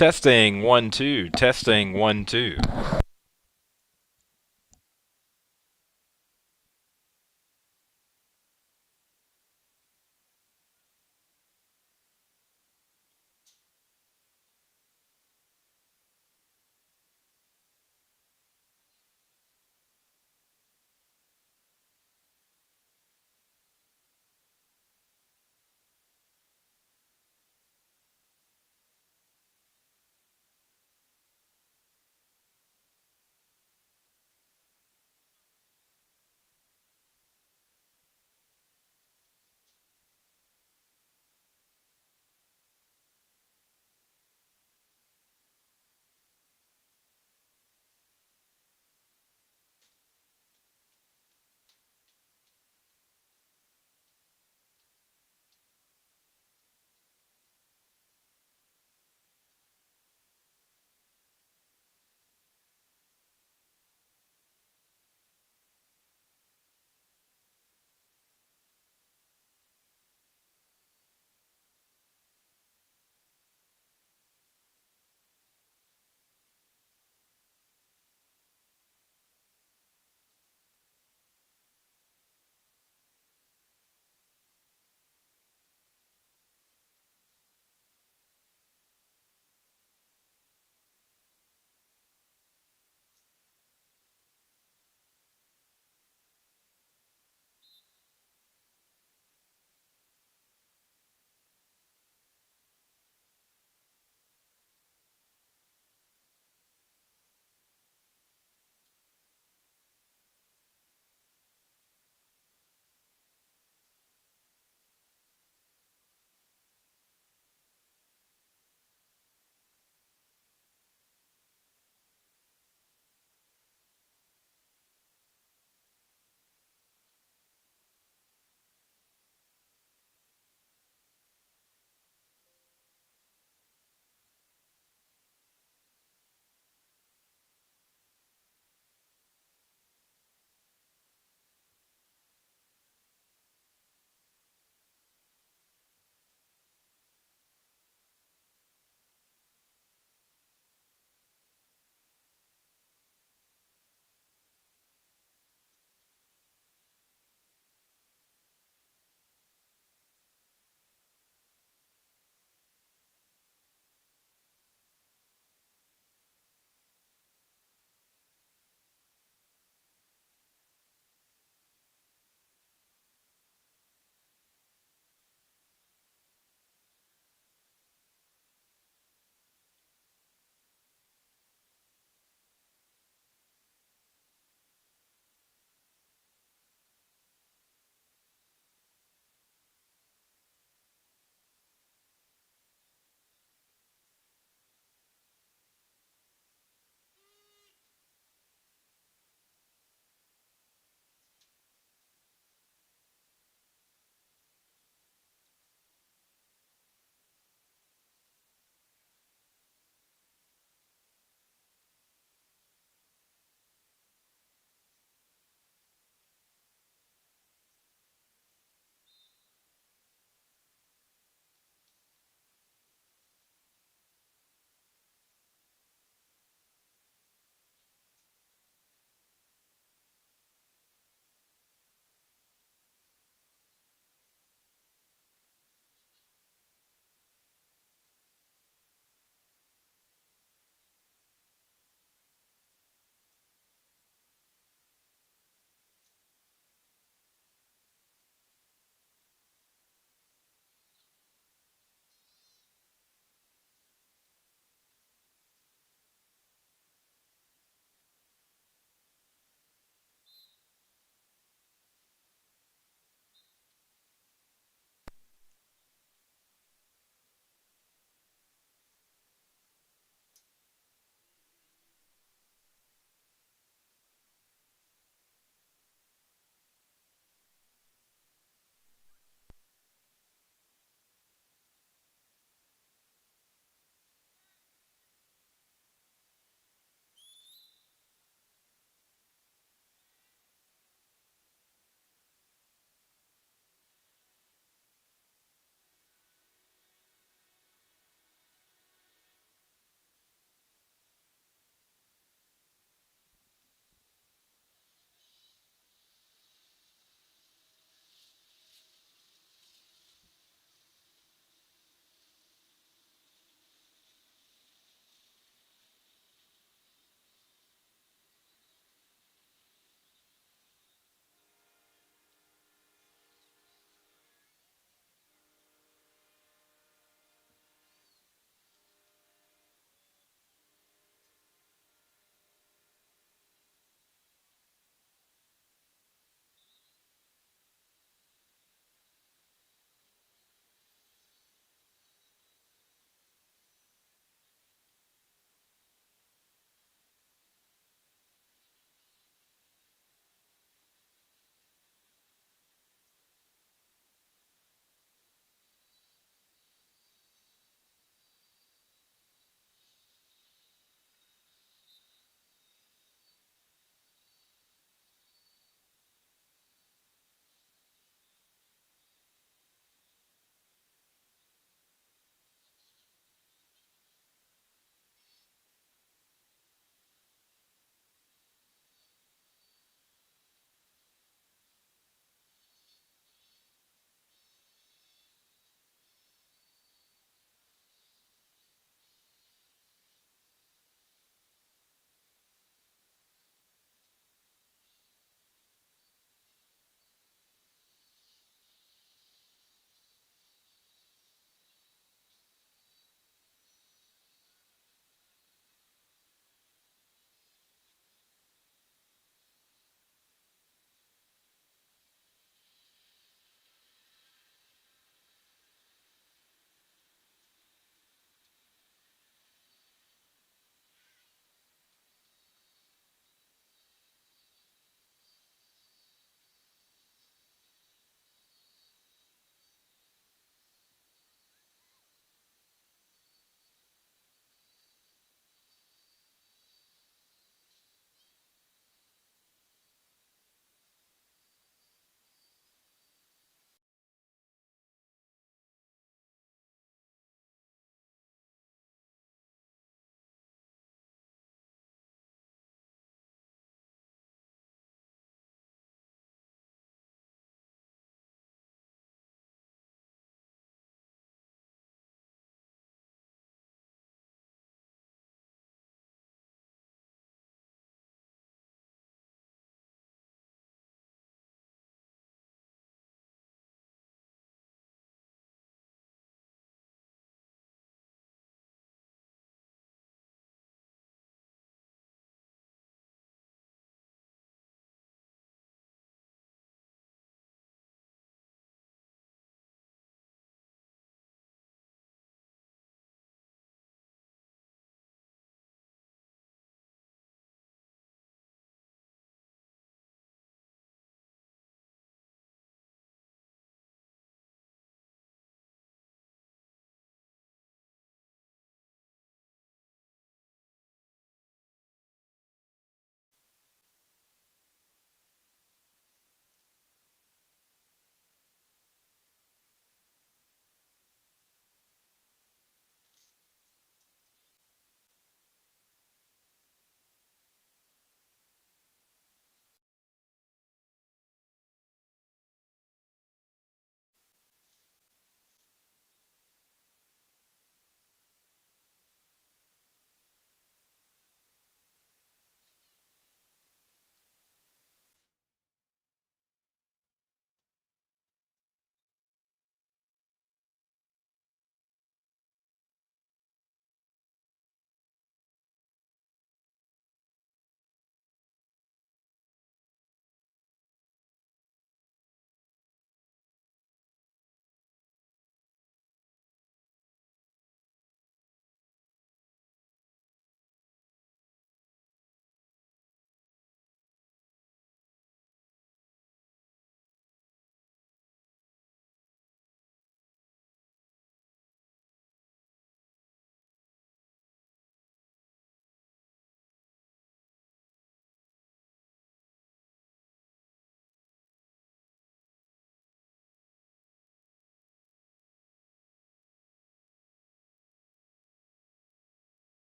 Testing 1 2. Testing 1 2.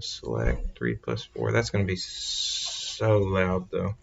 gonna select 3 plus 4. That's gonna be so loud though.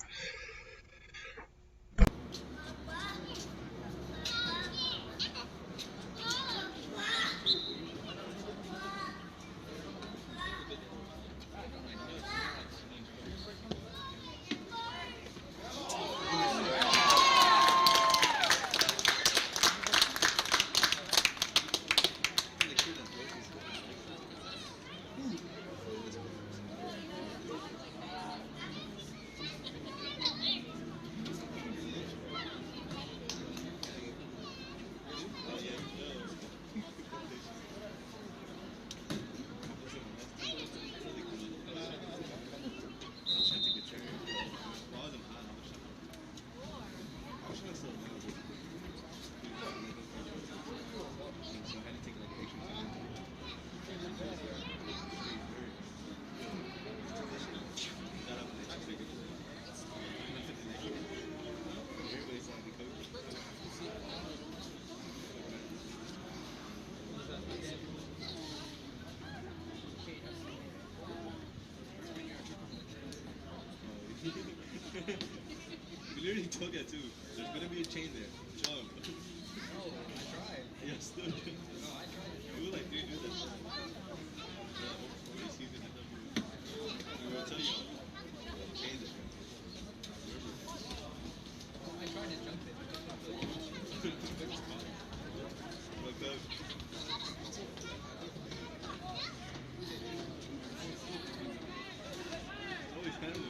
We literally told that too. There's gonna be a chain there. Jump. Oh, I tried. Yes, dude. No, I tried. We were like, dude, do that. We will tell you. Chain there. I tried to jump it. Look up. Oh, he's kind of low.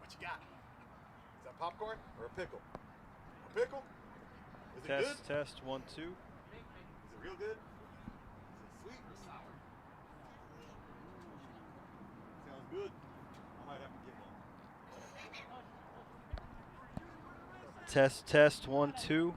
What you got? Is that popcorn or a pickle? A pickle? Is it good? Test 1 2. Is it real good? Is it sweet or sour? Sounds good. I might have to get one. Test 1 2.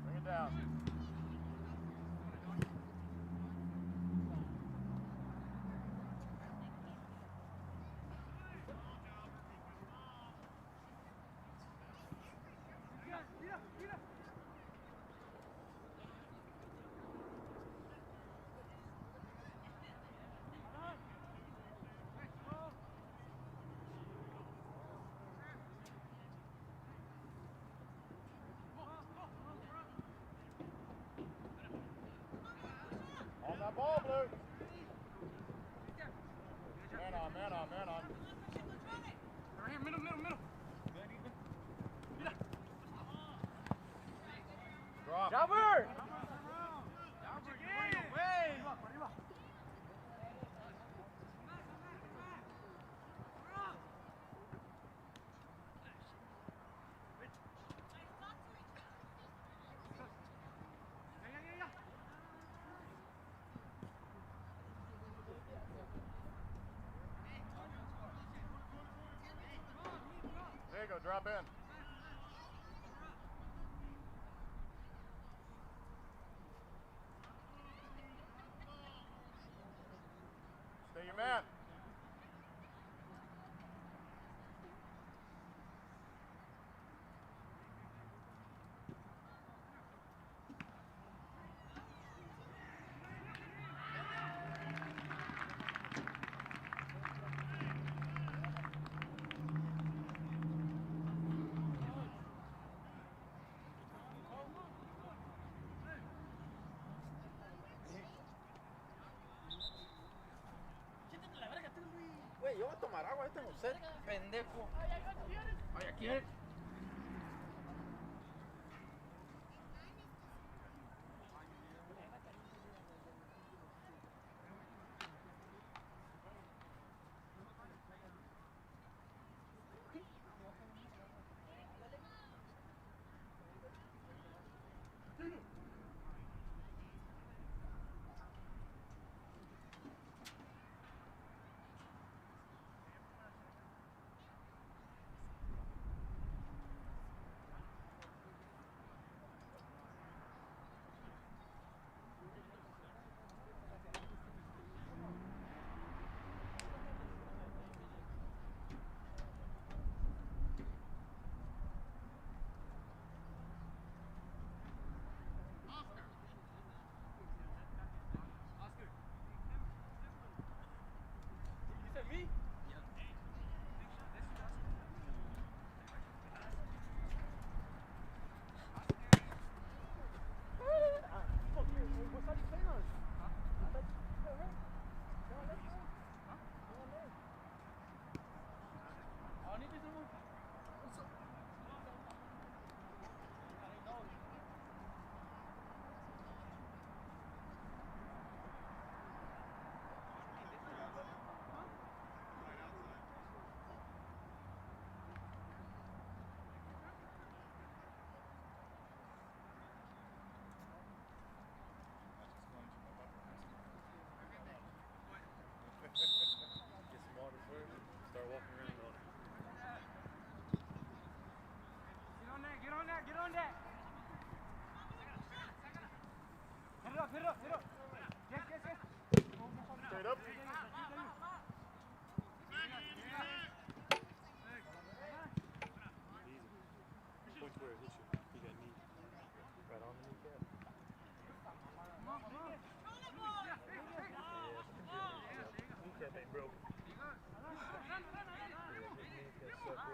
Bring it down. On that ball, Blue. Man on, man on, man on. Right here, middle. Drop. Jobber! There you go, drop in. Stay your man. Güey, yo voy a tomar agua, tengo sed, pendejo. Ay, aquí.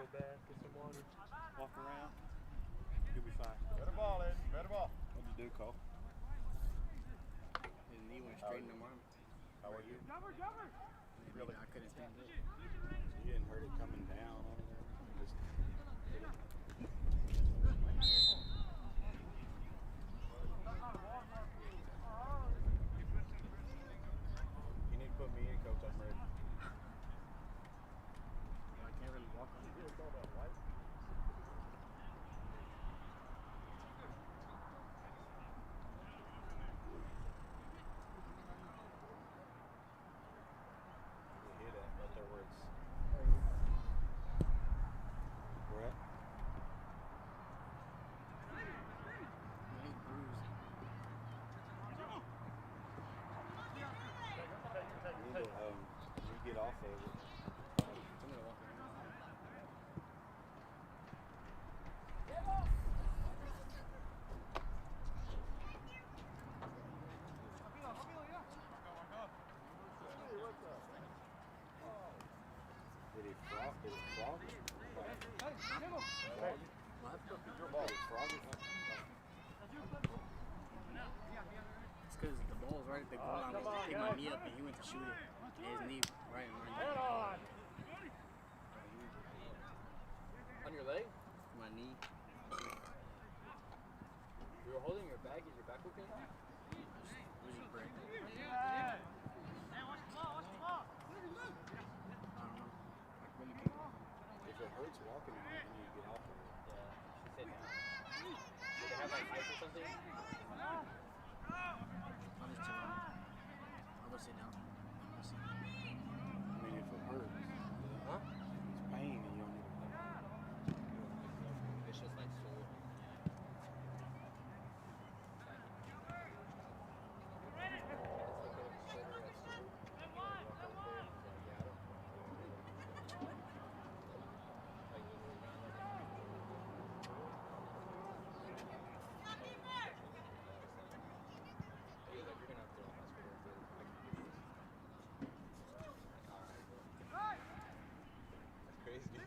little bath, get some water, walk around. You'll be fine. Better ball, Ed. Better ball. What'd you do, Cole? His knee went straight in the arm. How are you? Really? I couldn't stand it. You didn't hurt it coming down on there. Just you need to put me in, Coach. I'm ready. I can't really walk on it. You hear that? Right there where it's. Where at? He's bruised. You need to, you get off of it. I'm gonna walk around. Did he frog? Did it frog? Your ball. Did it frog? It's because the ball was right at the goal line. I was to pick my knee up and he went to shoot it. And his knee right in my knee. On your leg? My knee. You were holding your bag. Is your back okay? It was just break. I don't know. I really can't walk. If it hurts walking, you need to get off of it. Yeah. Sit down. Do they have like ice or something? I'll just chill out. I'll go sit down. I'll sit down. I mean, if it hurts, Huh? it's pain and you don't need to play. It's just like sore. Crazy.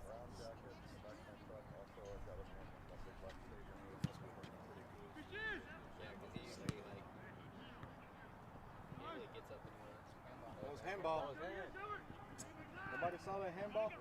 Brown jacket, back my truck. Also, I've got a big black stadium. It must be working pretty good. Yeah, because he usually like he usually gets up and runs. That was handball. Nobody saw that handball?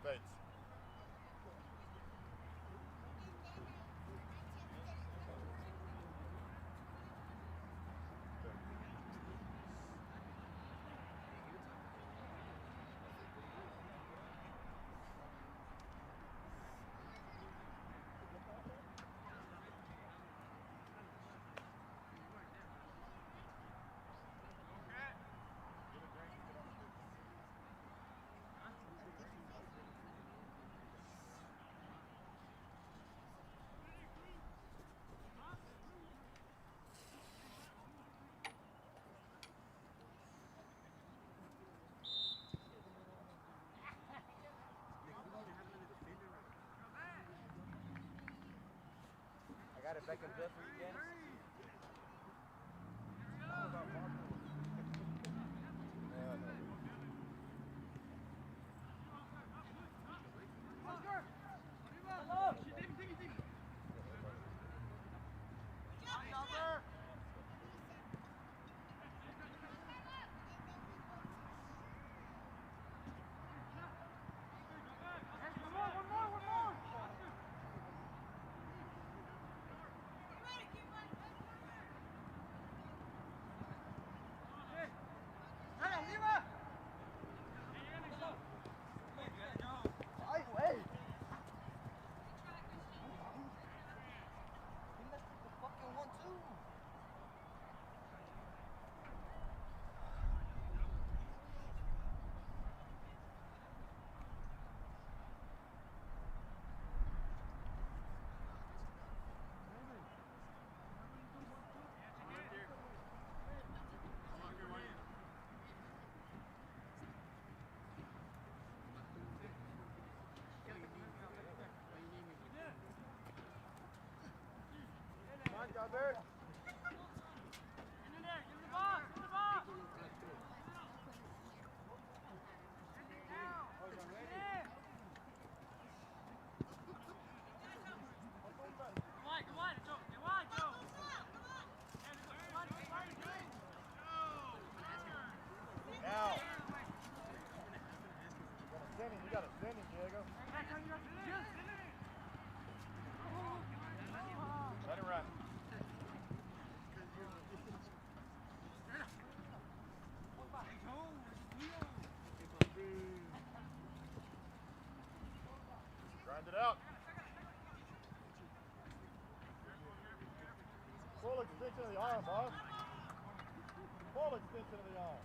Bates. Got it back and good for you, Dennis? job, Barry. Now. You got to send him, Diego. Let it run. Grind it out. Full extension of the arm, boss. Full extension of the arm.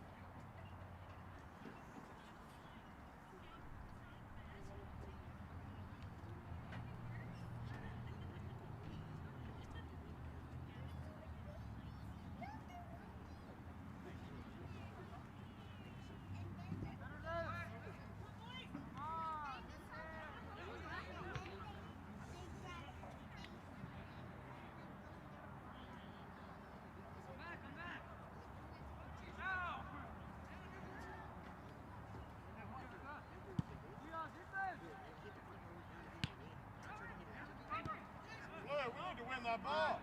We need to win that ball.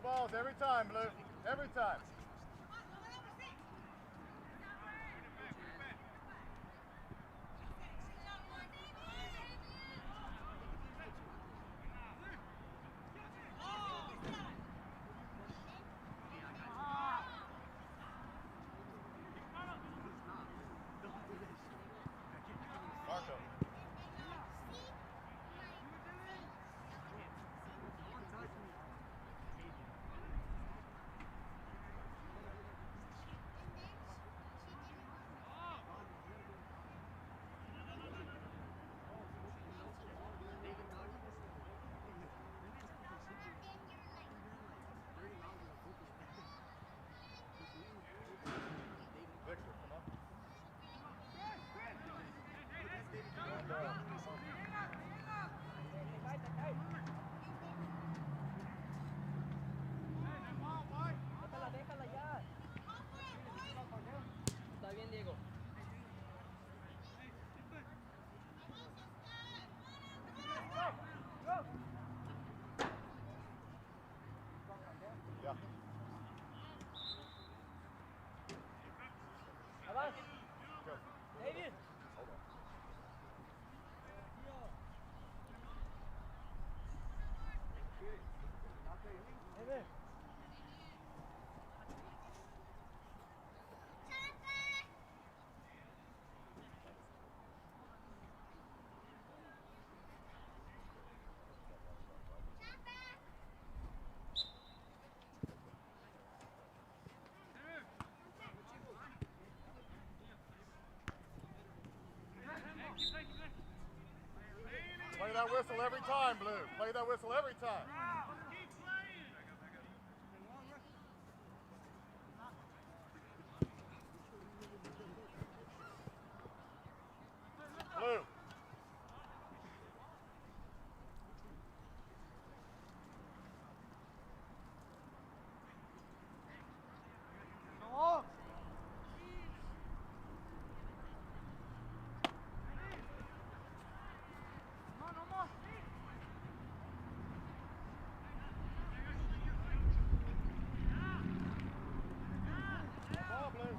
balls every time, Blue. Every time. Marco. Victor, come on. Déjala ya. Está bien, Diego. Yeah. Avanza. Good. David. Hold on. David. Play that whistle every time, Blue. Play that whistle every time. Blue. Ball, Blue.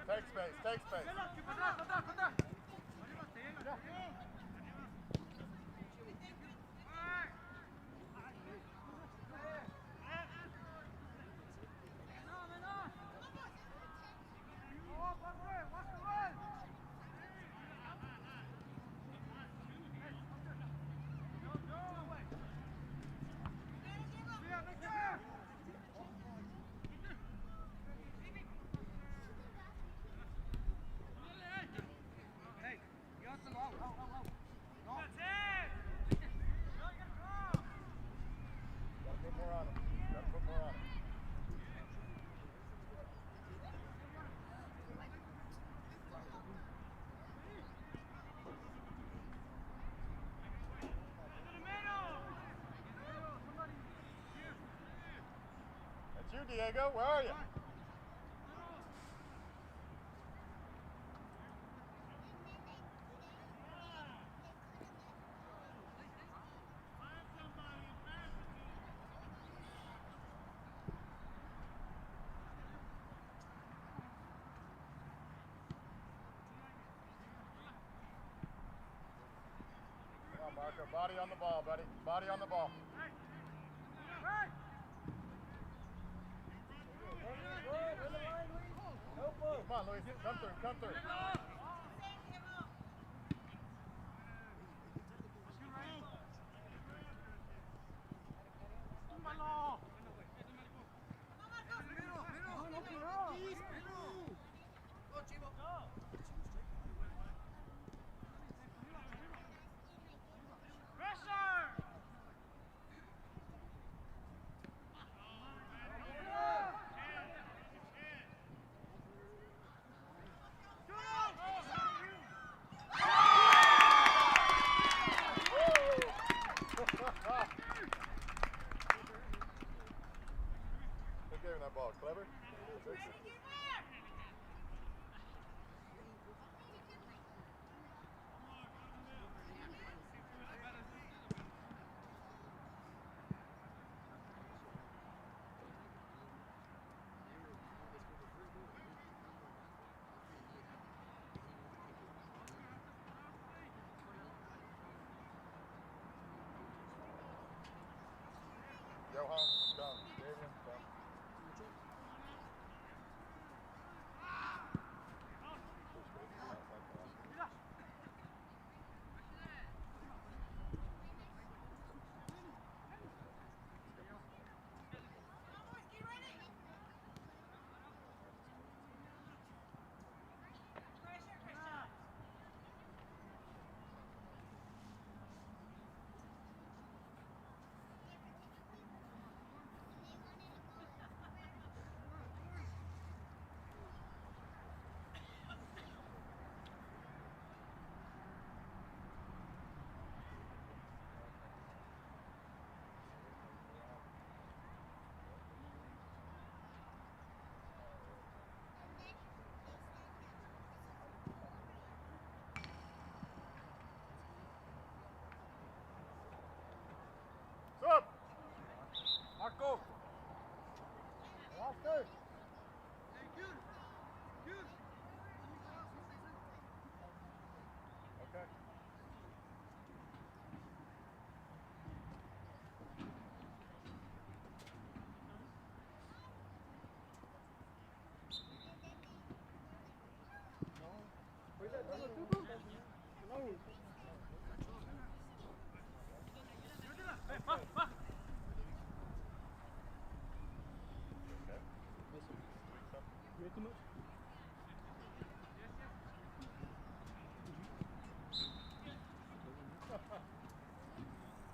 Take space, take space. Gotta put more on him. Gotta put more on him. That's you, Diego. Where are you? Come on, Marco. Body on the ball, buddy. Body on the ball. Come on, Luis. Come through. Come through.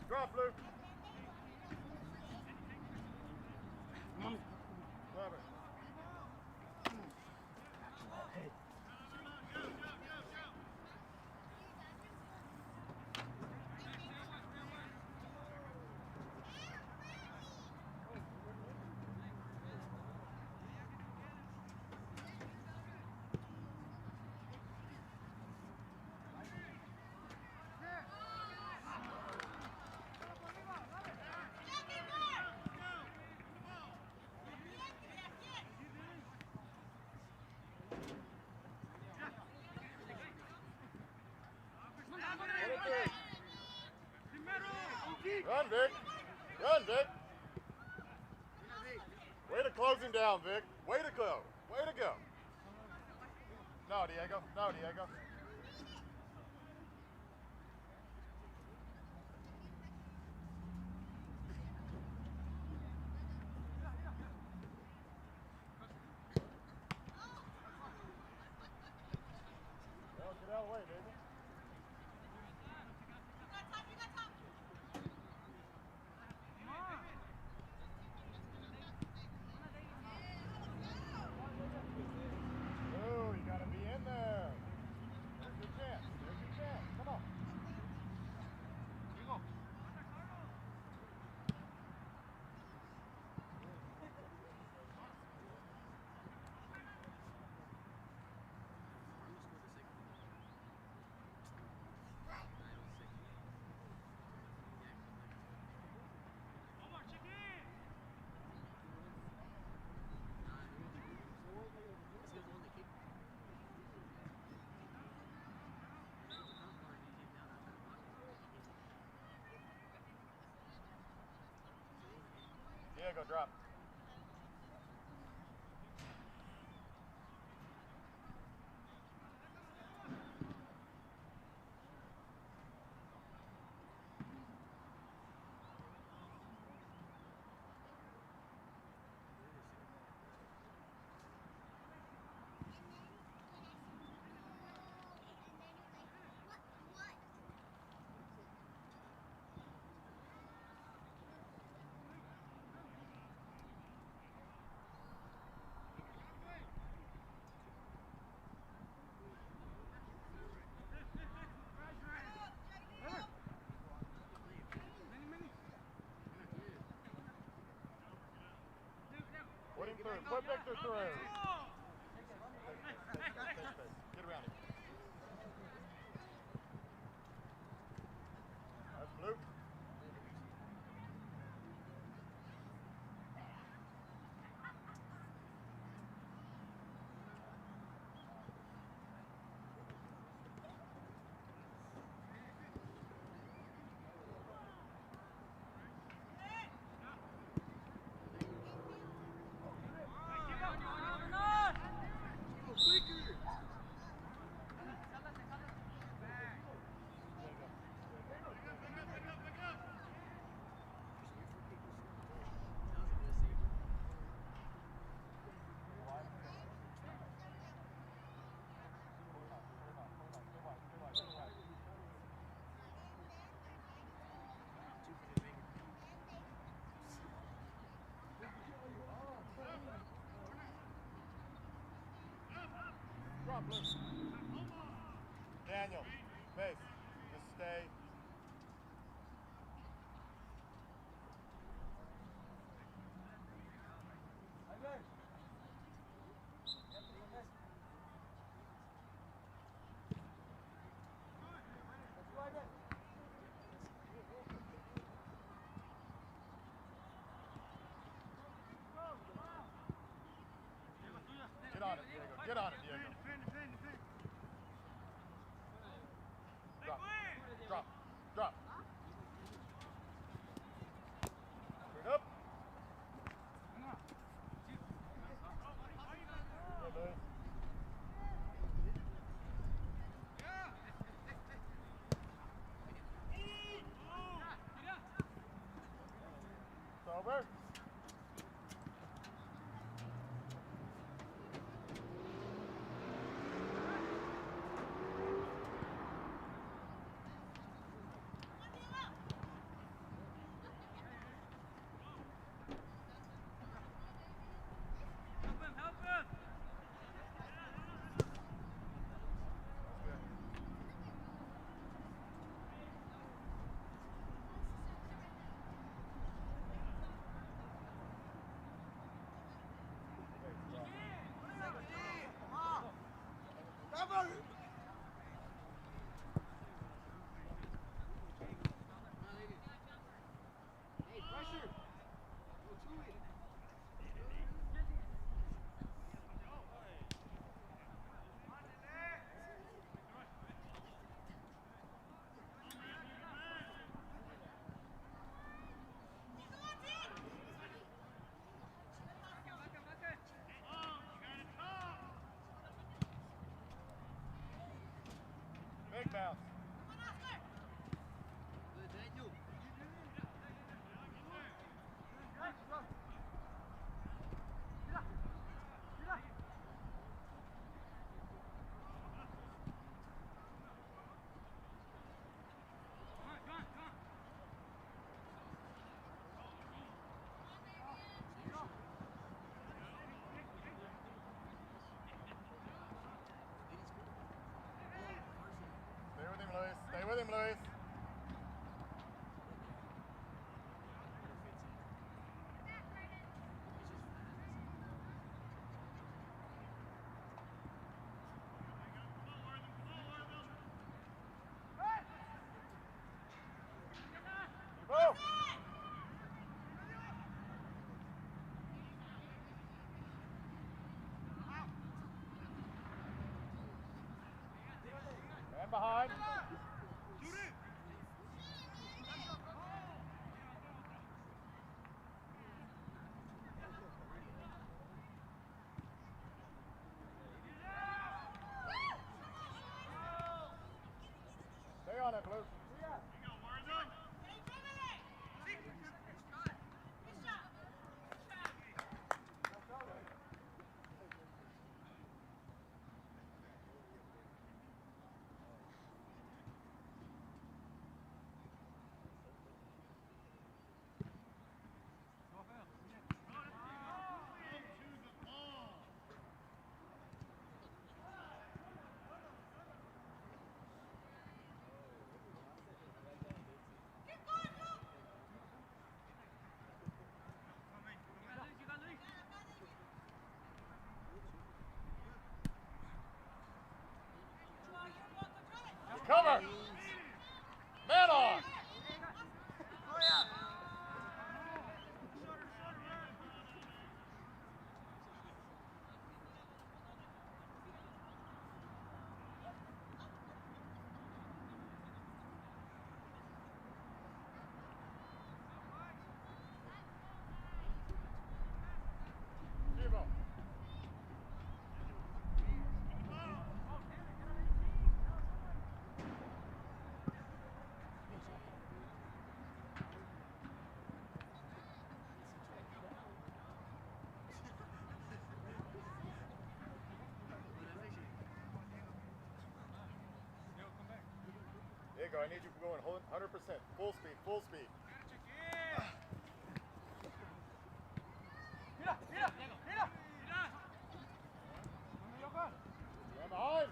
Drop, Luke. Clever. Run, Vic. Run, Vic. Way to close him down, Vic. Way to go. Way to go. No, Diego. No, Diego. Well, get out of the way, baby. Oh, you gotta be in there. There's your chance. There's your chance. Come on. Diego, drop. Put him through. Put Victor through. Get around him. That's Luke. Drop, Luke. Daniel, base. Just stay. Get on it, Diego. Get on it, Diego. Drop. bounce. Stay with him, Luis. Go! And behind. Stay on it, Luke. Cover! Man on! Zero. Diego, I need you going 100%. Full speed, full speed. Stand behind.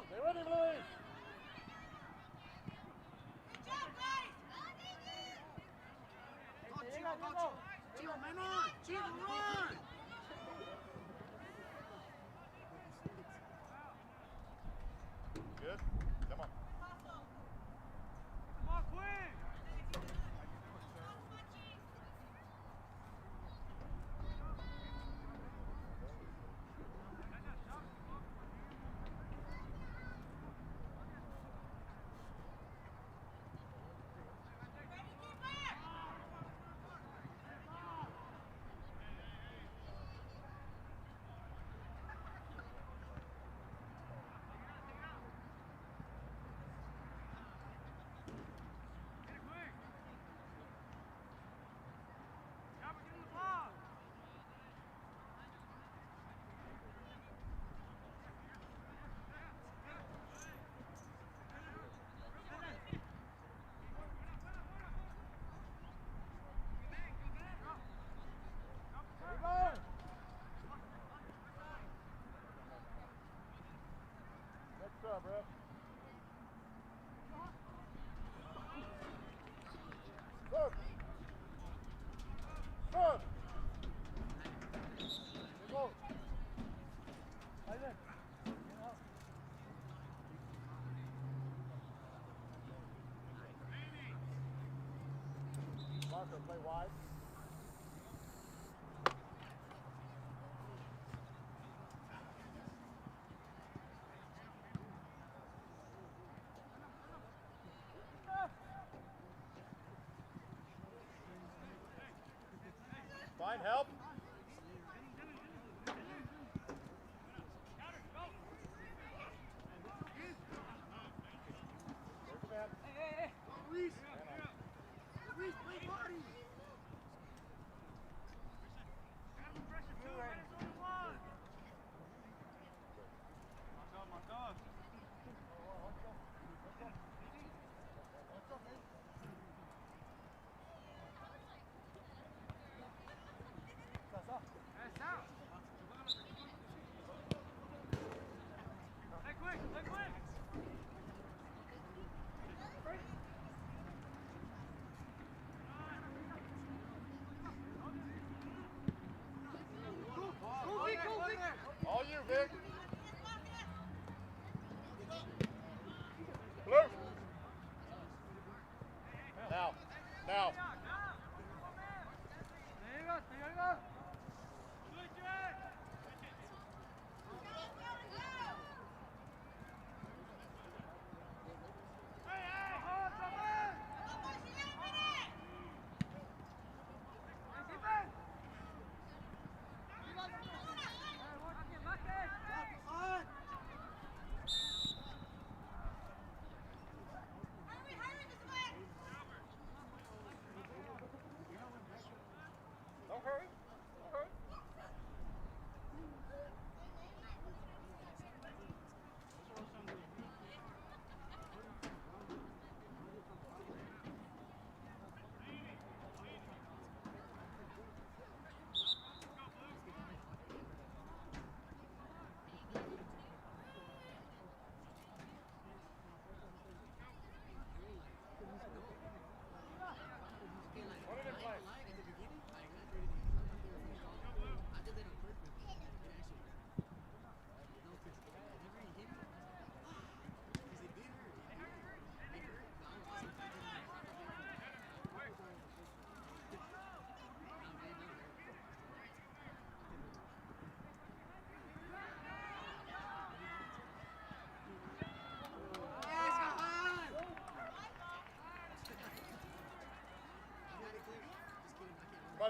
Stay with him, Luis. Chico, man on! Chico, run! Good. Come on. Come on, Quinn! Next up, bro. Good. Good. Go. Marco, play wide. Find help.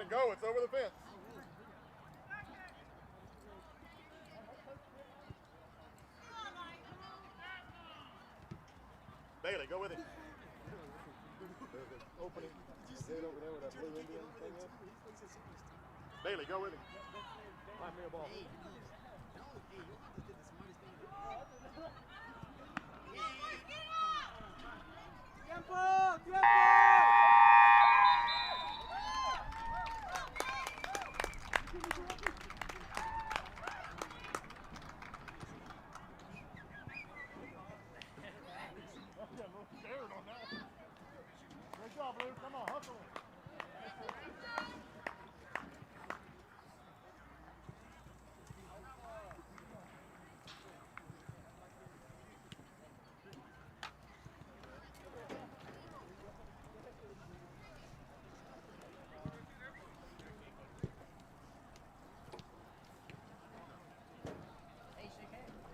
Got to go. It's over the fence. Bailey, go with him. There's an opening dead over there with that blue Indian thing in. Bailey, go with him. Find me a ball. Tiempo! Tiempo! Great job, Lou. Come on, hustle.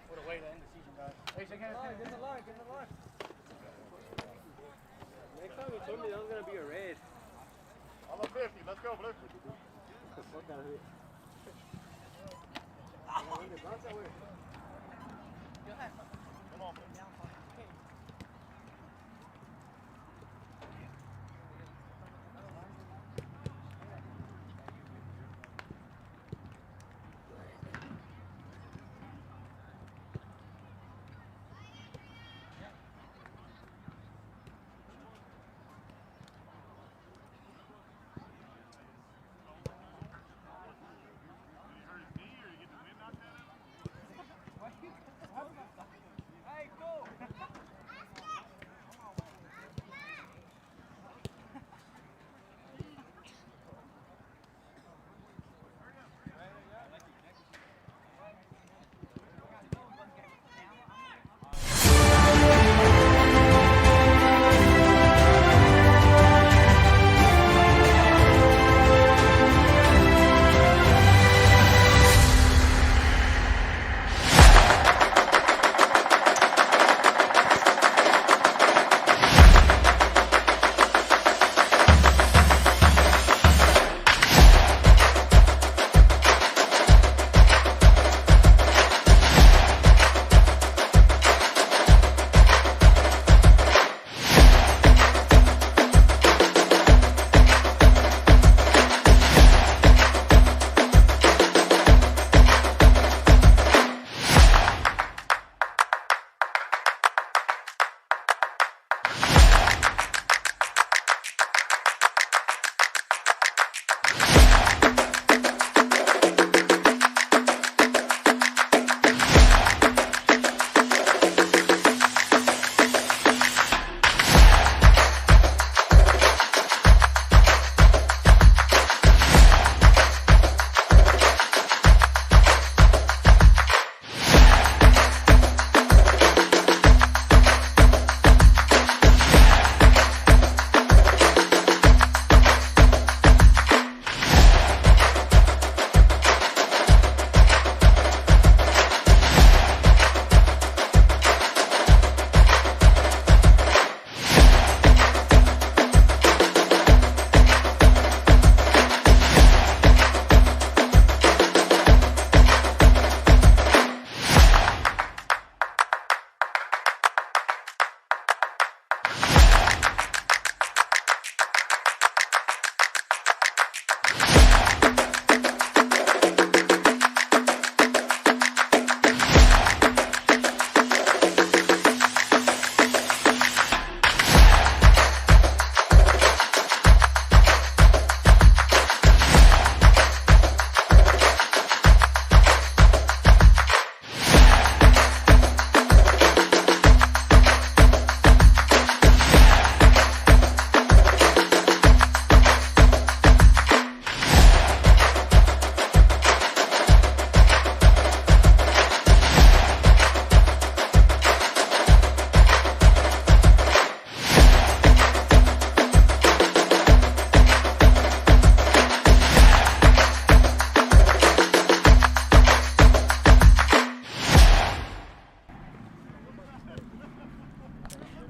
What a way to end the season, guys. Hey, shake hands. Get in the line, get in the line. Next time you told me that was going to be a raid. I'm up 50. Let's go, Blue. Fuck out of here. Come on, Blue.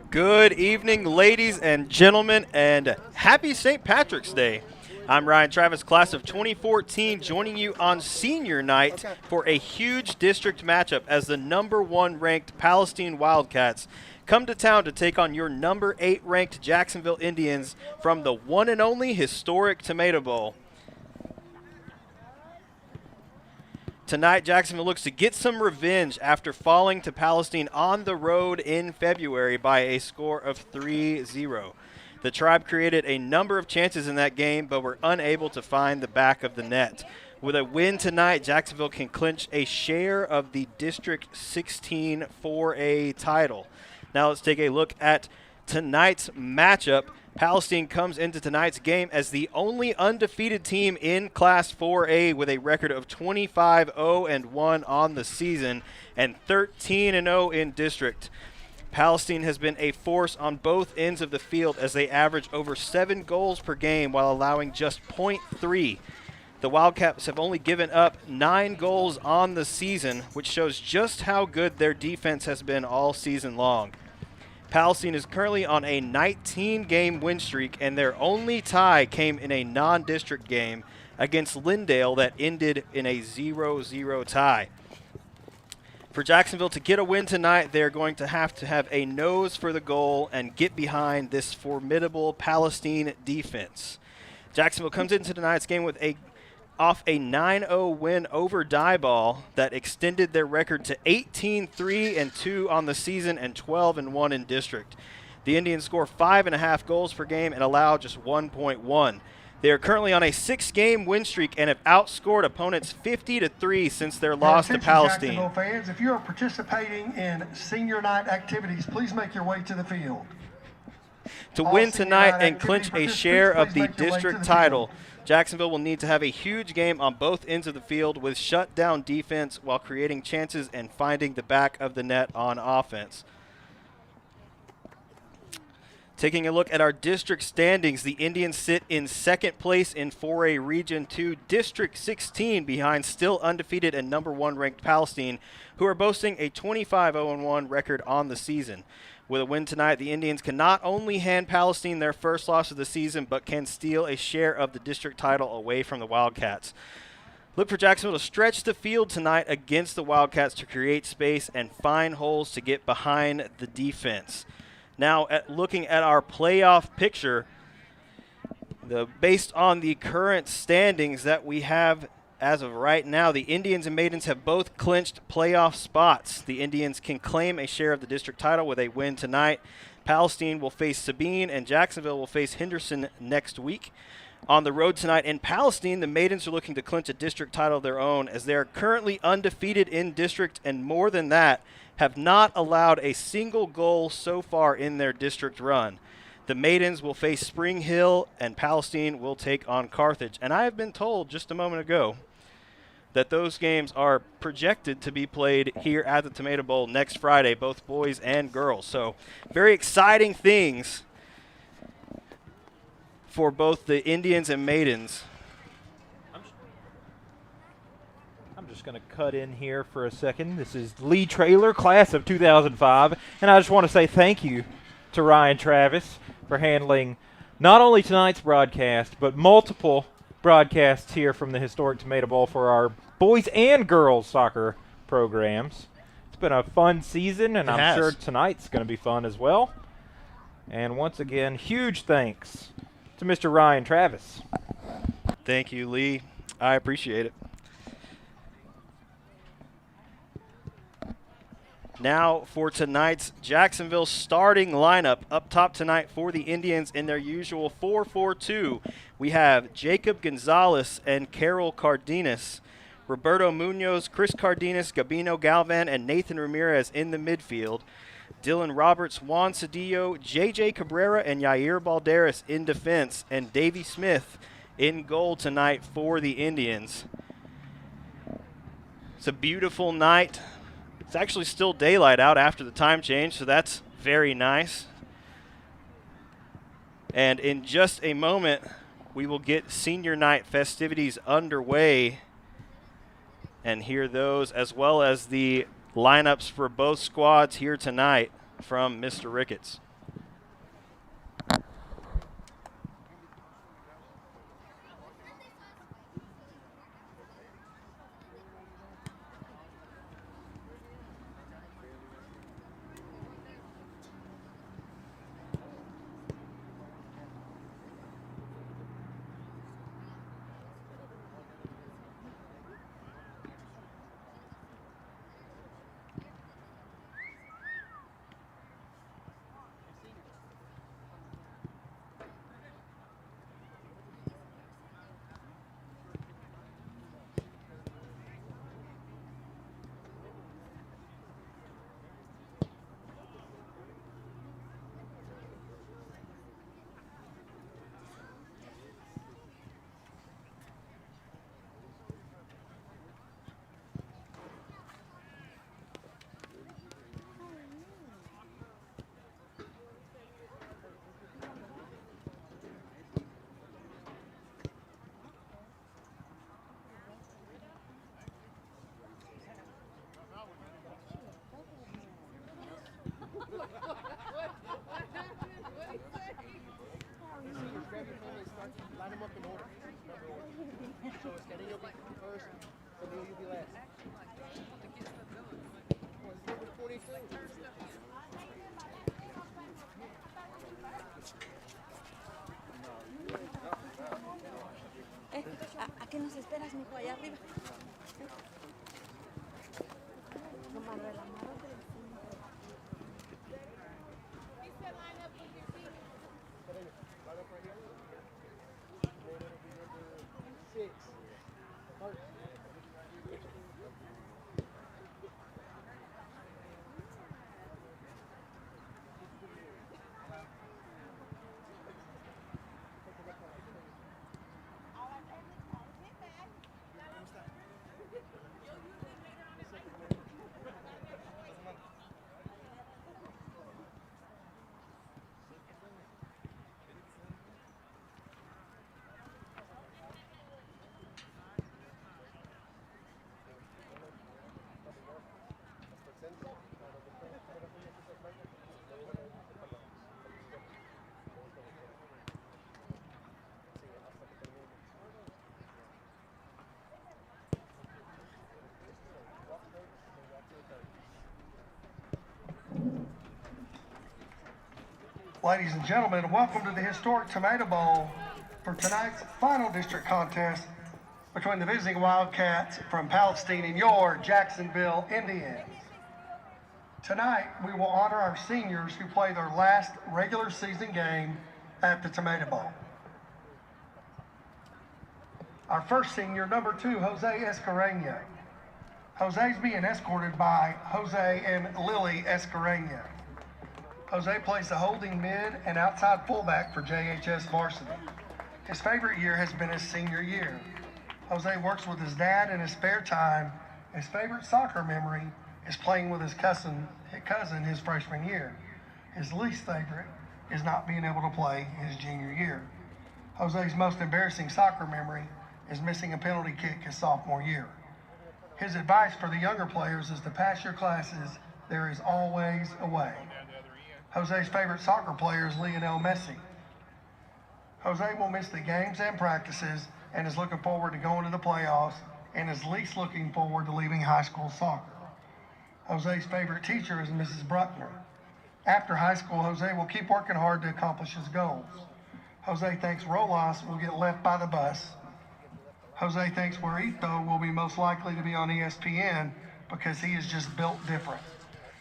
Good evening, ladies and gentlemen, and happy St. Patrick's Day. I'm Ryan Travis, class of 2014, joining you on senior night for a huge district matchup as the #1 ranked Palestine Wildcats come to town to take on your #8 ranked Jacksonville Indians from the one and only historic Tomato Bowl. Tonight, Jacksonville looks to get some revenge after falling to Palestine on the road in February by a score of 3-0. The Tribe created a number of chances in that game, but were unable to find the back of the net. With a win tonight, Jacksonville can clinch a share of the District 16 4A title. Now let's take a look at tonight's matchup. Palestine comes into tonight's game as the only undefeated team in Class 4A with a record of 25-0-1 on the season and 13-0 in district. Palestine has been a force on both ends of the field as they average over 7 goals per game while allowing just 0.3. The Wildcats have only given up 9 goals on the season, which shows just how good their defense has been all season long. Palestine is currently on a 19-game win streak, and their only tie came in a non-district game against Lindale that ended in a 0-0 tie. For Jacksonville to get a win tonight, they're going to have a nose for the goal and get behind this formidable Palestine defense. Jacksonville comes into tonight's game with off a 9-0 win over Diboll that extended their record to 18-3-2 on the season and 12-1 in district. The Indians score 5.5 goals per game and allow just 1.1. They are currently on a 6-game win streak and have outscored opponents 50-3 since their loss to Palestine. Jacksonville fans, if you are participating in senior night activities, please make your way to the field. To win tonight and clinch a share of the district title, Jacksonville will need to have a huge game on both ends of the field with shutdown defense while creating chances and finding the back of the net on offense. Taking a look at our district standings, the Indians sit in second place in 4A Region 2 District 16 behind still undefeated and #1 ranked Palestine, who are boasting a 25-0-1 record on the season. With a win tonight, the Indians can not only hand Palestine their first loss of the season, but can steal a share of the district title away from the Wildcats. Look for Jacksonville to stretch the field tonight against the Wildcats to create space and find holes to get behind the defense. Now, looking at our playoff picture, based on the current standings that we have as of right now, the Indians and Maidens have both clinched playoff spots. The Indians can claim a share of the district title with a win tonight. Palestine will face Sabine, and Jacksonville will face Henderson next week. On the road tonight in Palestine, the Maidens are looking to clinch a district title of their own as they are currently undefeated in district, and more than that, have not allowed a single goal so far in their district run. The Maidens will face Spring Hill, and Palestine will take on Carthage. And I have been told just a moment ago that those games are projected to be played here at the Tomato Bowl next Friday, both boys and girls. So very exciting things for both the Indians and Maidens. I'm just going to cut in here for a second. This is Lee Traylor, class of 2005, and I just want to say thank you to Ryan Travis for handling not only tonight's broadcast, but multiple broadcasts here from the historic Tomato Bowl for our boys and girls soccer programs. It's been a fun season, and I'm sure tonight's going to be fun as well. And once again, huge thanks to Mr. Ryan Travis. Thank you, Lee. I appreciate it. Now for tonight's Jacksonville starting lineup. Up top tonight for the Indians in their usual 4-4-2, we have Jacob Gonzalez and Carol Cardenas, Roberto Munoz, Chris Cardenas, Gabino Galvan, and Nathan Ramirez in the midfield. Dylan Roberts, Juan Cedillo, J.J. Cabrera, and Yair Balderas in defense, and Davey Smith in goal tonight for the Indians. It's a beautiful night. It's actually still daylight out after the time change, so that's very nice. And in just a moment, we will get senior night festivities underway and hear those, as well as the lineups for both squads here tonight from Mr. Ricketts. qué nos esperas, mijo, allá arriba? Nomás relajado del cine. Ladies and gentlemen, welcome to the historic Tomato Bowl for tonight's final district contest between the visiting Wildcats from Palestine and your Jacksonville Indians. Tonight, we will honor our seniors who play their last regular season game at the Tomato Bowl. Our first senior, number 2, Jose Escarena. Jose's being escorted by Jose and Lily Escarena. Jose plays the holding mid and outside fullback for JHS Varsity. His favorite year has been his senior year. Jose works with his dad in his spare time. His favorite soccer memory is playing with his cousin his freshman year. His least favorite is not being able to play his junior year. Jose's most embarrassing soccer memory is missing a penalty kick his sophomore year. His advice for the younger players is to pass your classes. There is always a way. Jose's favorite soccer player is Lionel Messi. Jose will miss the games and practices and is looking forward to going to the playoffs and is least looking forward to leaving high school soccer. Jose's favorite teacher is Mrs. Bruckner. After high school, Jose will keep working hard to accomplish his goals. Jose thinks Rolas will get left by the bus. Jose thinks Guarito will be most likely to be on ESPN because he is just built different.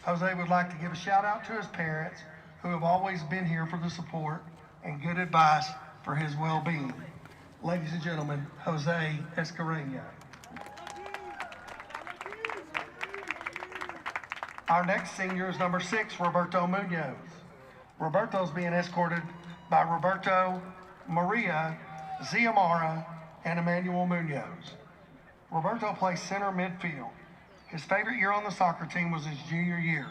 Jose would like to give a shout out to his parents who have always been here for the support and good advice for his well-being. Ladies and gentlemen, Jose Escarena. Our next senior is number 6, Roberto Munoz. Roberto's being escorted by Roberto, Maria, Ziamara, and Emmanuel Munoz. Roberto plays center midfield. His favorite year on the soccer team was his junior year.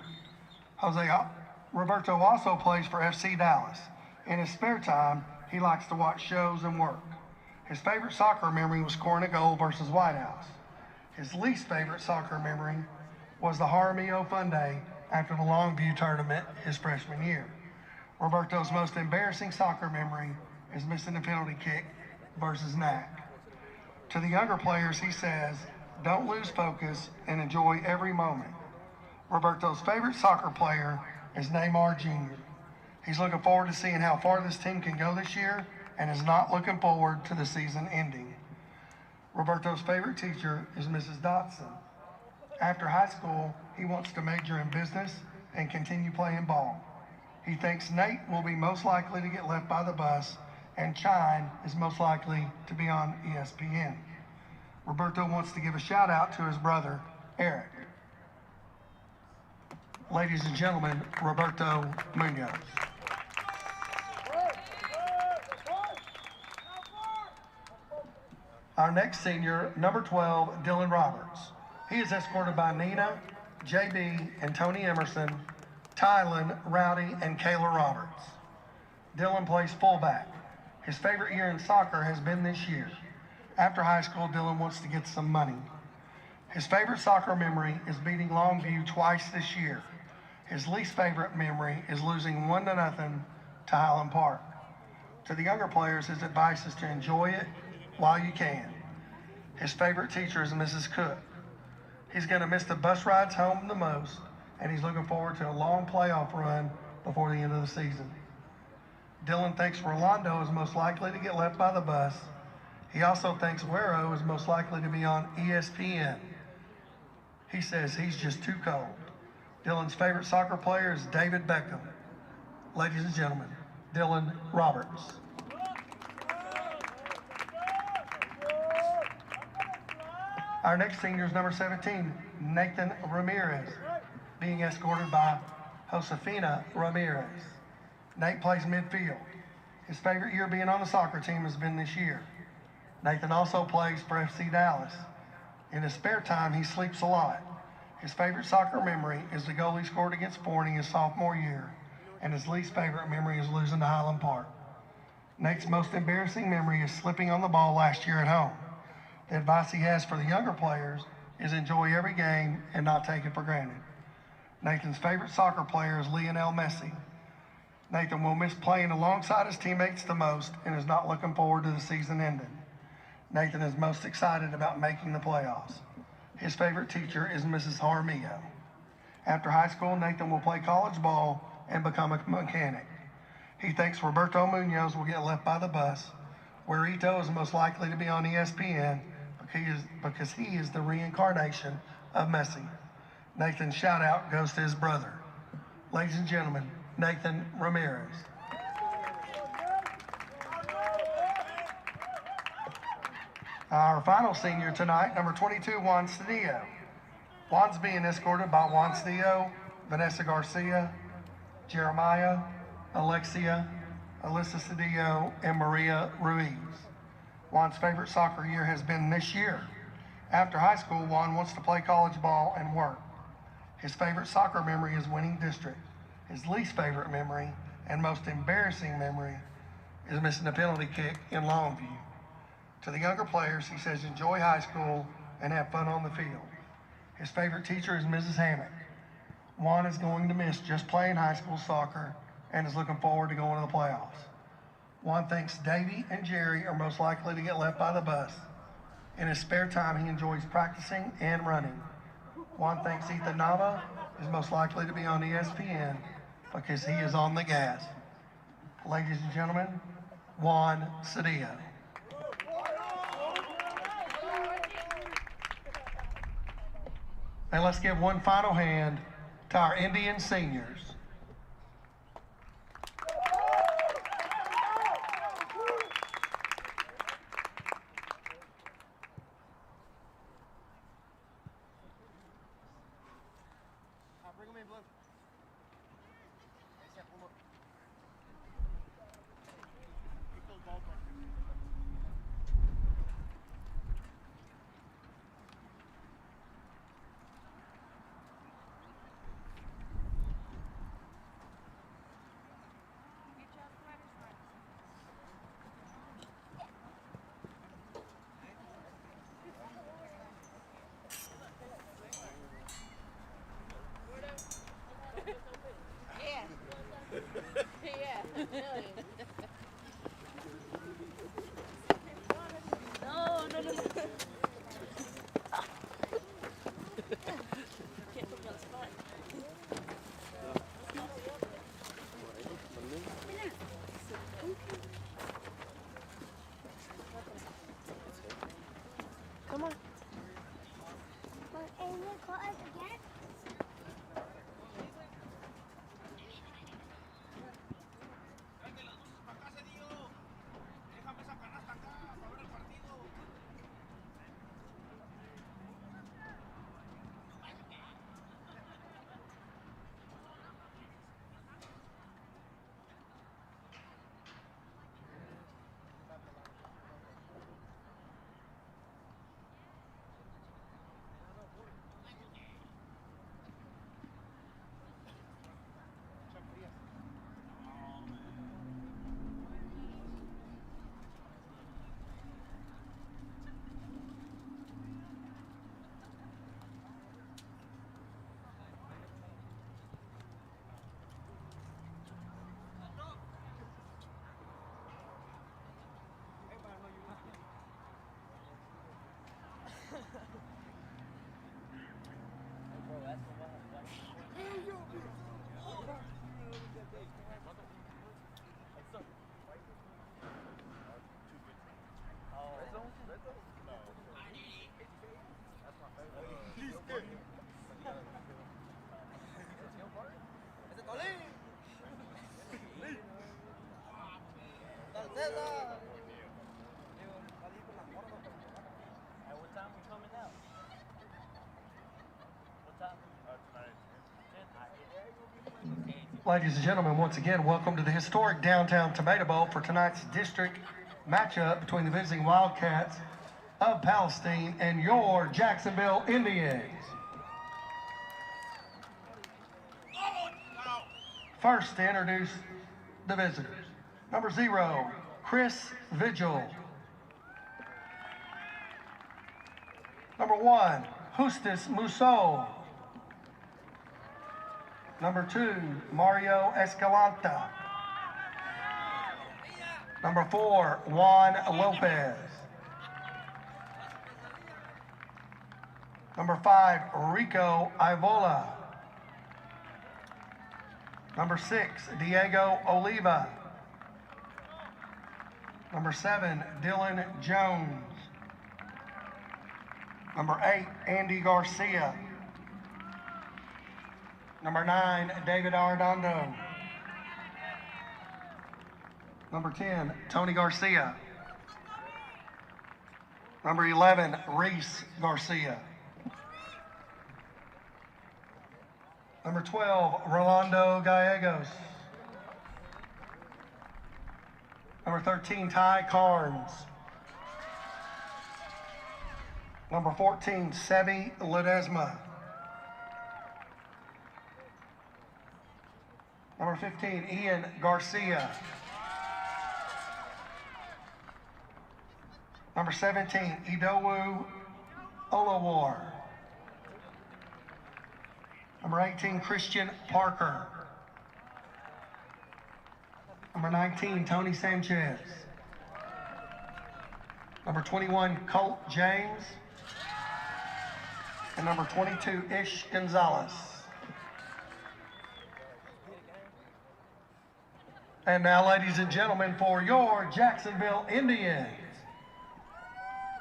Roberto also plays for FC Dallas. In his spare time, he likes to watch shows and work. His favorite soccer memory was scoring a goal versus White House. His least favorite soccer memory was the Jaramillo Fun Day after the Longview tournament his freshman year. Roberto's most embarrassing soccer memory is missing a penalty kick versus NAC. To the younger players, he says, don't lose focus and enjoy every moment. Roberto's favorite soccer player is Neymar Jr. He's looking forward to seeing how far this team can go this year and is not looking forward to the season ending. Roberto's favorite teacher is Mrs. Dotson. After high school, he wants to major in business and continue playing ball. He thinks Nate will be most likely to get left by the bus and Chine is most likely to be on ESPN. Roberto wants to give a shout out to his brother, Eric. Ladies and gentlemen, Roberto Munoz. Our next senior, number 12, Dylan Roberts. He is escorted by Nina, JB, and Tony Emerson, Tylen, Rowdy, and Kayla Roberts. Dylan plays fullback. His favorite year in soccer has been this year. After high school, Dylan wants to get some money. His favorite soccer memory is beating Longview twice this year. His least favorite memory is losing 1-0 to Highland Park. To the younger players, his advice is to enjoy it while you can. His favorite teacher is Mrs. Cook. He's going to miss the bus rides home the most, and he's looking forward to a long playoff run before the end of the season. Dylan thinks Rolando is most likely to get left by the bus. He also thinks Wero is most likely to be on ESPN. He says he's just too cold. Dylan's favorite soccer player is David Beckham. Ladies and gentlemen, Dylan Roberts. Our next senior is number 17, Nathan Ramirez, being escorted by Josefina Ramirez. Nate plays midfield. His favorite year being on the soccer team has been this year. Nathan also plays for FC Dallas. In his spare time, he sleeps a lot. His favorite soccer memory is the goal he scored against Forney his sophomore year, and his least favorite memory is losing to Highland Park. Nate's most embarrassing memory is slipping on the ball last year at home. The advice he has for the younger players is enjoy every game and not take it for granted. Nathan's favorite soccer player is Lionel Messi. Nathan will miss playing alongside his teammates the most and is not looking forward to the season ending. Nathan is most excited about making the playoffs. His favorite teacher is Mrs. Jaramillo. After high school, Nathan will play college ball and become a mechanic. He thinks Roberto Munoz will get left by the bus, where Ito is most likely to be on ESPN because he is the reincarnation of Messi. Nathan's shout out goes to his brother. Ladies and gentlemen, Nathan Ramirez. Our final senior tonight, number 22, Juan Cedillo. Juan's being escorted by Juan Cedillo, Vanessa Garcia, Jeremiah, Alexia, Alyssa Cedillo, and Maria Ruiz. Juan's favorite soccer year has been this year. After high school, Juan wants to play college ball and work. His favorite soccer memory is winning district. His least favorite memory and most embarrassing memory is missing a penalty kick in Longview. To the younger players, he says enjoy high school and have fun on the field. His favorite teacher is Mrs. Hammock. Juan is going to miss just playing high school soccer and is looking forward to going to the playoffs. Juan thinks Davey and Jerry are most likely to get left by the bus. In his spare time, he enjoys practicing and running. Juan thinks Ethan Nava is most likely to be on ESPN because he is on the gas. Ladies and gentlemen, Juan Cedillo. And let's give one final hand to our Indian seniors. Come on. And we'll call us again. Ladies and gentlemen, once again, welcome to the historic downtown Tomato Bowl for tonight's district matchup between the visiting Wildcats of Palestine and your Jacksonville Indians. First to introduce the visitors, number 0, Chris Vigil. Number 1, Justus Musso. Number 2, Mario Escalante. Number 4, Juan Lopez. Number 5, Rico Ivola. Number 6, Diego Oliva. Number 7, Dylan Jones. Number 8, Andy Garcia. Number 9, David Arredondo. Number 10, Tony Garcia. Number 11, Reese Garcia. Number 12, Rolando Gallegos. Number 13, Ty Carnes. Number 14, Sebi Ledesma. Number 15, Ian Garcia. Number 17, Idowu Olawar. Number 18, Christian Parker. Number 19, Tony Sanchez. Number 21, Colt James. And number 22, Ish Gonzalez. And now, ladies and gentlemen, for your Jacksonville Indians,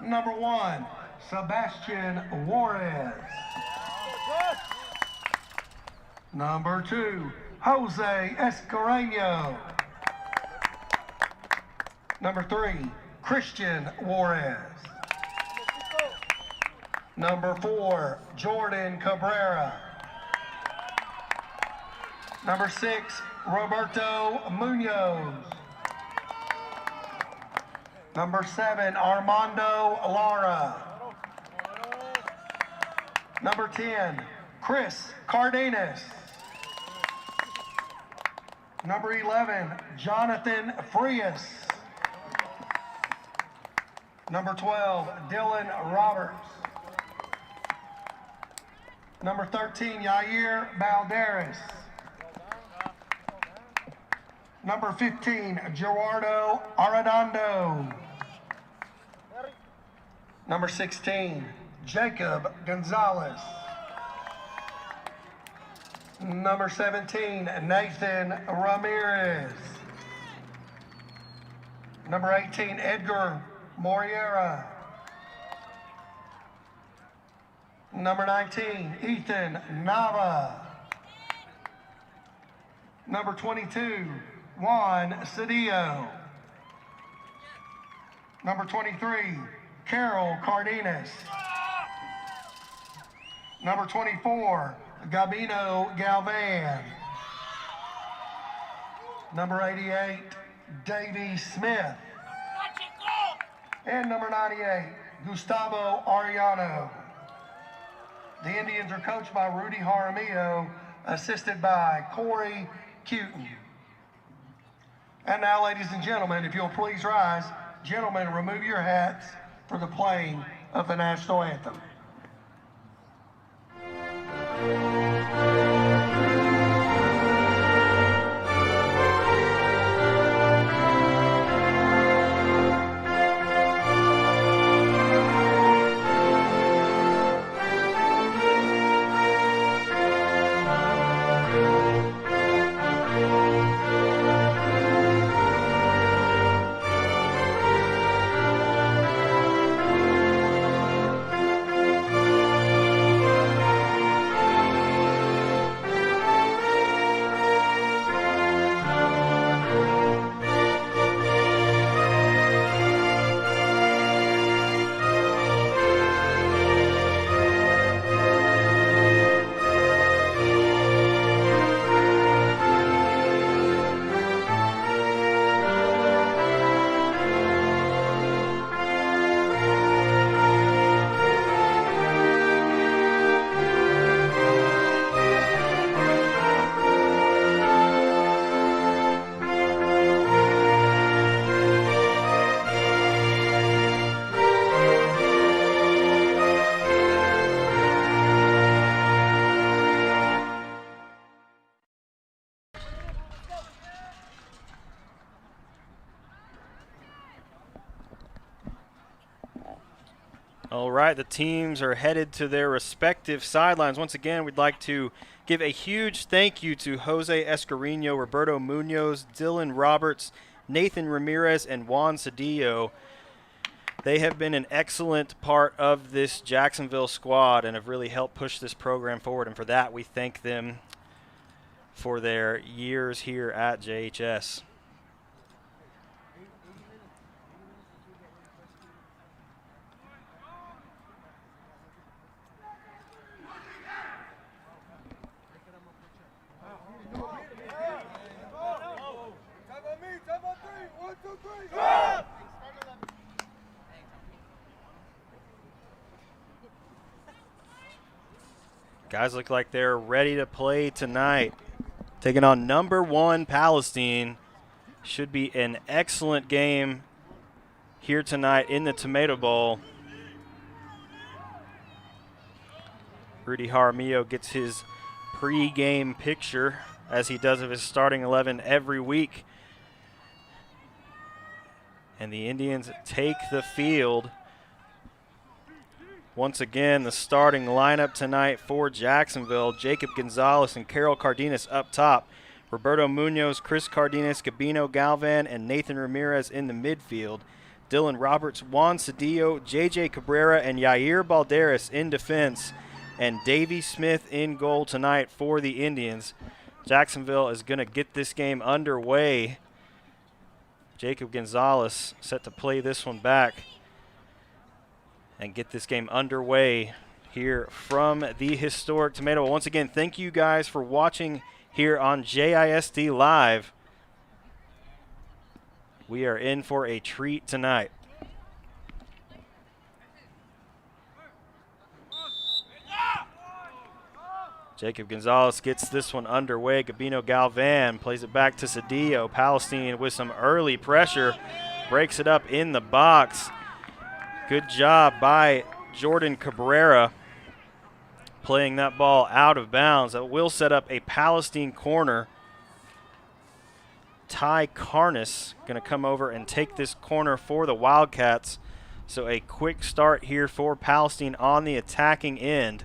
number 1, Sebastian Juarez. Number 2, Jose Escareno. Number 3, Christian Juarez. Number 4, Jordan Cabrera. Number 6, Roberto Munoz. Number 7, Armando Lara. Number 10, Chris Cardenas. Number 11, Jonathan Frias. Number 12, Dylan Roberts. Number 13, Yair Balderas. Number 15, Gerardo Arredondo. Number 16, Jacob Gonzalez. Number 17, Nathan Ramirez. Number 18, Edgar Moriera. Number 19, Ethan Nava. Number 22, Juan Cedillo. Number 23, Carol Cardenas. Number 24, Gabino Galvan. Number 88, Davey Smith. And number 98, Gustavo Arellano. The Indians are coached by Rudy Jaramillo, assisted by Corey Cuton. And now, ladies and gentlemen, if you'll please rise, gentlemen, remove your hats for the playing of the national anthem. All right, the teams are headed to their respective sidelines. Once again, we'd like to give a huge thank you to Jose Escarino, Roberto Munoz, Dylan Roberts, Nathan Ramirez, and Juan Cedillo. They have been an excellent part of this Jacksonville squad and have really helped push this program forward. And for that, we thank them for their years here at JHS. Guys look like they're ready to play tonight. Taking on number 1 Palestine. Should be an excellent game here tonight in the Tomato Bowl. Rudy Jaramillo gets his pre-game picture, as he does of his starting 11 every week. And the Indians take the field. Once again, the starting lineup tonight for Jacksonville: Jacob Gonzalez and Carol Cardenas up top. Roberto Munoz, Chris Cardenas, Gabino Galvan, and Nathan Ramirez in the midfield. Dylan Roberts, Juan Cedillo, J.J. Cabrera, and Yair Balderas in defense. And Davey Smith in goal tonight for the Indians. Jacksonville is going to get this game underway. Jacob Gonzalez set to play this one back and get this game underway here from the historic Tomato Bowl. Once again, thank you guys for watching here on JISD Live. We are in for a treat tonight. Jacob Gonzalez gets this one underway. Gabino Galvan plays it back to Cedillo. Palestine with some early pressure, breaks it up in the box. Good job by Jordan Cabrera playing that ball out of bounds. That will set up a Palestine corner. Ty Carnes going to come over and take this corner for the Wildcats. So a quick start here for Palestine on the attacking end.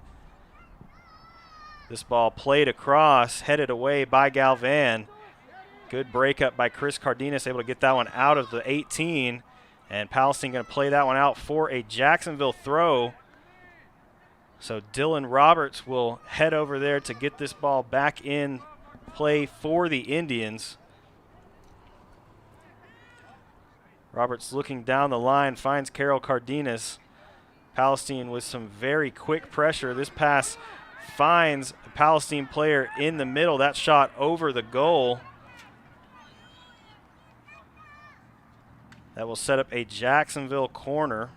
This ball played across, headed away by Galvan. Good breakup by Chris Cardenas, able to get that one out of the 18. And Palestine going to play that one out for a Jacksonville throw. So Dylan Roberts will head over there to get this ball back in play for the Indians. Roberts looking down the line, finds Carol Cardenas. Palestine with some very quick pressure. This pass finds a Palestine player in the middle. That shot over the goal. That will set up a Jacksonville corner.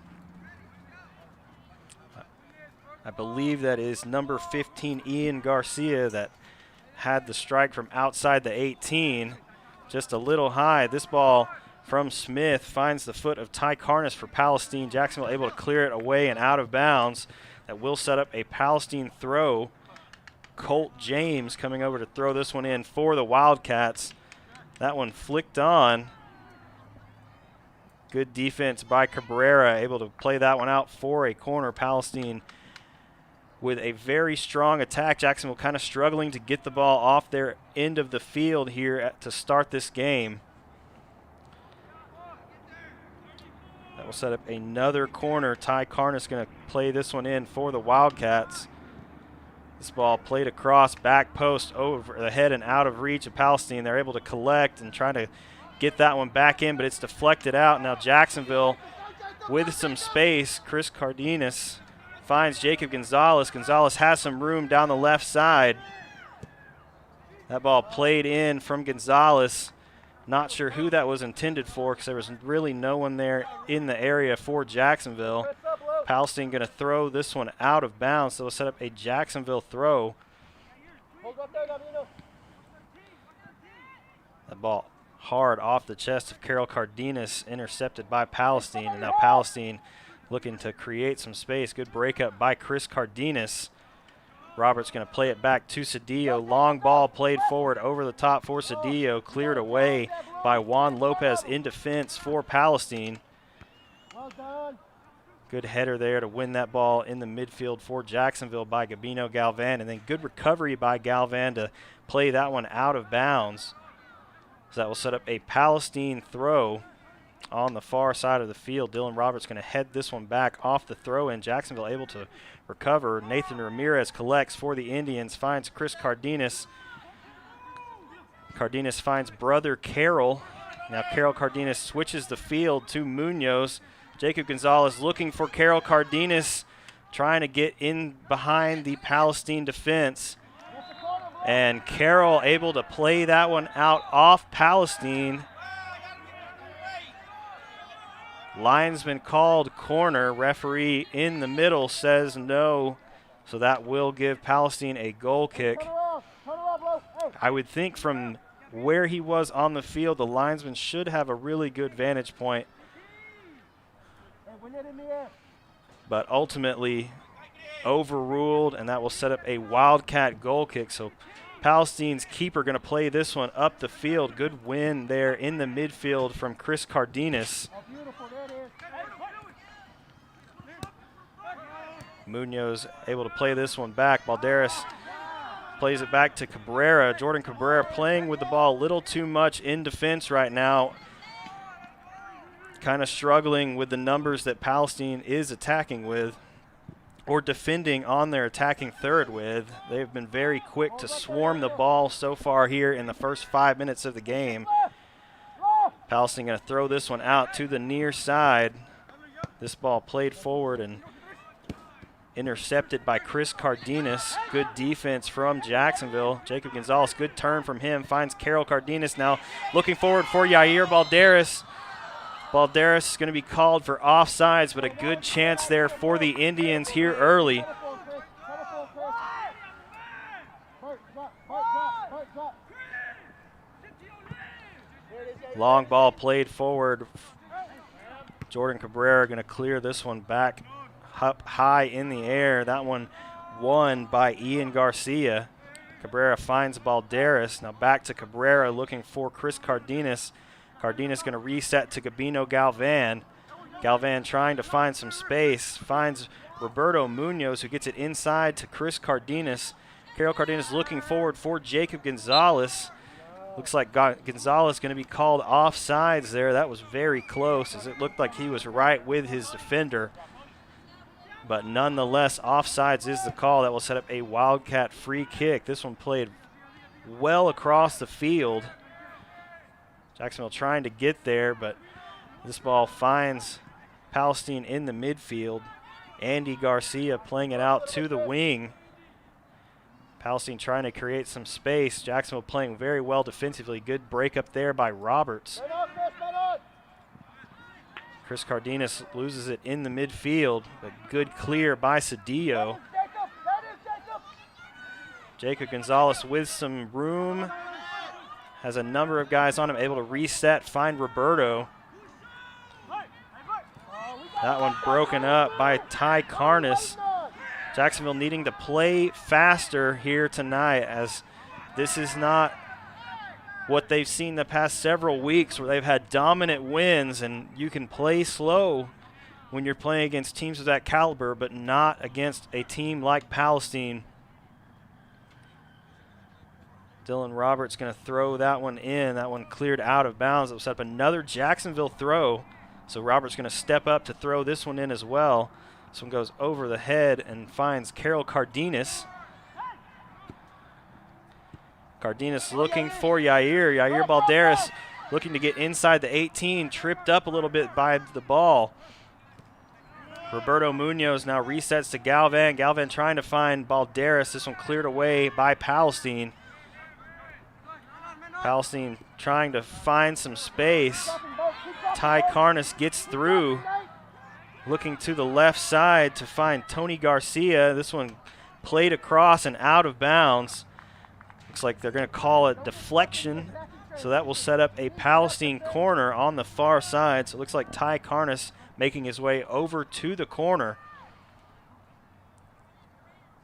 I believe that is number 15, Ian Garcia, that had the strike from outside the 18. Just a little high. This ball from Smith finds the foot of Ty Carnes for Palestine. Jacksonville able to clear it away and out of bounds. That will set up a Palestine throw. Colt James coming over to throw this one in for the Wildcats. That one flicked on. Good defense by Cabrera, able to play that one out for a corner. Palestine with a very strong attack. Jacksonville kind of struggling to get the ball off their end of the field here to start this game. That will set up another corner. Ty Carnes going to play this one in for the Wildcats. This ball played across, back post, over the head and out of reach of Palestine. They're able to collect and try to get that one back in, but it's deflected out. Now Jacksonville with some space. Chris Cardenas finds Jacob Gonzalez. Gonzalez has some room down the left side. That ball played in from Gonzalez. Not sure who that was intended for because there was really no one there in the area for Jacksonville. Palestine going to throw this one out of bounds, so we'll set up a Jacksonville throw. That ball hard off the chest of Carol Cardenas, intercepted by Palestine, and now Palestine looking to create some space. Good breakup by Chris Cardenas. Roberts going to play it back to Cedillo. Long ball played forward over the top for Cedillo, cleared away by Juan Lopez in defense for Palestine. Good header there to win that ball in the midfield for Jacksonville by Gabino Galvan, and then good recovery by Galvan to play that one out of bounds. So that will set up a Palestine throw on the far side of the field. Dylan Roberts going to head this one back off the throw in. Jacksonville able to recover. Nathan Ramirez collects for the Indians, finds Chris Cardenas. Cardenas finds brother Carroll. Now Carroll Cardenas switches the field to Munoz. Jacob Gonzalez looking for Carroll Cardenas, trying to get in behind the Palestine defense. And Carroll able to play that one out off Palestine. Linesman called corner. Referee in the middle says no. So that will give Palestine a goal kick. I would think from where he was on the field, the linesman should have a really good vantage point. But ultimately overruled, and that will set up a Wildcat goal kick. So Palestine's keeper going to play this one up the field. Good win there in the midfield from Chris Cardenas. Munoz able to play this one back. Balderas plays it back to Cabrera. Jordan Cabrera playing with the ball a little too much in defense right now. Kind of struggling with the numbers that Palestine is attacking with, or defending on their attacking third with. They've been very quick to swarm the ball so far here in the first 5 minutes of the game. Palestine going to throw this one out to the near side. This ball played forward and intercepted by Chris Cardenas. Good defense from Jacksonville. Jacob Gonzalez, good turn from him, finds Carroll Cardenas now looking forward for Yair Balderas. Balderas is going to be called for offsides, but a good chance there for the Indians here early. Long ball played forward. Jordan Cabrera going to clear this one back up high in the air. That one won by Ian Garcia. Cabrera finds Balderas. Now back to Cabrera looking for Chris Cardenas. Cardenas going to reset to Gabino Galvan. Galvan trying to find some space. Finds Roberto Munoz, who gets it inside to Chris Cardenas. Carroll Cardenas looking forward for Jacob Gonzalez. Looks like Gonzalez going to be called offsides there. That was very close, as it looked like he was right with his defender. But nonetheless, offsides is the call. That will set up a Wildcat free kick. This one played well across the field. Jacksonville trying to get there, but this ball finds Palestine in the midfield. Andy Garcia playing it out to the wing. Palestine trying to create some space. Jacksonville playing very well defensively. Good break up there by Roberts. Chris Cardenas loses it in the midfield, but good clear by Cedillo. Jacob Gonzalez with some room. Has a number of guys on him, able to reset, find Roberto. That one broken up by Ty Carnes. Jacksonville needing to play faster here tonight, as this is not what they've seen the past several weeks, where they've had dominant wins, and you can play slow when you're playing against teams of that caliber, but not against a team like Palestine. Dylan Roberts going to throw that one in. That one cleared out of bounds. It will set up another Jacksonville throw. So Roberts going to step up to throw this one in as well. This one goes over the head and finds Carroll Cardenas. Cardenas looking for Yair. Yair Balderas looking to get inside the 18. Tripped up a little bit by the ball. Roberto Munoz now resets to Galvan. Galvan trying to find Balderas. This one cleared away by Palestine. Palestine trying to find some space. Ty Carnes gets through. Looking to the left side to find Tony Garcia. This one played across and out of bounds. Looks like they're going to call it deflection. So that will set up a Palestine corner on the far side. So it looks like Ty Carnes making his way over to the corner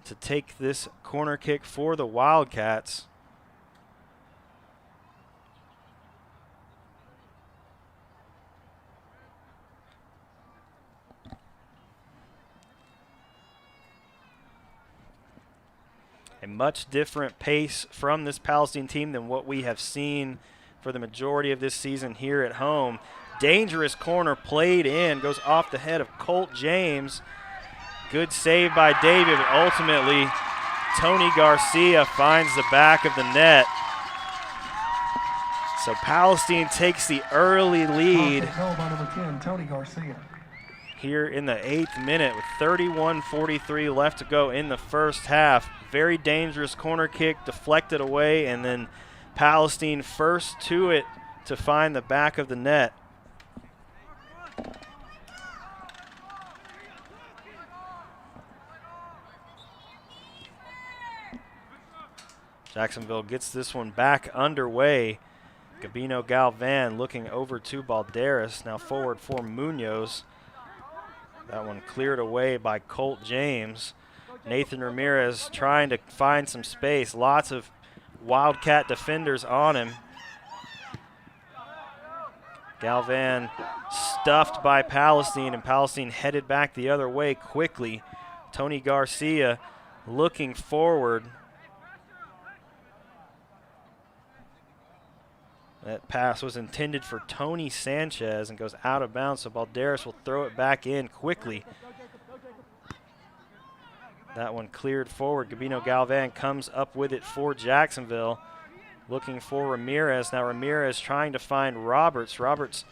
to take this corner kick for the Wildcats. A much different pace from this Palestine team than what we have seen for the majority of this season here at home. Dangerous corner played in, goes off the head of Colt James. Good save by David, but ultimately Tony Garcia finds the back of the net. So Palestine takes the early lead Goal by number 10, Tony Garcia. here in the 8th minute with 31:43 left to go in the first half. Very dangerous corner kick, deflected away, and then Palestine first to it to find the back of the net. Jacksonville gets this one back underway. Gabino Galvan looking over to Balderas, now forward for Munoz. That one cleared away by Colt James. Nathan Ramirez trying to find some space. Lots of Wildcat defenders on him. Galvan stuffed by Palestine, and Palestine headed back the other way quickly. Tony Garcia looking forward. That pass was intended for Tony Sanchez and goes out of bounds, so Balderas will throw it back in quickly. That one cleared forward. Gabino Galvan comes up with it for Jacksonville, looking for Ramirez. Now Ramirez trying to find Roberts. Roberts,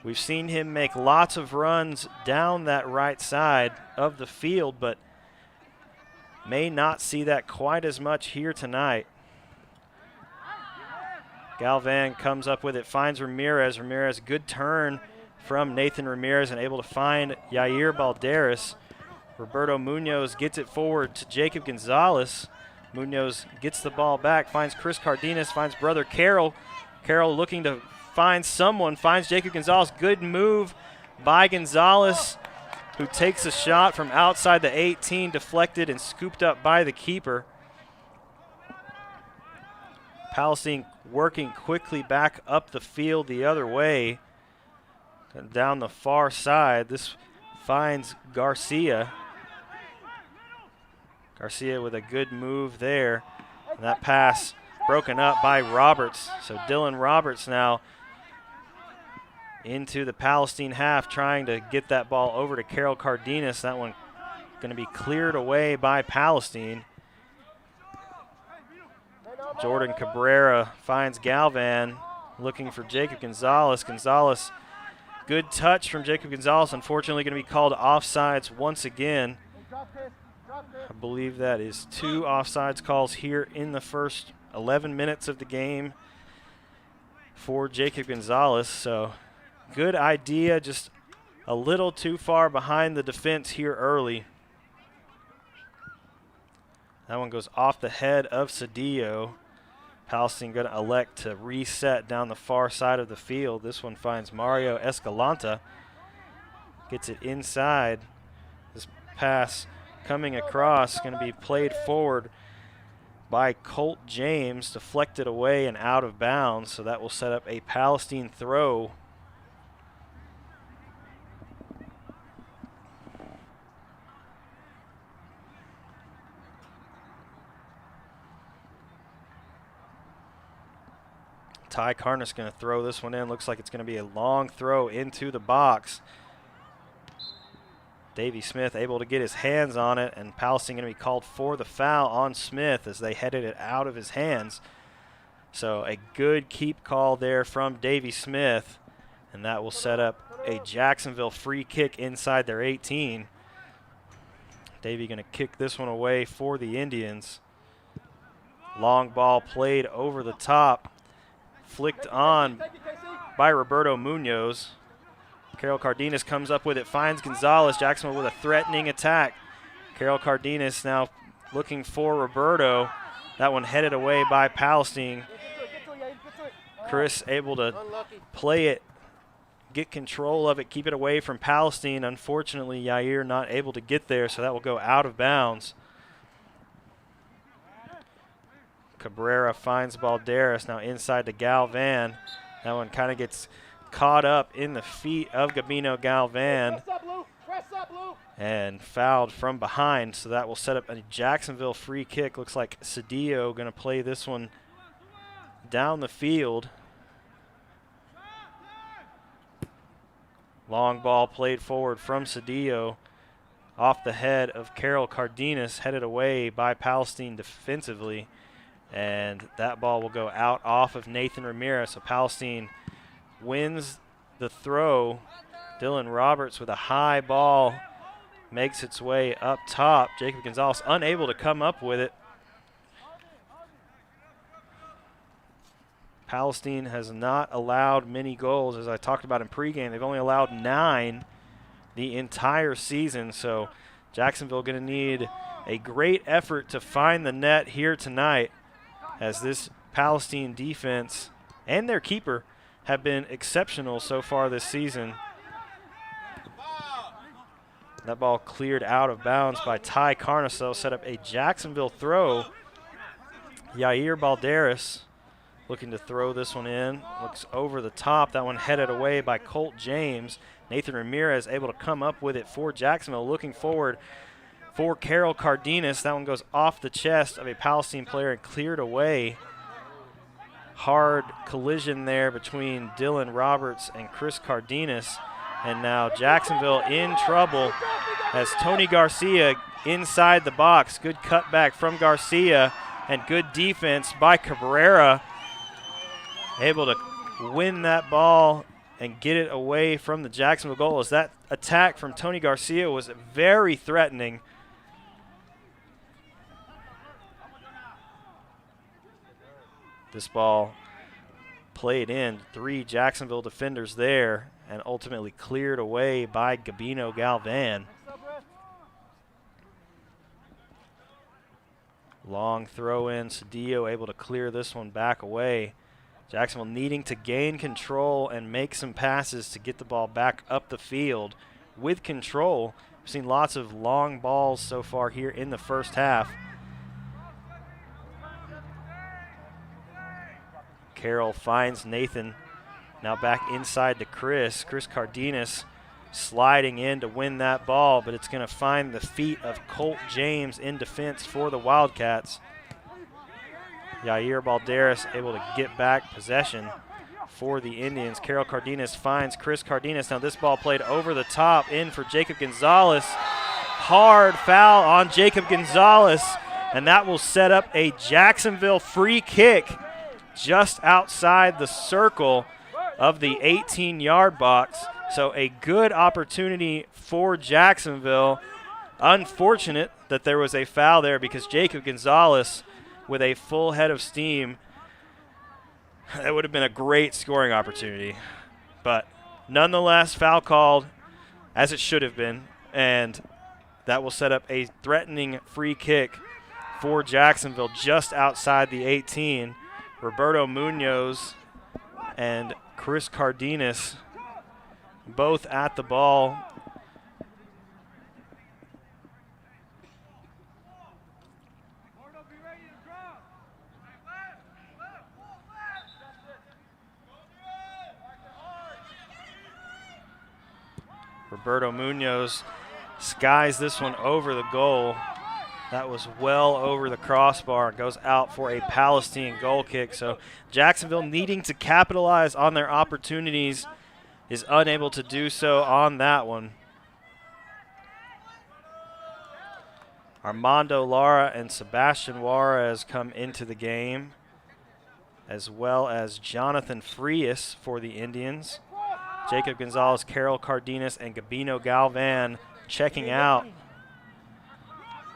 we've seen him make lots of runs down that right side of the field, but may not see that quite as much here tonight. Galvan comes up with it, finds Ramirez. Ramirez, good turn from Nathan Ramirez and able to find Yair Balderas. Roberto Munoz gets it forward to Jacob Gonzalez. Munoz gets the ball back, finds Chris Cardenas, finds brother Carroll. Carroll looking to find someone, finds Jacob Gonzalez. Good move by Gonzalez, who takes a shot from outside the 18, deflected and scooped up by the keeper. Palestine working quickly back up the field the other way. And down the far side, this finds Garcia. Garcia with a good move there. And that pass broken up by Roberts. So Dylan Roberts now into the Palestine half, trying to get that ball over to Carol Cardenas. That one going to be cleared away by Palestine. Jordan Cabrera finds Galvan, looking for Jacob Gonzalez. Gonzalez, good touch from Jacob Gonzalez. Unfortunately going to be called offsides once again. I believe that is 2 offsides calls here in the first 11 minutes of the game for Jacob Gonzalez. So good idea, just a little too far behind the defense here early. That one goes off the head of Cedillo. Palestine going to elect to reset down the far side of the field. This one finds Mario Escalante. Gets it inside. This pass coming across, going to be played forward by Colt James, deflected away and out of bounds. So that will set up a Palestine throw. Ty Carness going to throw this one in. Looks like it's going to be a long throw into the box. Davey Smith able to get his hands on it, and Palestine going to be called for the foul on Smith as they headed it out of his hands. So a good keep call there from Davey Smith, and that will set up a Jacksonville free kick inside their 18. Davey going to kick this one away for the Indians. Long ball played over the top. Flicked on by Roberto Munoz. Carol Cardenas comes up with it, finds Gonzalez. Jacksonville with a threatening attack. Carol Cardenas now looking for Roberto. That one headed away by Palestine. Chris able to play it, get control of it, keep it away from Palestine. Unfortunately, Yair not able to get there, so that will go out of bounds. Cabrera finds Balderas, now inside to Galvan. That one kind of gets caught up in the feet of Gabino Galvan. and fouled from behind, so that will set up a Jacksonville free kick. Looks like Cedillo going to play this one down the field. Long ball played forward from Cedillo off the head of Carol Cardenas, headed away by Palestine defensively, and that ball will go out off of Nathan Ramirez. So Palestine wins the throw. Dylan Roberts with a high ball makes its way up top. Jacob Gonzalez unable to come up with it. Palestine has not allowed many goals, as I talked about in pregame. They've only allowed 9 the entire season, so Jacksonville going to need a great effort to find the net here tonight, as this Palestine defense and their keeper have been exceptional so far this season. That ball cleared out of bounds by Ty Carnaso, set up a Jacksonville throw. Yair Balderas looking to throw this one in. Looks over the top. That one headed away by Colt James. Nathan Ramirez able to come up with it for Jacksonville. Looking forward for Carol Cardenas. That one goes off the chest of a Palestine player and cleared away. Hard collision there between Dylan Roberts and Chris Cardenas. And now Jacksonville in trouble as Tony Garcia inside the box. Good cutback from Garcia and good defense by Cabrera. Able to win that ball and get it away from the Jacksonville goal, as that attack from Tony Garcia was very threatening. This ball played in, 3 Jacksonville defenders there, and ultimately cleared away by Gabino Galvan. Long throw in, Cedillo able to clear this one back away. Jacksonville needing to gain control and make some passes to get the ball back up the field with control. We've seen lots of long balls so far here in the first half. Carroll finds Nathan. Now back inside to Chris. Chris Cardenas sliding in to win that ball, but it's going to find the feet of Colt James in defense for the Wildcats. Yair Balderas able to get back possession for the Indians. Carol Cardenas finds Chris Cardenas. Now this ball played over the top in for Jacob Gonzalez. Hard foul on Jacob Gonzalez, and that will set up a Jacksonville free kick just outside the circle of the 18-yard box. So a good opportunity for Jacksonville. Unfortunate that there was a foul there, because Jacob Gonzalez with a full head of steam, that would have been a great scoring opportunity. But nonetheless, foul called as it should have been, and that will set up a threatening free kick for Jacksonville just outside the 18. Roberto Munoz and Chris Cardenas both at the ball. Roberto Munoz skies this one over the goal. That was well over the crossbar. Goes out for a Palestine goal kick. So Jacksonville, needing to capitalize on their opportunities, is unable to do so on that one. Armando Lara and Sebastian Juarez come into the game, as well as Jonathan Frias for the Indians. Jacob Gonzalez, Carol Cardenas, and Gabino Galvan checking out.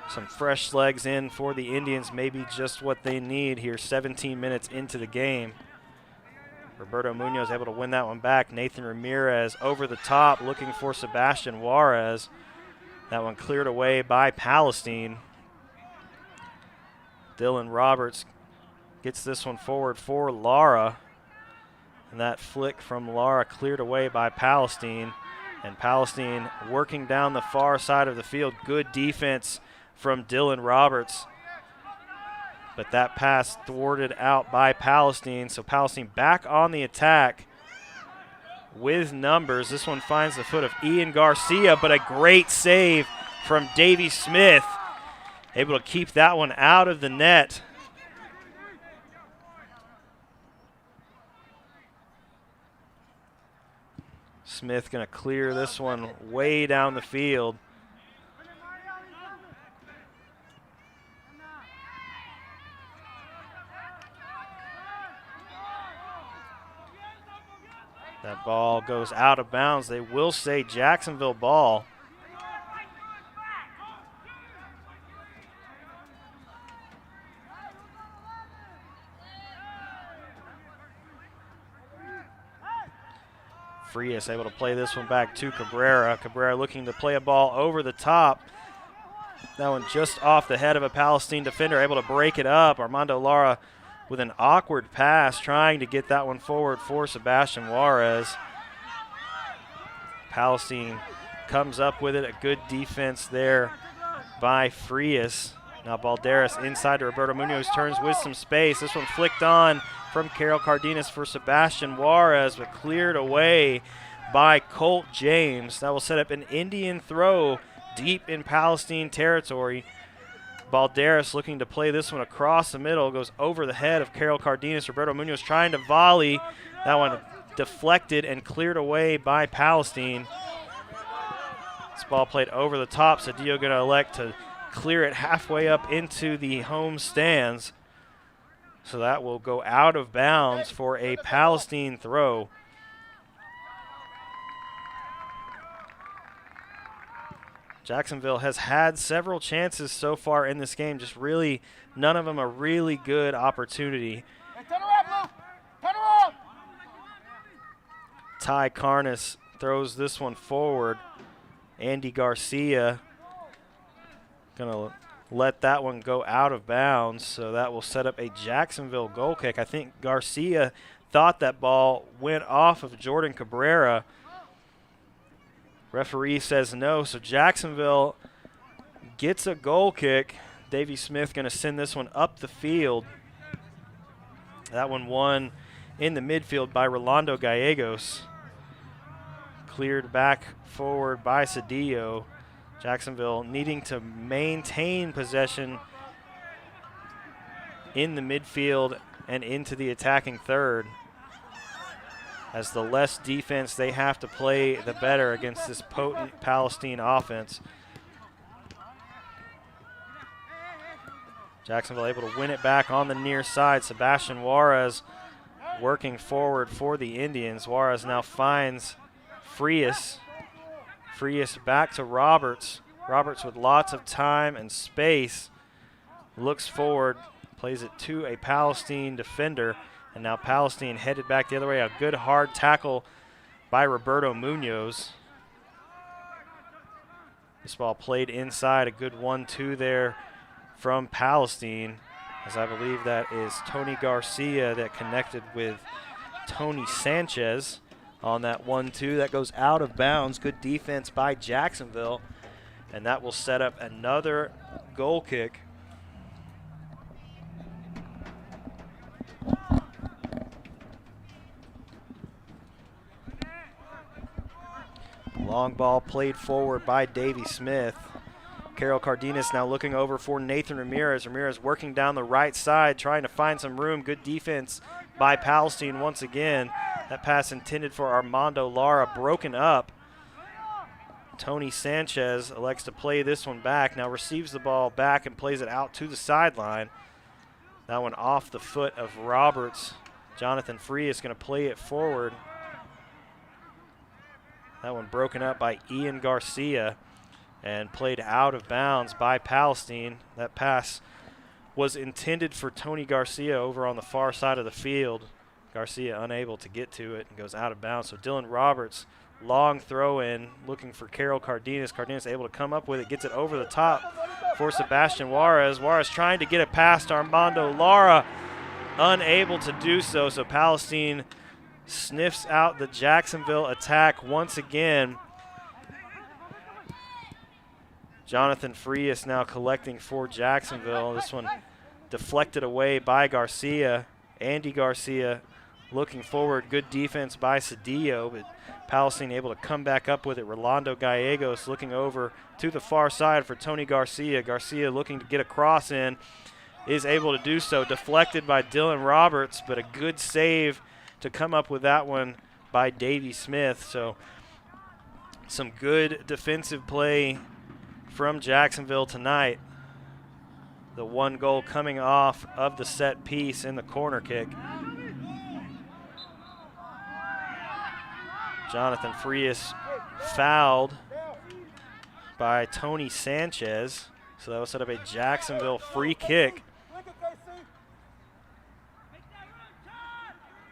Some fresh legs in for the Indians, maybe just what they need here 17 minutes into the game. Roberto Munoz able to win that one back. Nathan Ramirez over the top looking for Sebastian Juarez. That one cleared away by Palestine. Dylan Roberts gets this one forward for Lara. And that flick from Lara cleared away by Palestine. And Palestine working down the far side of the field. Good defense from Dylan Roberts. But that pass thwarted out by Palestine. So Palestine back on the attack with numbers. This one finds the foot of Ian Garcia, but a great save from Davey Smith. Able to keep that one out of the net. Smith going to clear this one way down the field. That ball goes out of bounds. They will say Jacksonville ball. Frias able to play this one back to Cabrera. Cabrera looking to play a ball over the top. That one just off the head of a Palestine defender, able to break it up. Armando Lara with an awkward pass, trying to get that one forward for Sebastian Juarez. Palestine comes up with it. A good defense there by Frias. Now Balderas inside to Roberto Munoz, turns with some space. This one flicked on from Carol Cardenas for Sebastian Juarez, but cleared away by Colt James. That will set up an Indian throw deep in Palestine territory. Balderas looking to play this one across the middle, goes over the head of Carol Cardenas. Roberto Munoz trying to volley. That one deflected and cleared away by Palestine. This ball played over the top. Cedillo going to elect to clear it halfway up into the home stands. So that will go out of bounds for a Palestine throw. Jacksonville has had several chances so far in this game, just really none of them a really good opportunity. Hey, turn around, Blue. Turn around. Ty Carnes throws this one forward. Andy Garcia gonna let that one go out of bounds, so that will set up a Jacksonville goal kick. I think Garcia thought that ball went off of Jordan Cabrera. Referee says no, so Jacksonville gets a goal kick. Davey Smith going to send this one up the field. That one won in the midfield by Rolando Gallegos. Cleared back forward by Cedillo. Jacksonville needing to maintain possession in the midfield and into the attacking third. As the less defense they have to play, the better against this potent Palestine offense. Jacksonville able to win it back on the near side. Sebastian Juarez working forward for the Indians. Juarez now finds Frias. Frias back to Roberts. Roberts with lots of time and space. Looks forward, plays it to a Palestine defender. And now Palestine headed back the other way. A good hard tackle by Roberto Munoz. This ball played inside. A good 1-2 there from Palestine. As I believe that is Tony Garcia that connected with Tony Sanchez on that 1-2. That goes out of bounds. Good defense by Jacksonville. And that will set up another goal kick. Long ball played forward by Davey Smith. Carol Cardenas now looking over for Nathan Ramirez. Ramirez working down the right side, trying to find some room. Good defense by Palestine once again. That pass intended for Armando Lara, broken up. Tony Sanchez elects to play this one back. Now receives the ball back and plays it out to the sideline. That one off the foot of Roberts. Jonathan Frias going to play it forward. That one broken up by Ian Garcia and played out of bounds by Palestine. That pass was intended for Tony Garcia over on the far side of the field. Garcia unable to get to it and goes out of bounds. So Dylan Roberts, long throw in, looking for Carol Cardenas. Cardenas able to come up with it, gets it over the top for Sebastian Juarez. Juarez trying to get it past Armando Lara, unable to do so. So Palestine sniffs out the Jacksonville attack once again. Jonathan Frias now collecting for Jacksonville. This one deflected away by Garcia. Andy Garcia looking forward. Good defense by Cedillo, but Palestine able to come back up with it. Rolando Gallegos looking over to the far side for Tony Garcia. Garcia looking to get a cross in, is able to do so. Deflected by Dylan Roberts, but a good save to come up with that one by Davey Smith. So some good defensive play from Jacksonville tonight. The one goal coming off of the set piece in the corner kick. Jonathan Frias fouled by Tony Sanchez. So that will set up a Jacksonville free kick.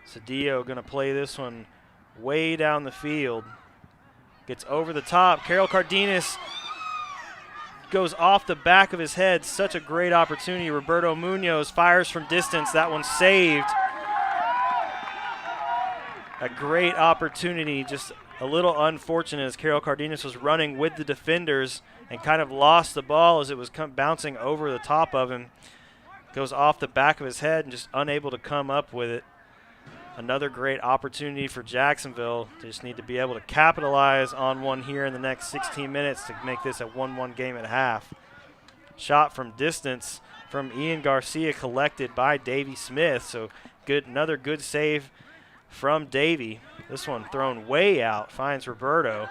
Cedillo going to play this one way down the field. Gets over the top. Carol Cardenas goes off the back of his head. Such a great opportunity. Roberto Munoz fires from distance. That one's saved. A great opportunity, just a little unfortunate as Carol Cardenas was running with the defenders and kind of lost the ball as it was bouncing over the top of him. Goes off the back of his head and just unable to come up with it. Another great opportunity for Jacksonville. They just need to be able to capitalize on one here in the next 16 minutes to make this a 1-1 game at half. Shot from distance from Ian Garcia collected by Davey Smith. So another good save from Davey. This one thrown way out, finds Roberto.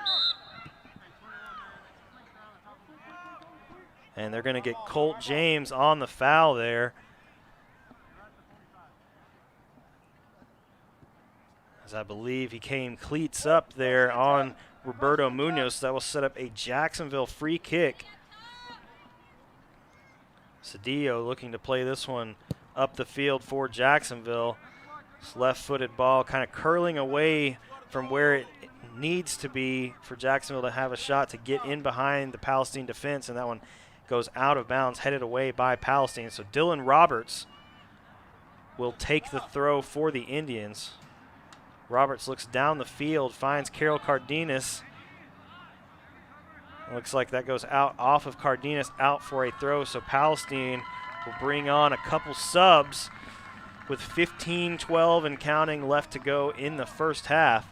And they're going to get Colt James on the foul there. As I believe he came cleats up there on Roberto Munoz. That will set up a Jacksonville free kick. Cedillo looking to play this one up the field for Jacksonville. This left-footed ball kind of curling away from where it needs to be for Jacksonville to have a shot to get in behind the Palestine defense, and that one goes out of bounds, headed away by Palestine. So Dylan Roberts will take the throw for the Indians. Roberts looks down the field, finds Carol Cardenas. Looks like that goes out off of Cardenas, out for a throw. So Palestine will bring on a couple subs with 15-12 and counting left to go in the first half.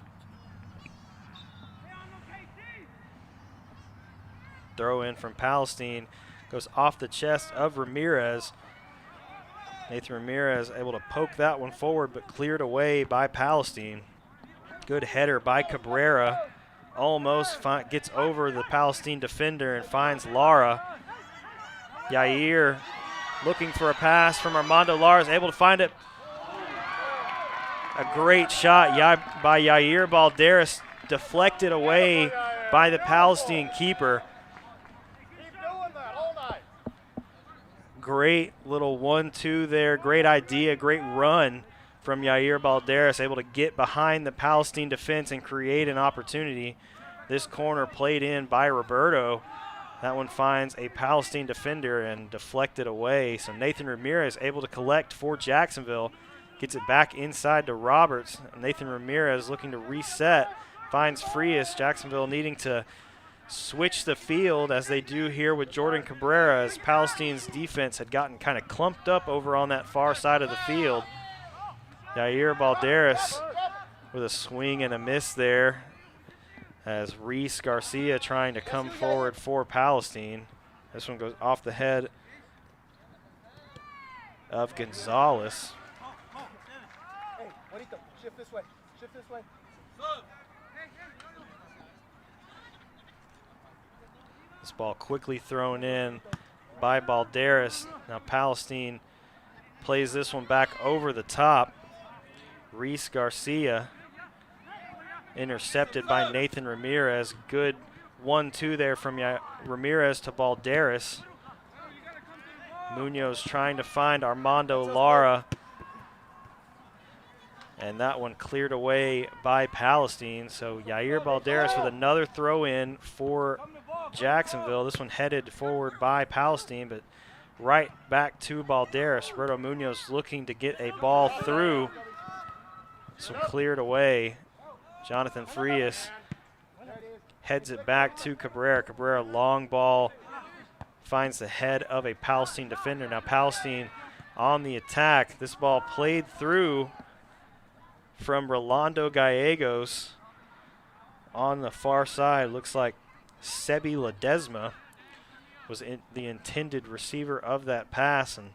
Throw in from Palestine goes off the chest of Ramirez. Nathan Ramirez able to poke that one forward, but cleared away by Palestine. Good header by Cabrera. Almost gets over the Palestine defender and finds Lara. Yair looking for a pass from Armando Lara, is able to find it. A great shot by Yair Balderas, deflected away by the Palestine keeper. Great little 1-2 there. Great idea, great run from Yair Balderas, able to get behind the Palestine defense and create an opportunity. This corner played in by Roberto. That one finds a Palestine defender and deflected away. So Nathan Ramirez able to collect for Jacksonville. Gets it back inside to Roberts. Nathan Ramirez looking to reset. Finds Frias. Jacksonville needing to switch the field as they do here with Jordan Cabrera, as Palestine's defense had gotten kind of clumped up over on that far side of the field. Yair Balderas with a swing and a miss there, as Reese Garcia trying to come forward for Palestine. This one goes off the head of Gonzalez. Hey, Juanito, shift this way. Shift this way. This ball quickly thrown in by Balderas. Now Palestine plays this one back over the top. Reese Garcia intercepted by Nathan Ramirez. Good 1-2 there from Ramirez to Balderas. Munoz trying to find Armando Lara. And that one cleared away by Palestine. So Yair Balderas with another throw in for Jacksonville. This one headed forward by Palestine, but right back to Balderas. Roberto Munoz looking to get a ball through. So cleared away. Jonathan Frias heads it back to Cabrera. Cabrera, long ball, finds the head of a Palestine defender. Now Palestine on the attack. This ball played through from Rolando Gallegos on the far side. Looks like Sebi Ledesma was the intended receiver of that pass and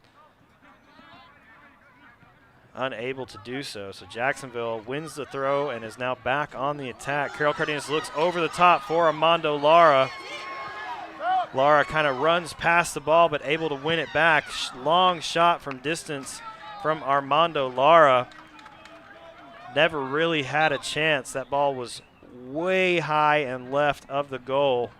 unable to do so. So Jacksonville wins the throw and is now back on the attack. Carol Cardenas looks over the top for Armando Lara. Lara kind of runs past the ball but able to win it back. Long shot from distance from Armando Lara. Never really had a chance. That ball was way high and left of the goal.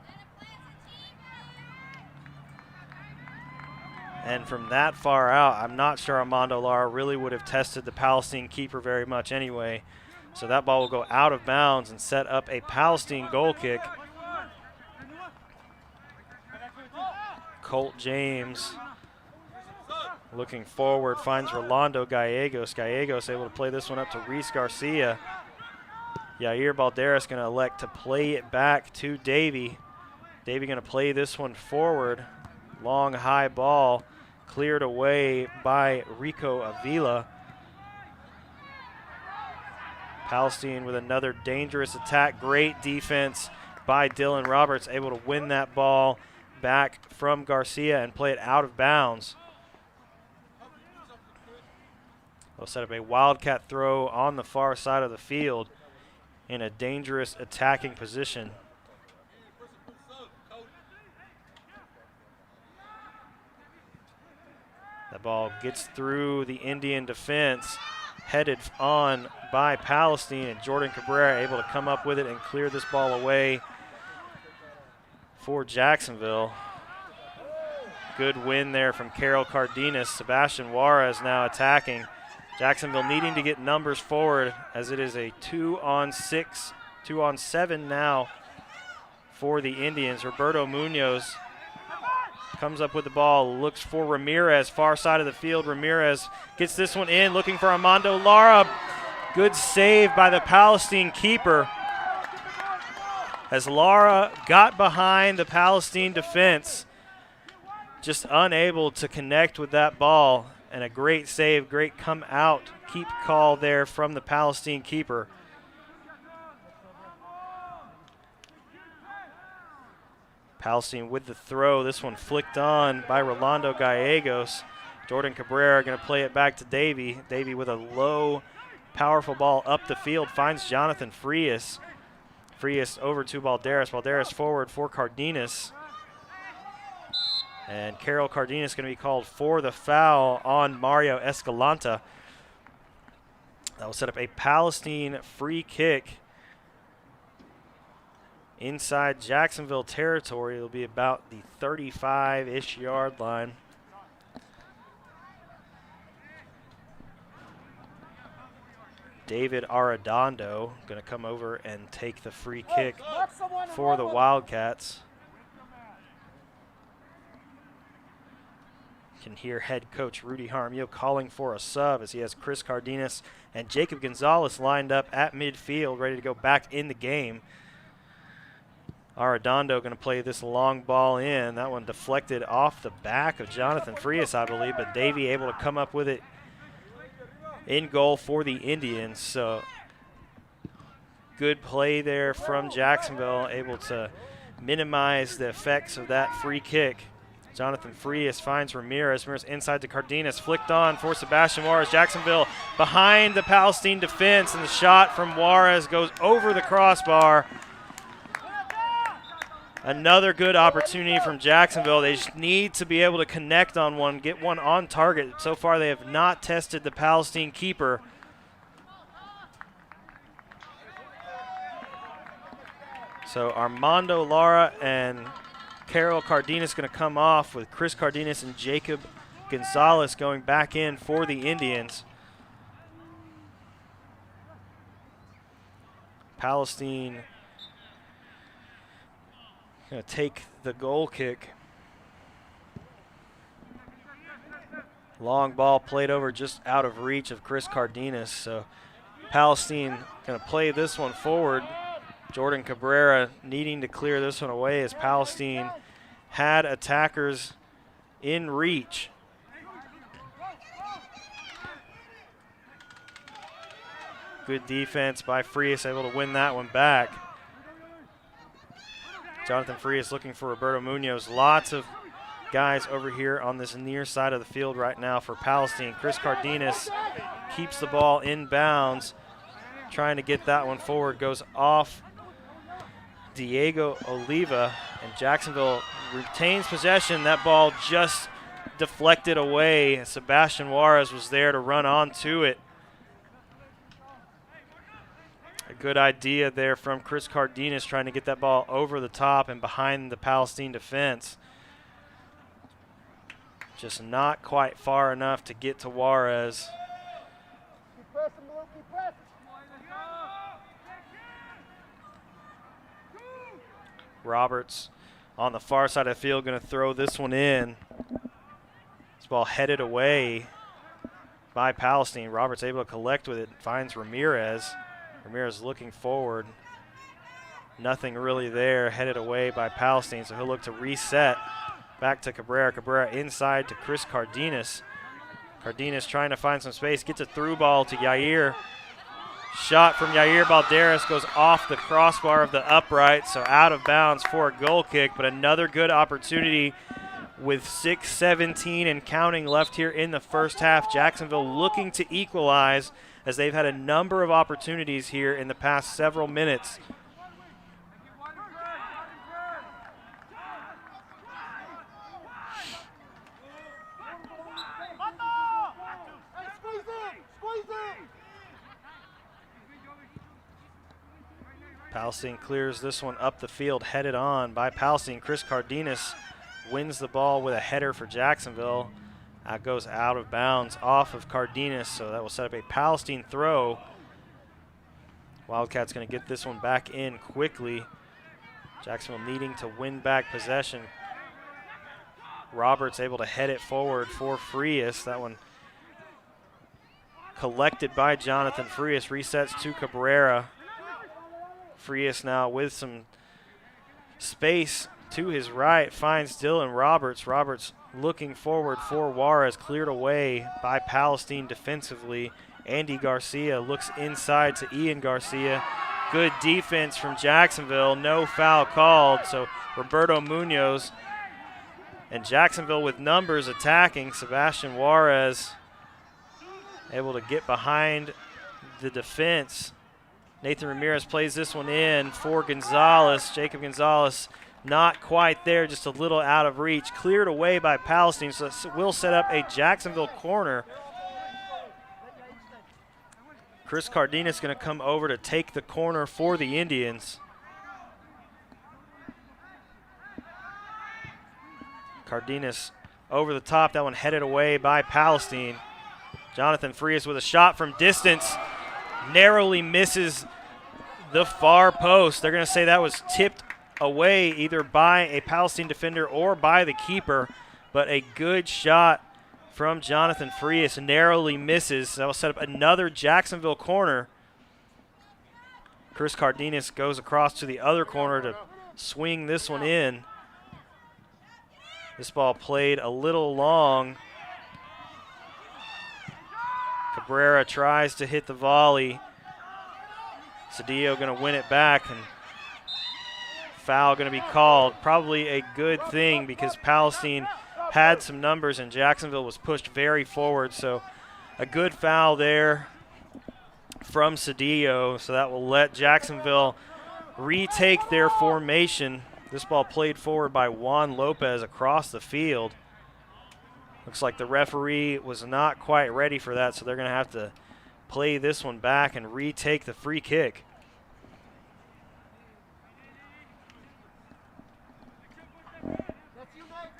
And from that far out, I'm not sure Armando Lara really would have tested the Palestine keeper very much anyway. So that ball will go out of bounds and set up a Palestine goal kick. Colt James looking forward, finds Rolando Gallegos. Gallegos able to play this one up to Reese Garcia. Yair Balderas going to elect to play it back to Davey. Davey going to play this one forward. Long high ball cleared away by Rico Avila. Palestine with another dangerous attack. Great defense by Dylan Roberts, able to win that ball back from Garcia and play it out of bounds. They'll set up a Wildcat throw on the far side of the field in a dangerous attacking position. The ball gets through the Indian defense, headed on by Palestine, and Jordan Cabrera able to come up with it and clear this ball away for Jacksonville. Good win there from Carol Cardenas. Sebastian Juarez now attacking. Jacksonville needing to get numbers forward as it is a 2-on-6, 2-on-7 now for the Indians. Roberto Munoz comes up with the ball, looks for Ramirez, far side of the field. Ramirez gets this one in, looking for Armando Lara. Good save by the Palestine keeper as Lara got behind the Palestine defense, just unable to connect with that ball. And a great save, great come out, keep call there from the Palestine keeper. Palestine with the throw. This one flicked on by Rolando Gallegos. Jordan Cabrera going to play it back to Davey. Davey with a low, powerful ball up the field finds Jonathan Frias. Frias over to Balderas. Balderas forward for Cardenas. And Carol Cardenas going to be called for the foul on Mario Escalante. That will set up a Palestine free kick inside Jacksonville territory. It'll be about the 35-ish yard line. David Arredondo going to come over and take the free kick for the Wildcats. Can hear head coach Rudy Jaramillo calling for a sub as he has Chris Cardenas and Jacob Gonzalez lined up at midfield, ready to go back in the game. Arredondo going to play this long ball in. That one deflected off the back of Jonathan Frias, I believe, but Davey able to come up with it in goal for the Indians. So good play there from Jacksonville, able to minimize the effects of that free kick. Jonathan Frias finds Ramirez. Ramirez inside to Cardenas, flicked on for Sebastian Juarez. Jacksonville behind the Palestine defense, and the shot from Juarez goes over the crossbar. Another good opportunity from Jacksonville. They just need to be able to connect on one, get one on target. So far they have not tested the Palestine keeper. So Armando Lara and Carol Cardenas going to come off, with Chris Cardenas and Jacob Gonzalez going back in for the Indians. Palestine going to take the goal kick. Long ball played over just out of reach of Chris Cardenas. So Palestine going to play this one forward. Jordan Cabrera needing to clear this one away as Palestine had attackers in reach. Good defense by Frias, able to win that one back. Jonathan Frias looking for Roberto Munoz. Lots of guys over here on this near side of the field right now for Palestine. Chris Cardenas keeps the ball in bounds, trying to get that one forward. Goes off Diego Oliva, and Jacksonville retains possession. That ball just deflected away. Sebastian Juarez was there to run onto it. A good idea there from Chris Cardenas, trying to get that ball over the top and behind the Palestine defense. Just not quite far enough to get to Juarez. Keep pressing, Blue, keep pressing. Roberts on the far side of the field, going to throw this one in. This ball headed away by Palestine. Roberts able to collect with it, finds Ramirez. Ramirez looking forward. Nothing really there, headed away by Palestine, so he'll look to reset back to Cabrera. Cabrera inside to Chris Cardenas. Cardenas trying to find some space, gets a through ball to Yair. Shot from Yair Balderas goes off the crossbar of the upright, so out of bounds for a goal kick, but another good opportunity with 6:17 and counting left here in the first half. Jacksonville looking to equalize as they've had a number of opportunities here in the past several minutes. Palestine clears this one up the field, headed on by Palestine. Chris Cardenas wins the ball with a header for Jacksonville. That goes out of bounds off of Cardenas, so that will set up a Palestine throw. Wildcats going to get this one back in quickly. Jacksonville needing to win back possession. Roberts able to head it forward for Frias. That one collected by Jonathan Frias, resets to Cabrera. Frias now with some space to his right, finds Dylan Roberts. Roberts looking forward for Juarez, cleared away by Palestine defensively. Andy Garcia looks inside to Ian Garcia. Good defense from Jacksonville, no foul called, so Roberto Munoz and Jacksonville with numbers attacking. Sebastian Juarez able to get behind the defense. Nathan Ramirez plays this one in for Gonzalez. Jacob Gonzalez not quite there, just a little out of reach. Cleared away by Palestine, so it will set up a Jacksonville corner. Chris Cardenas going to come over to take the corner for the Indians. Cardenas over the top, that one headed away by Palestine. Jonathan Frias with a shot from distance. Narrowly misses the far post. They're going to say that was tipped away either by a Palestine defender or by the keeper, but a good shot from Jonathan Frias, narrowly misses. That will set up another Jacksonville corner. Chris Cardenas goes across to the other corner to swing this one in. This ball played a little long. Cabrera tries to hit the volley. Cedillo going to win it back, and foul going to be called. Probably a good thing because Palestine had some numbers and Jacksonville was pushed very forward. So a good foul there from Cedillo. So that will let Jacksonville retake their formation. This ball played forward by Juan Lopez across the field. Looks like the referee was not quite ready for that, so they're going to have to play this one back and retake the free kick.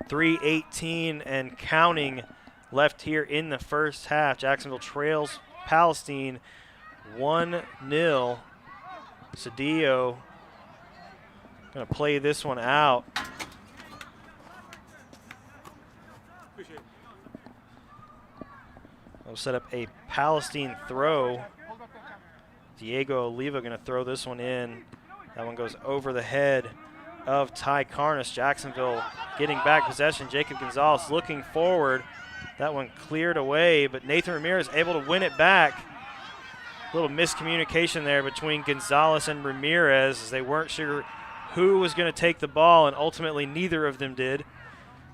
.318 and counting left here in the first half. Jacksonville trails Palestine 1-0. Cedillo going to play this one out. We'll set up a Palestine throw. Diego Oliva going to throw this one in. That one goes over the head of Ty Carnes. Jacksonville getting back possession. Jacob Gonzalez looking forward. That one cleared away, but Nathan Ramirez able to win it back. little miscommunication there between Gonzalez and Ramirez as they weren't sure who was going to take the ball, and ultimately neither of them did.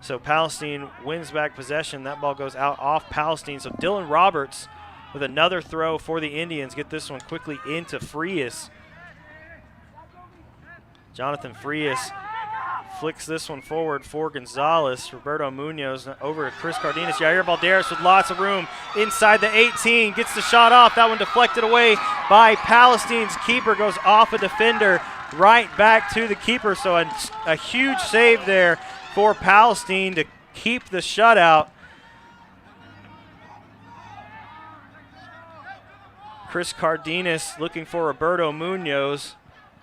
So Palestine wins back possession. That ball goes out off Palestine. So Dylan Roberts with another throw for the Indians. Get this one quickly into Frias. Jonathan Frias flicks this one forward for Gonzalez. Roberto Munoz over to Chris Cardenas. Jair Balderas with lots of room inside the 18. Gets the shot off. That one deflected away by Palestine's keeper. Goes off a defender right back to the keeper. So a huge save there for Palestine to keep the shutout. Chris Cardenas looking for Roberto Munoz.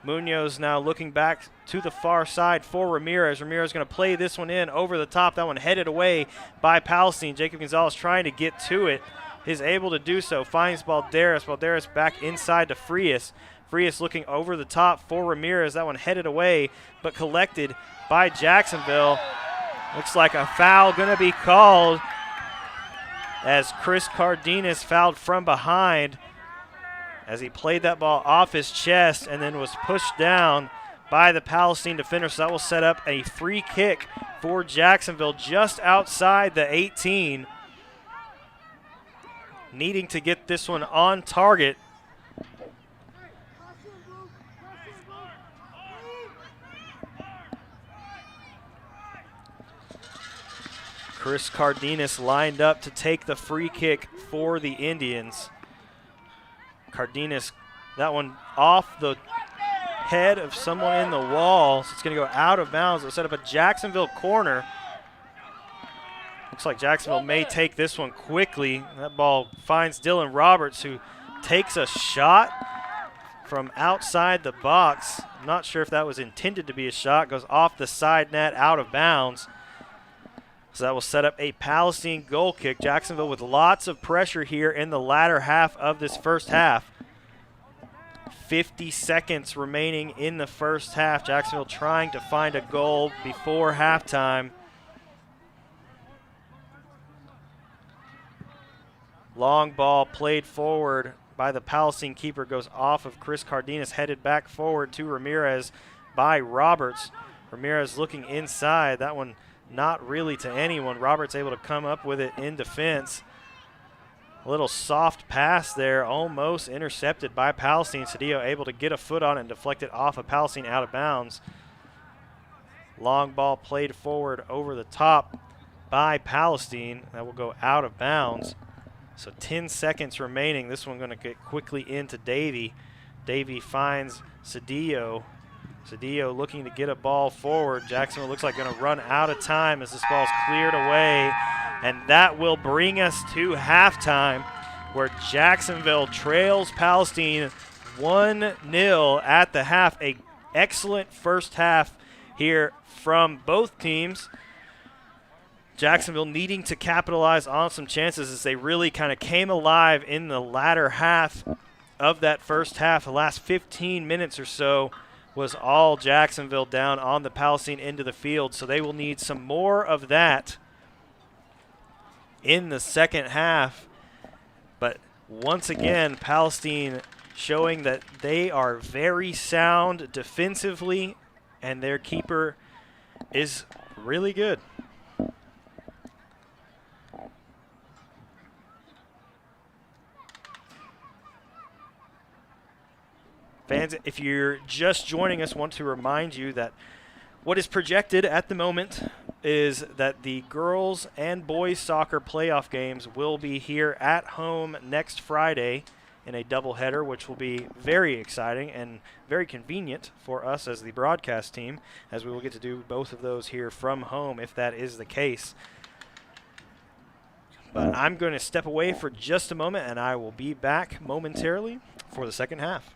Munoz now looking back to the far side for Ramirez. Ramirez going to play this one in over the top. That one headed away by Palestine. Jacob Gonzalez trying to get to it. Is able to do so. Finds Balderas. Balderas back inside to Frias. Frias looking over the top for Ramirez. That one headed away but collected by Jacksonville. Looks like a foul going to be called as Chris Cardenas fouled from behind as he played that ball off his chest and then was pushed down by the Palestine defender. So that will set up a free kick for Jacksonville just outside the 18. Needing to get this one on target. Chris Cardenas lined up to take the free kick for the Indians. Cardenas, that one off the head of someone in the wall. So it's going to go out of bounds. It'll set up a Jacksonville corner. Looks like Jacksonville may take this one quickly. That ball finds Dylan Roberts, who takes a shot from outside the box. I'm not sure if that was intended to be a shot. Goes off the side net, out of bounds. So that will set up a Palestine goal kick. Jacksonville with lots of pressure here in the latter half of this first half. 50 seconds remaining in the first half. Jacksonville trying to find a goal before halftime. Long ball played forward by the Palestine keeper. Goes off of Chris Cardenas, headed back forward to Ramirez by Roberts. Ramirez looking inside. That one not really to anyone. Roberts able to come up with it in defense. A little soft pass there, almost intercepted by Palestine. Cedillo able to get a foot on it and deflect it off of Palestine out of bounds. Long ball played forward over the top by Palestine. That will go out of bounds. So 10 seconds remaining. This one going to get quickly into Davey. Davey finds Cedillo. Cedillo looking to get a ball forward. Jacksonville looks like going to run out of time as this ball is cleared away. And that will bring us to halftime, where Jacksonville trails Palestine 1-0 at the half. A excellent first half here from both teams. Jacksonville needing to capitalize on some chances as they really kind of came alive in the latter half of that first half. The last 15 minutes or so was all Jacksonville down on the Palestine end of the field. So they will need some more of that in the second half. But once again, Palestine showing that they are very sound defensively and their keeper is really good. Fans, if you're just joining us, want to remind you that what is projected at the moment is that the girls and boys soccer playoff games will be here at home next Friday in a doubleheader, which will be very exciting and very convenient for us as the broadcast team, as we will get to do both of those here from home if that is the case. But I'm going to step away for just a moment, and I will be back momentarily for the second half.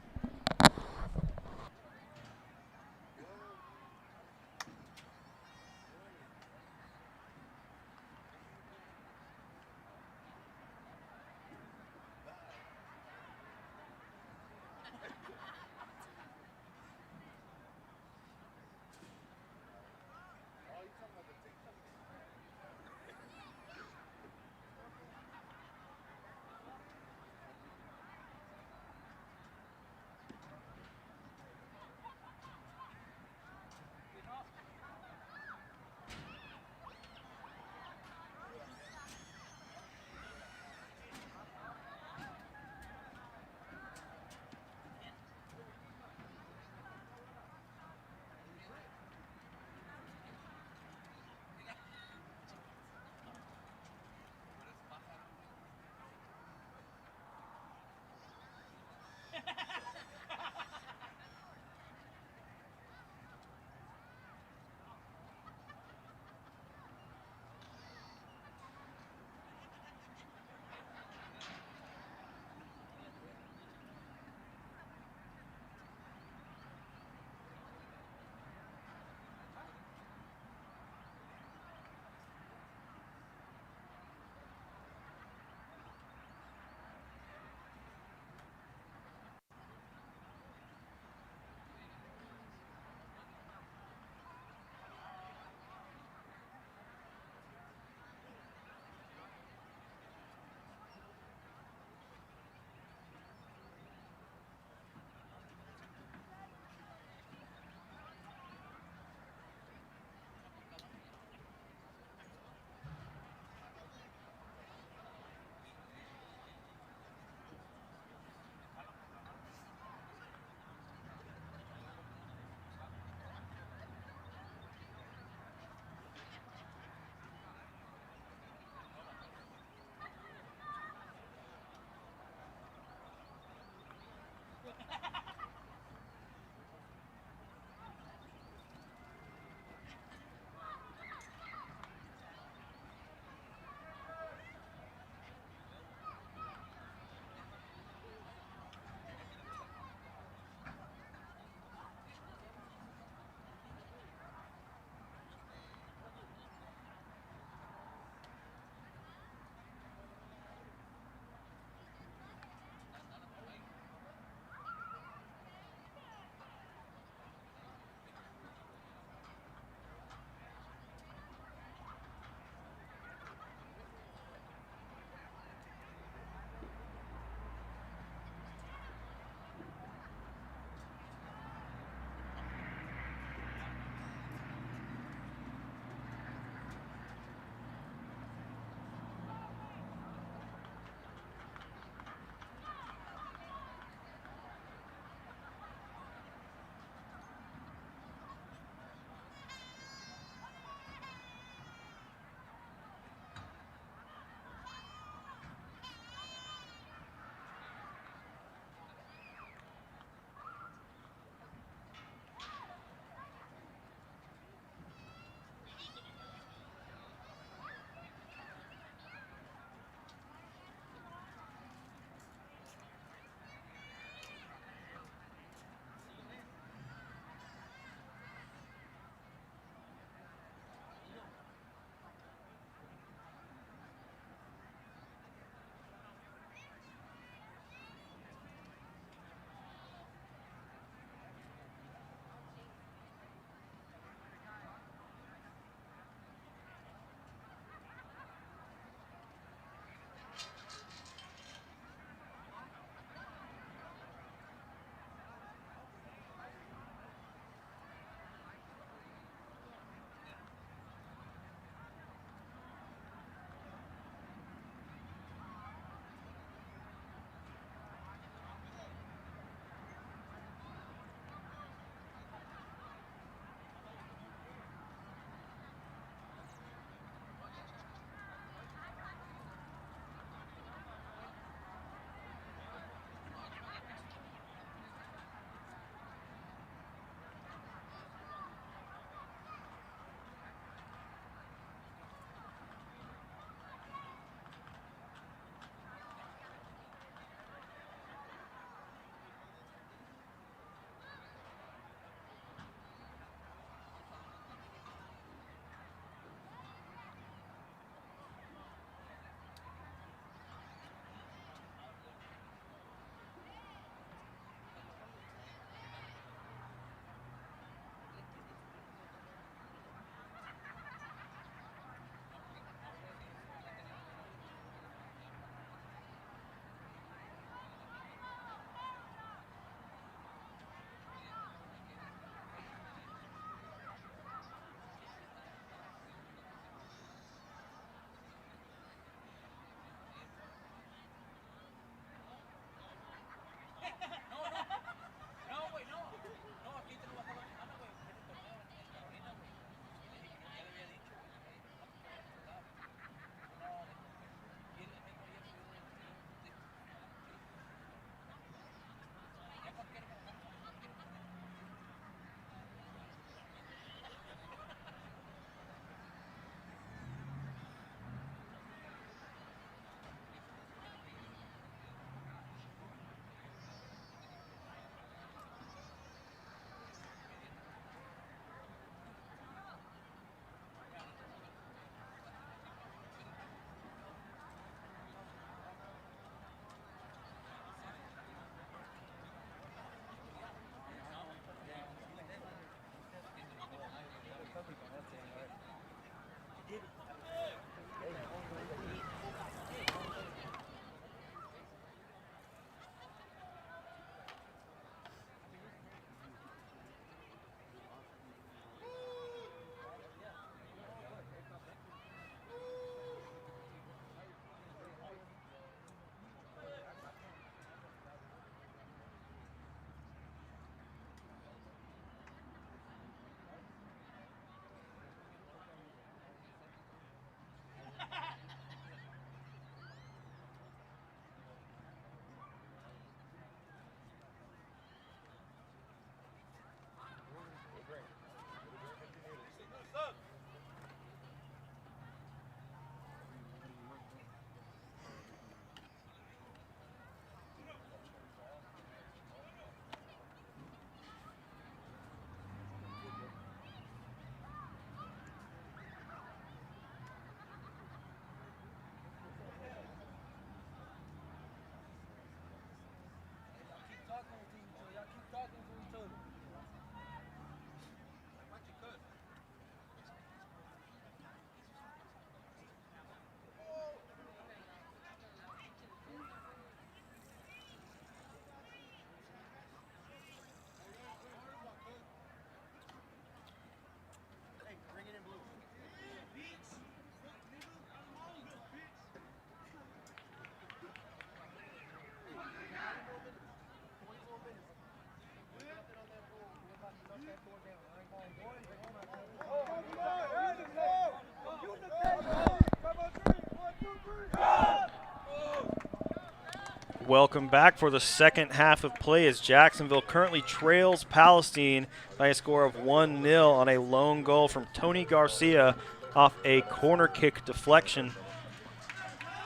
Welcome back for the second half of play as Jacksonville currently trails Palestine by a score of 1-0 on a lone goal from Tony Garcia off a corner kick deflection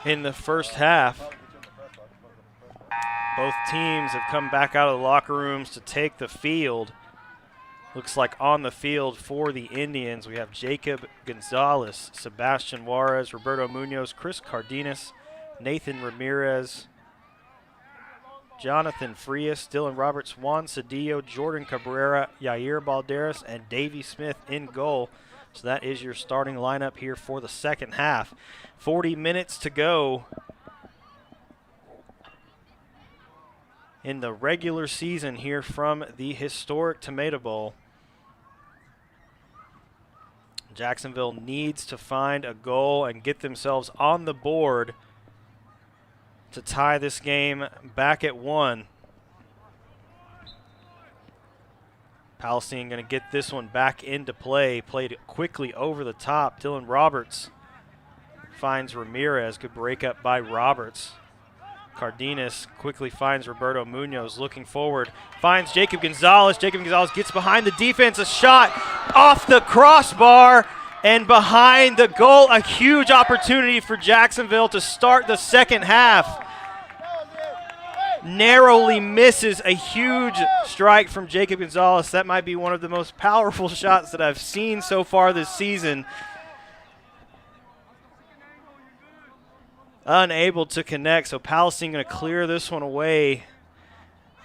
in the first half. Both teams have come back out of the locker rooms to take the field. Looks like on the field for the Indians, we have Jacob Gonzalez, Sebastian Juarez, Roberto Munoz, Chris Cardenas, Nathan Ramirez, Jonathan Frias, Dylan Roberts, Juan Cedillo, Jordan Cabrera, Yair Balderas, and Davey Smith in goal. So that is your starting lineup here for the second half. 40 minutes to go in the regular season here from the historic Tomato Bowl. Jacksonville needs to find a goal and get themselves on the board to tie this game back at 1. Palestine going to get this one back into play. Played quickly over the top. Dylan Roberts finds Ramirez. Good breakup by Roberts. Cardenas quickly finds Roberto Munoz, looking forward. Finds Jacob Gonzalez. Jacob Gonzalez gets behind the defense. A shot off the crossbar and behind the goal. A huge opportunity for Jacksonville to start the second half. Narrowly misses a huge strike from Jacob Gonzalez. That might be one of the most powerful shots that I've seen so far this season. Unable to connect, so Palestine going to clear this one away.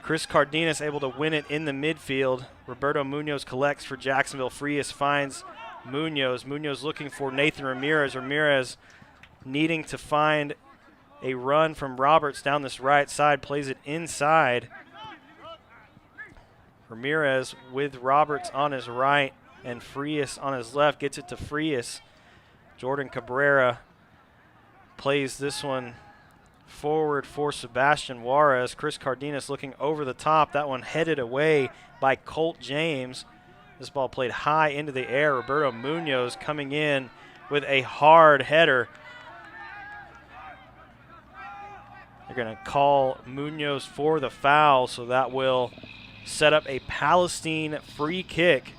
Chris Cardenas able to win it in the midfield. Roberto Munoz collects for Jacksonville. Frias finds Munoz. Munoz looking for Nathan Ramirez. Ramirez needing to find a run from Roberts down this right side, plays it inside. Ramirez with Roberts on his right and Frias on his left, gets it to Frias. Jordan Cabrera plays this one forward for Sebastian Juarez. Chris Cardenas looking over the top. That one headed away by Colt James. This ball played high into the air. Roberto Munoz coming in with a hard header. They're going to call Munoz for the foul, so that will set up a Palestine free kick.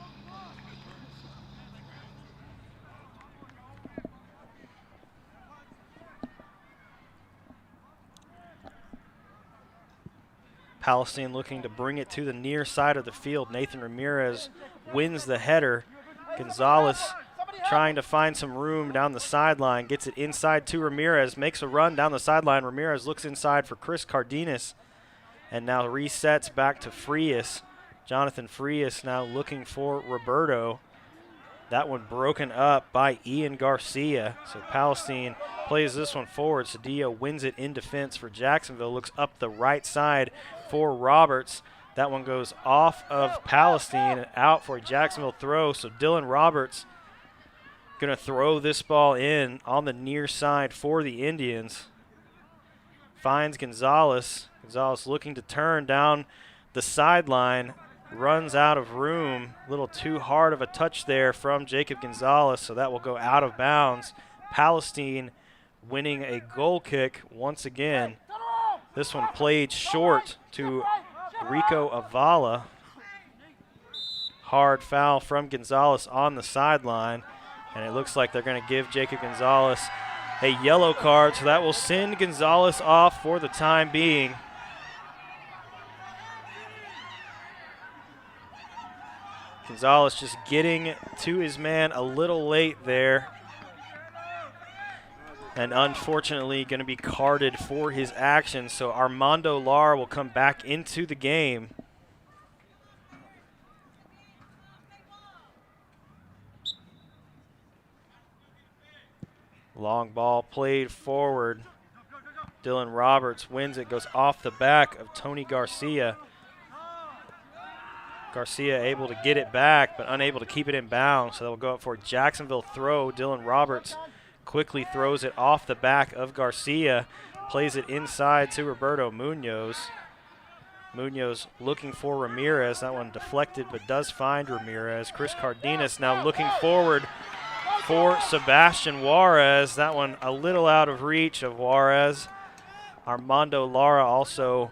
Palestine looking to bring it to the near side of the field. Nathan Ramirez wins the header. Gonzalez trying to find some room down the sideline. Gets it inside to Ramirez. Makes a run down the sideline. Ramirez looks inside for Chris Cardenas. And now resets back to Frias. Jonathan Frias now looking for Roberto. That one broken up by Ian Garcia. So Palestine plays this one forward. Cedillo wins it in defense for Jacksonville. Looks up the right side for Roberts. That one goes off of Palestine and out for a Jacksonville throw. So Dylan Roberts going to throw this ball in on the near side for the Indians. Finds Gonzalez. Gonzalez looking to turn down the sideline. Runs out of room. A little too hard of a touch there from Jacob Gonzalez, so that will go out of bounds. Palestine winning a goal kick once again. This one played short to Rico Avala. Hard foul from Gonzalez on the sideline. And it looks like they're going to give Jacob Gonzalez a yellow card, so that will send Gonzalez off for the time being. Gonzalez just getting to his man a little late there. And unfortunately going to be carded for his actions, so Armando Lar will come back into the game. Long ball played forward. Dylan Roberts wins it, goes off the back of Tony Garcia. Garcia able to get it back, but unable to keep it in bounds, so that will go up for a Jacksonville throw. Dylan Roberts quickly throws it off the back of Garcia, plays it inside to Roberto Munoz. Munoz looking for Ramirez. That one deflected, but does find Ramirez. Chris Cardenas now looking forward for Sebastian Juarez. That one a little out of reach of Juarez. Armando Lara also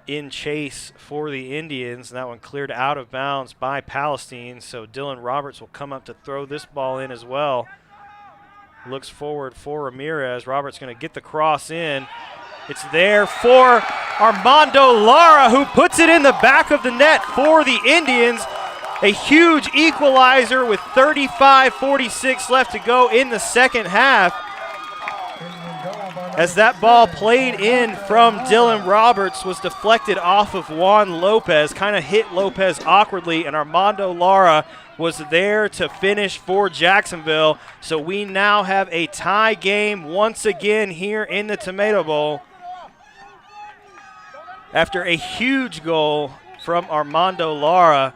in chase for the Indians, and that one cleared out of bounds by Palestine. So Dylan Roberts will come up to throw this ball in as well. Looks forward for Ramirez. Roberts going to get the cross in. It's there for Armando Lara, who puts it in the back of the net for the Indians. A huge equalizer with 35:46 left to go in the second half. As that ball played in from Dylan Roberts was deflected off of Juan Lopez, kind of hit Lopez awkwardly, and Armando Lara was there to finish for Jacksonville. So we now have a tie game once again here in the Tomato Bowl. After a huge goal from Armando Lara,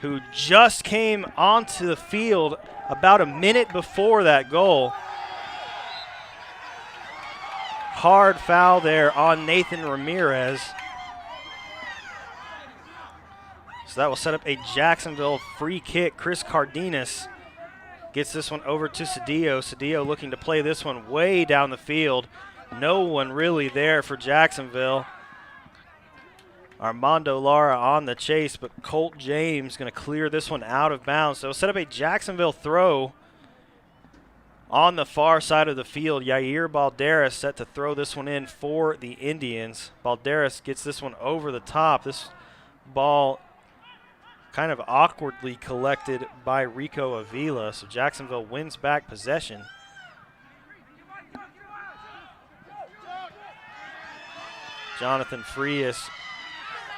who just came onto the field about a minute before that goal. Hard foul there on Nathan Ramirez. So that will set up a Jacksonville free kick. Chris Cardenas gets this one over to Cedillo. Cedillo looking to play this one way down the field. No one really there for Jacksonville. Armando Lara on the chase, but Colt James going to clear this one out of bounds. So set up a Jacksonville throw on the far side of the field. Yair Balderas set to throw this one in for the Indians. Balderas gets this one over the top. This ball kind of awkwardly collected by Rico Avila, so Jacksonville wins back possession. Jonathan Frias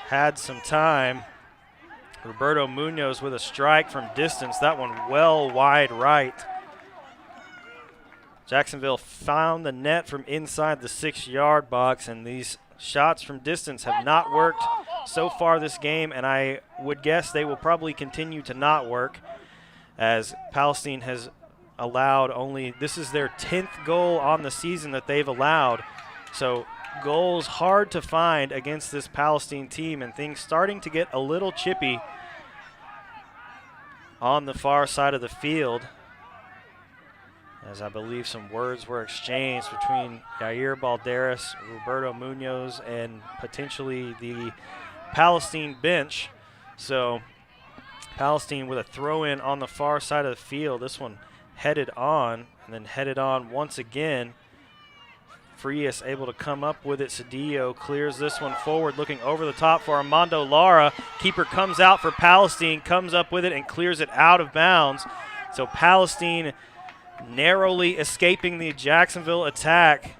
had some time. Roberto Munoz with a strike from distance. That one well wide right. Jacksonville found the net from inside the 6-yard box, and these shots from distance have not worked so far this game, and I would guess they will probably continue to not work, as Palestine has allowed only, this is their 10th goal on the season that they've allowed. So goals hard to find against this Palestine team, and things starting to get a little chippy on the far side of the field, as I believe some words were exchanged between Yair Balderas, Roberto Munoz, and potentially the Palestine bench. So Palestine with a throw-in on the far side of the field. This one headed on, and then headed on once again. Frias able to come up with it. Cedillo clears this one forward, looking over the top for Armando Lara. Keeper comes out for Palestine, comes up with it, and clears it out of bounds. So Palestine narrowly escaping the Jacksonville attack.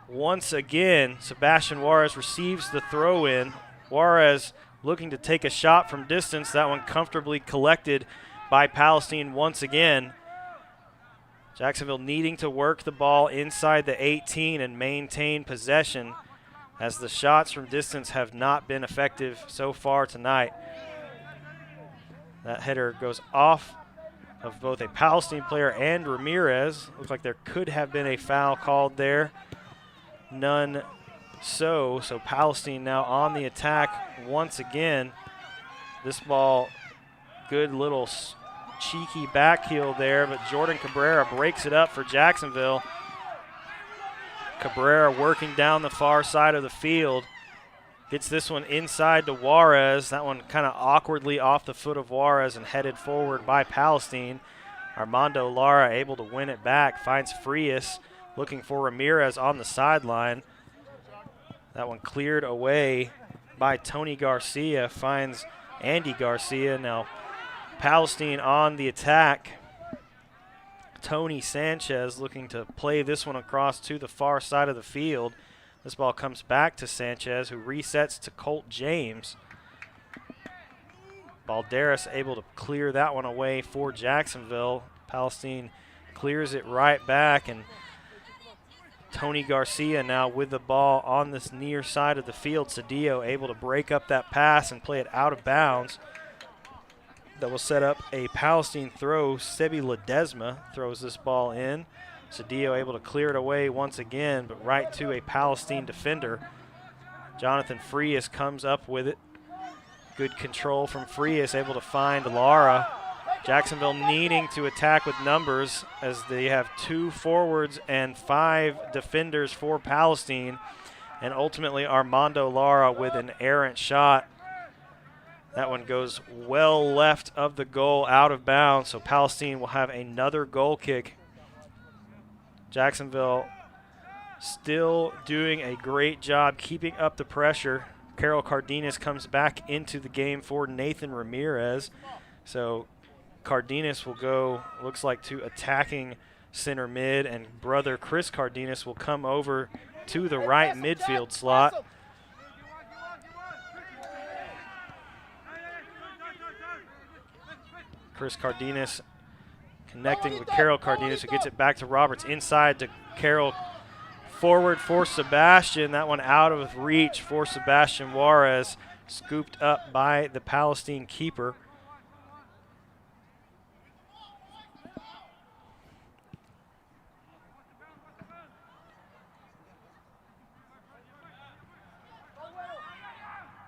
Once again, Sebastian Juarez receives the throw-in. Juarez looking to take a shot from distance. That one comfortably collected by Palestine once again. Jacksonville needing to work the ball inside the 18 and maintain possession, as the shots from distance have not been effective so far tonight. That header goes off of both a Palestine player and Ramirez. Looks like there could have been a foul called there. None so Palestine now on the attack once again. This ball, good little cheeky back heel there, but Jordan Cabrera breaks it up for Jacksonville. Cabrera working down the far side of the field. Gets this one inside to Juarez. That one kind of awkwardly off the foot of Juarez and headed forward by Palestine. Armando Lara able to win it back. Finds Frias looking for Ramirez on the sideline. That one cleared away by Tony Garcia. Finds Andy Garcia. Now Palestine on the attack. Tony Sanchez looking to play this one across to the far side of the field. This ball comes back to Sanchez, who resets to Colt James. Balderas able to clear that one away for Jacksonville. Palestine clears it right back, and Tony Garcia now with the ball on this near side of the field. Cedillo able to break up that pass and play it out of bounds. That will set up a Palestine throw. Sebi Ledesma throws this ball in. Cedillo able to clear it away once again, but right to a Palestine defender. Jonathan Frias comes up with it. Good control from Frias, able to find Lara. Jacksonville needing to attack with numbers as they have 2 forwards and 5 defenders for Palestine. And ultimately Armando Lara with an errant shot. That one goes well left of the goal, out of bounds. So Palestine will have another goal kick. Jacksonville still doing a great job keeping up the pressure. Carol Cardenas comes back into the game for Nathan Ramirez. So Cardenas will go, looks like, to attacking center mid, and brother Chris Cardenas will come over to the right midfield slot. Chris Cardenas connecting with Carol Cardenas, who gets it back to Roberts, inside to Carol, forward for Sebastian. That one out of reach for Sebastian Juarez, scooped up by the Palestine keeper.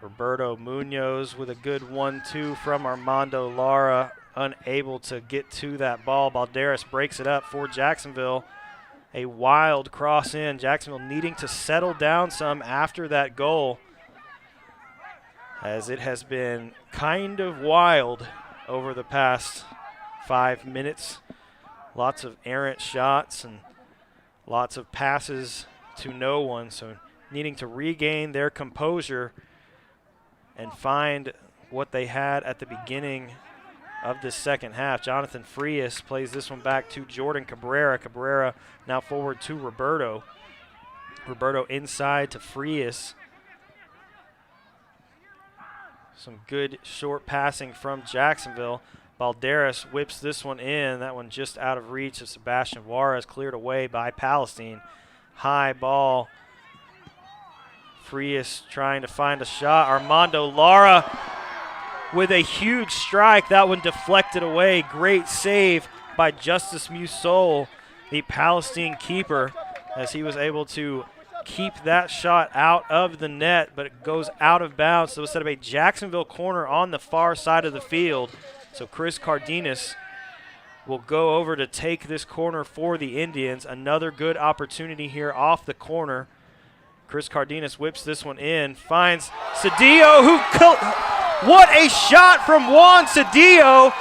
Roberto Munoz with a good 1-2 from Armando Lara, unable to get to that ball. Balderas breaks it up for Jacksonville. A wild cross in. Jacksonville needing to settle down some after that goal, as it has been kind of wild over the past 5 minutes. Lots of errant shots and lots of passes to no one. So needing to regain their composure and find what they had at the beginning of the second half. Jonathan Frias plays this one back to Jordan Cabrera. Cabrera now forward to Roberto. Roberto inside to Frias. Some good short passing from Jacksonville. Balderas whips this one in. That one just out of reach of Sebastian Juarez, cleared away by Palestine. High ball. Frias trying to find a shot. Armando Lara with a huge strike. That one deflected away. Great save by Justice Musol, the Palestine keeper, as he was able to keep that shot out of the net, but it goes out of bounds. So instead of a Jacksonville corner on the far side of the field, so Chris Cardenas will go over to take this corner for the Indians. Another good opportunity here off the corner. Chris Cardenas whips this one in, finds Cedillo, what a shot from Juan Cedillo.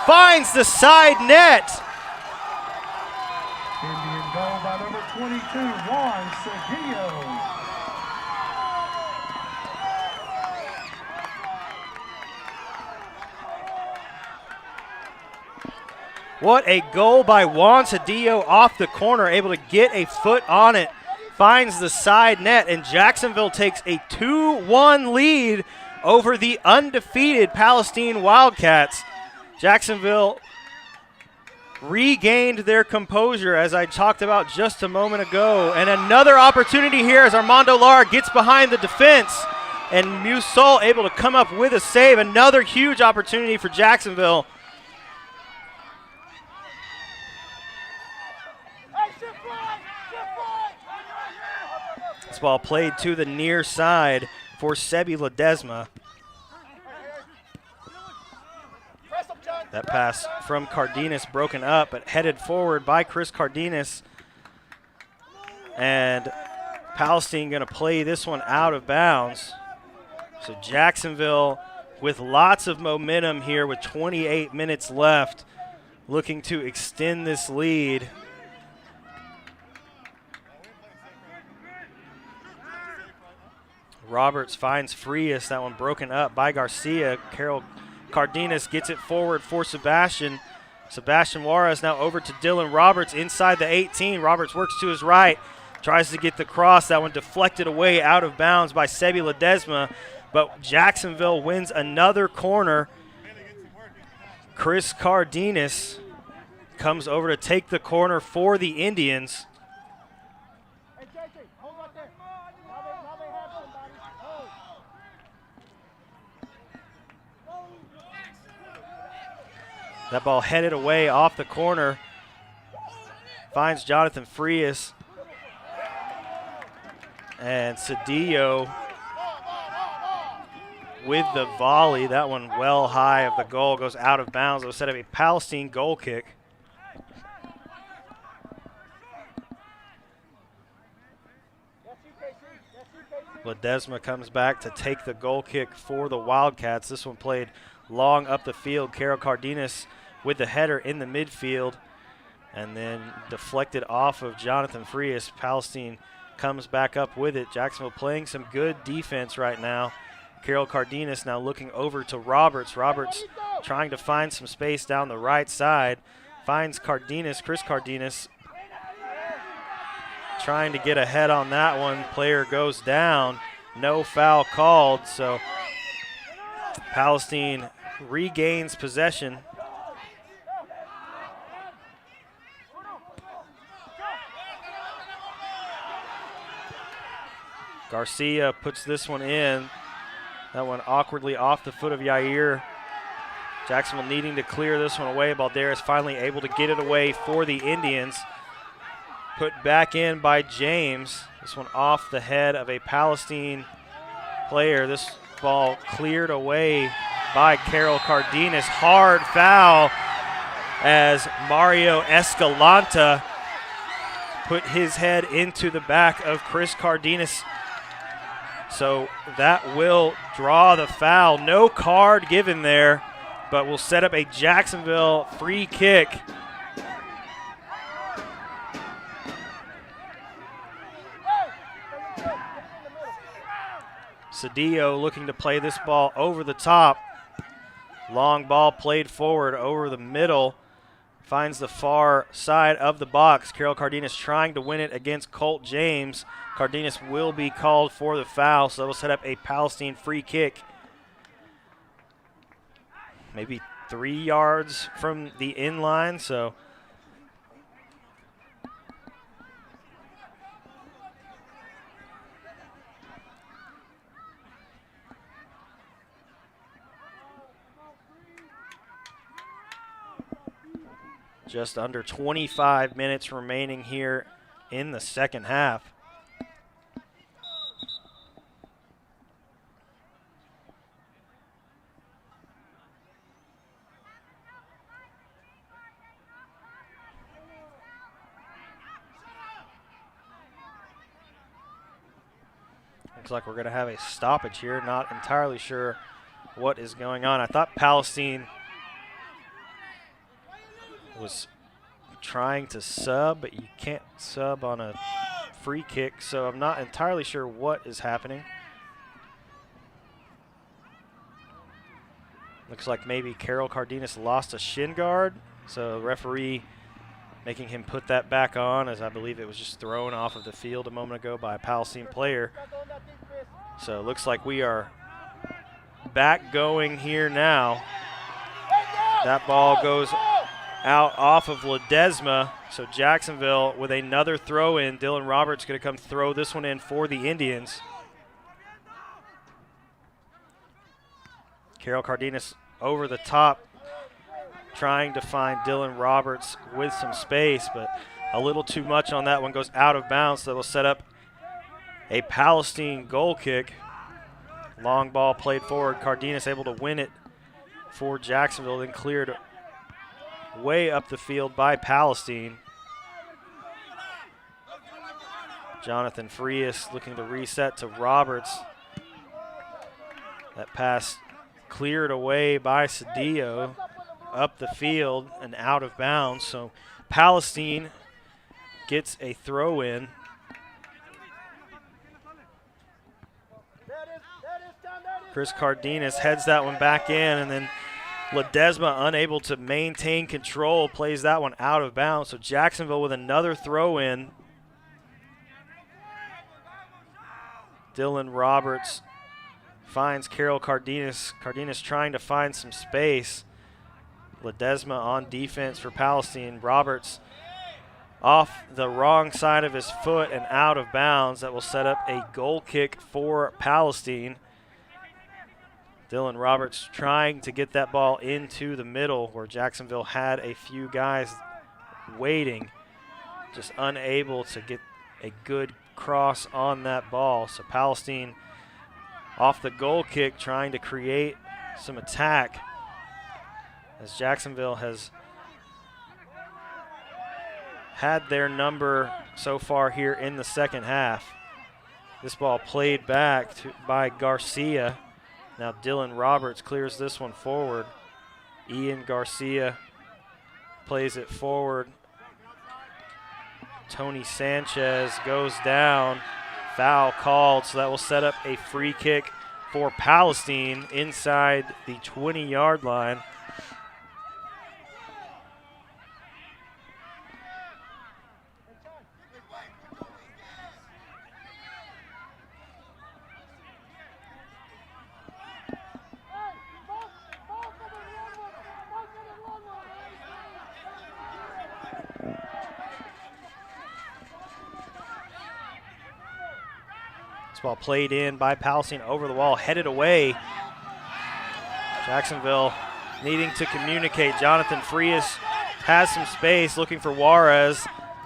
Finds the side net. Indian goal by number 22, Juan Cedillo. What a goal by Juan Cedillo off the corner, able to get a foot on it. Finds the side net, and Jacksonville takes a 2-1 lead over the undefeated Palestine Wildcats. Jacksonville regained their composure, as I talked about just a moment ago. And another opportunity here as Armando Lara gets behind the defense, and Musol able to come up with a save. Another huge opportunity for Jacksonville. This ball played to the near side for Sebi Ledesma. That pass from Cardenas broken up, but headed forward by Chris Cardenas. And Palestine going to play this one out of bounds. So Jacksonville with lots of momentum here with 28 minutes left, looking to extend this lead. Roberts finds Frias, that one broken up by Garcia. Carol Cardenas gets it forward for Sebastian. Sebastian Juarez now over to Dylan Roberts inside the 18. Roberts works to his right, tries to get the cross. That one deflected away out of bounds by Sebi Ledesma, but Jacksonville wins another corner. Chris Cardenas comes over to take the corner for the Indians. That ball headed away off the corner. Finds Jonathan Frias. And Cedillo with the volley. That one well high of the goal, goes out of bounds. It will set up a Palestine goal kick. Ledesma comes back to take the goal kick for the Wildcats. This one played long up the field. Carol Cardenas with the header in the midfield and then deflected off of Jonathan Frias. Palestine comes back up with it. Jacksonville playing some good defense right now. Carol Cardenas now looking over to Roberts. Roberts trying to find some space down the right side. Finds Cardenas, Chris Cardenas, trying to get ahead on that one. Player goes down. No foul called, so Palestine regains possession. Garcia puts this one in. That one awkwardly off the foot of Yair. Jacksonville needing to clear this one away. Balderas finally able to get it away for the Indians. Put back in by James. This one off the head of a Palestine player. This ball cleared away by Carol Cardenas. Hard foul as Mario Escalante put his head into the back of Chris Cardenas. So that will draw the foul. No card given there, but will set up a Jacksonville free kick. Cedillo looking to play this ball over the top. Long ball played forward over the middle. Finds the far side of the box. Carol Cardenas trying to win it against Colt James. Cardenas will be called for the foul, so it'll set up a Palestine free kick. Maybe 3 yards from the in line, so just under 25 minutes remaining here in the second half. Looks like we're going to have a stoppage here. Not entirely sure what is going on. I thought Palestine was trying to sub, but you can't sub on a free kick, so I'm not entirely sure what is happening. Looks like maybe Carol Cardenas lost a shin guard, so referee making him put that back on, as I believe it was just thrown off of the field a moment ago by a Palestine player. So it looks like we are back going here now. That ball goes out off of Ledesma. So Jacksonville with another throw in. Dylan Roberts going to come throw this one in for the Indians. Carol Cardenas over the top, trying to find Dylan Roberts with some space, but a little too much on that one. Goes out of bounds. That will set up a Palestine goal kick. Long ball played forward. Cardenas able to win it for Jacksonville, then cleared way up the field by Palestine. Jonathan Frias looking to reset to Roberts. That pass cleared away by Cedillo up the field and out of bounds. So Palestine gets a throw in. Chris Cardenas heads that one back in, and then Ledesma, unable to maintain control, plays that one out of bounds. So Jacksonville with another throw in. Dylan Roberts finds Carol Cardenas. Cardenas trying to find some space. Ledesma on defense for Palestine. Roberts off the wrong side of his foot and out of bounds. That will set up a goal kick for Palestine. Dylan Roberts trying to get that ball into the middle where Jacksonville had a few guys waiting, just unable to get a good cross on that ball. So Palestine off the goal kick, trying to create some attack as Jacksonville has had their number so far here in the second half. This ball played back by Garcia. Now Dylan Roberts clears this one forward. Ian Garcia plays it forward. Tony Sanchez goes down. Foul called, so that will set up a free kick for Palestine inside the 20-yard line. Ball played in by Palestine over the wall, headed away. Jacksonville needing to communicate. Jonathan Frias has some space, looking for Juarez.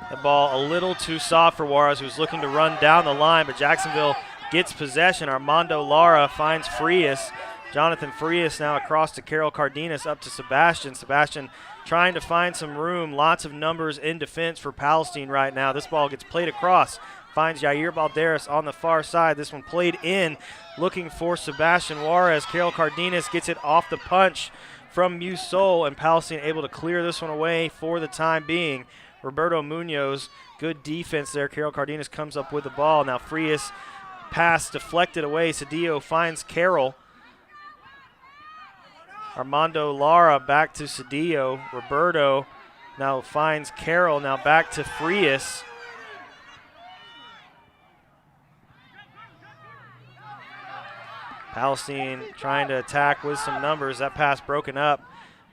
The ball a little too soft for Juarez, who's looking to run down the line, but Jacksonville gets possession. Armando Lara finds Frias. Jonathan Frias now across to Carol Cardenas, up to Sebastian. Sebastian trying to find some room. Lots of numbers in defense for Palestine right now. This ball gets played across. Finds Jair Balderas on the far side. This one played in, looking for Sebastian Juarez. Carol Cardenas gets it off the punch from Musol, and Palestine able to clear this one away for the time being. Roberto Munoz, good defense there. Carol Cardenas comes up with the ball. Now Frias pass deflected away. Cedillo finds Carol. Armando Lara back to Cedillo. Roberto now finds Carol. Now back to Frias. Palestine trying to attack with some numbers. That pass broken up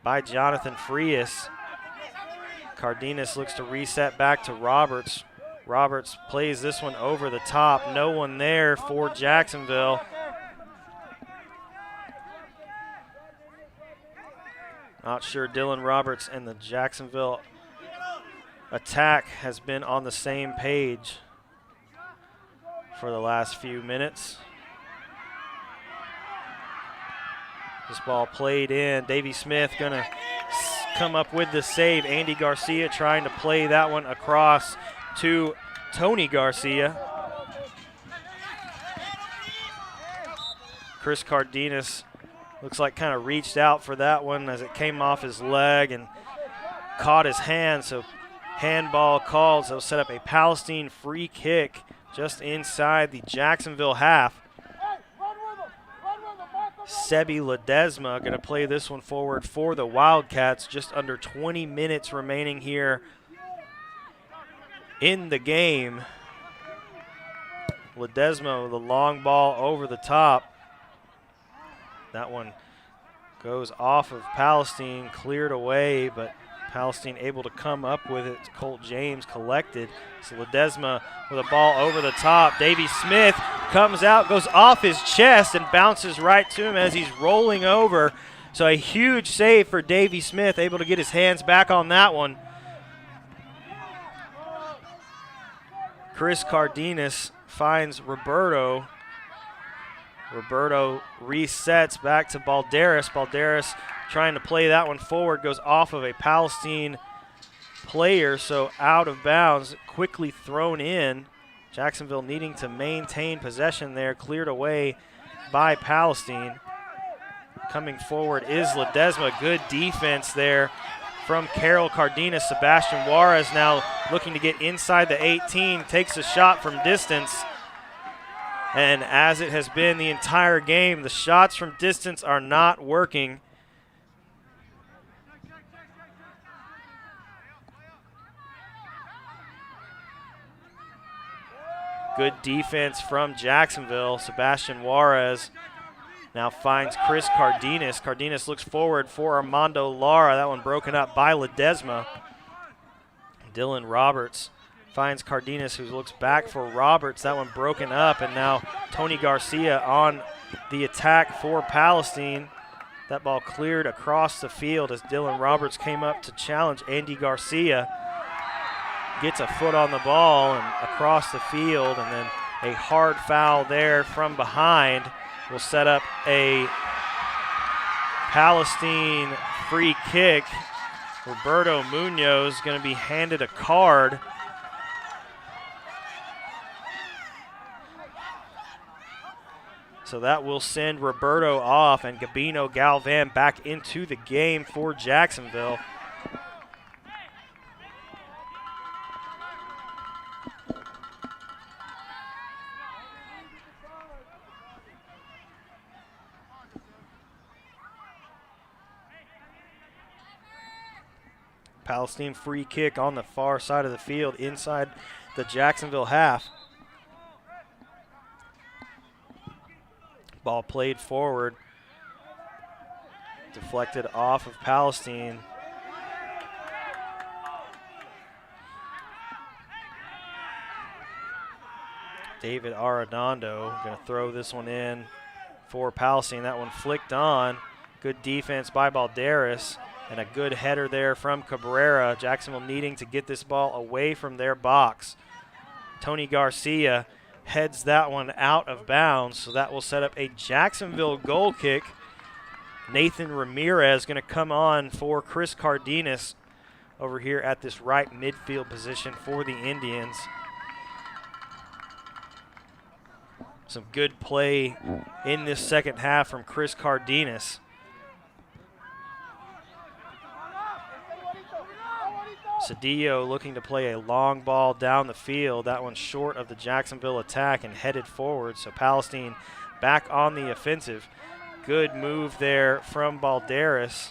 by Jonathan Frias. Cardenas looks to reset back to Roberts. Roberts plays this one over the top. No one there for Jacksonville. Not sure Dylan Roberts and the Jacksonville attack has been on the same page for the last few minutes. This ball played in. Davey Smith going to come up with the save. Andy Garcia trying to play that one across to Tony Garcia. Chris Cardenas looks like kind of reached out for that one as it came off his leg and caught his hand. So handball called. So set up a Palestine free kick just inside the Jacksonville half. Sebi Ledesma going to play this one forward for the Wildcats. Just under 20 minutes remaining here in the game. Ledesma with a long ball over the top. That one goes off of Palestine, cleared away, but Palestine able to come up with it. Colt James collected. So Ledesma with a ball over the top. Davey Smith comes out, goes off his chest, and bounces right to him as he's rolling over. So a huge save for Davey Smith, able to get his hands back on that one. Chris Cardenas finds Roberto. Roberto resets back to Balderas. Balderas trying to play that one forward, goes off of a Palestine player, so out of bounds, quickly thrown in. Jacksonville needing to maintain possession there, cleared away by Palestine. Coming forward is Ledesma. Good defense there from Carol Cardenas. Sebastian Juarez now looking to get inside the 18, takes a shot from distance. And as it has been the entire game, the shots from distance are not working. Good defense from Jacksonville. Sebastian Juarez now finds Chris Cardenas. Cardenas looks forward for Armando Lara. That one broken up by Ledesma. Dylan Roberts finds Cardenas, who looks back for Roberts. That one broken up, and now Tony Garcia on the attack for Palestine. That ball cleared across the field as Dylan Roberts came up to challenge Andy Garcia. Gets a foot on the ball and across the field, and then a hard foul there from behind. will set up a Palestine free kick. Roberto Munoz going to be handed a card. So that will send Roberto off and Gabino Galvan back into the game for Jacksonville. Palestine free kick on the far side of the field inside the Jacksonville half. Ball played forward, deflected off of Palestine. David Arredondo going to throw this one in for Palestine. That one flicked on. Good defense by Balderas. And a good header there from Cabrera. Jacksonville needing to get this ball away from their box. Tony Garcia heads that one out of bounds, so that will set up a Jacksonville goal kick. Nathan Ramirez going to come on for Chris Cardenas over here at this right midfield position for the Indians. Some good play in this second half from Chris Cardenas. Cedillo looking to play a long ball down the field. That one's short of the Jacksonville attack and headed forward. So Palestine back on the offensive. Good move there from Balderas.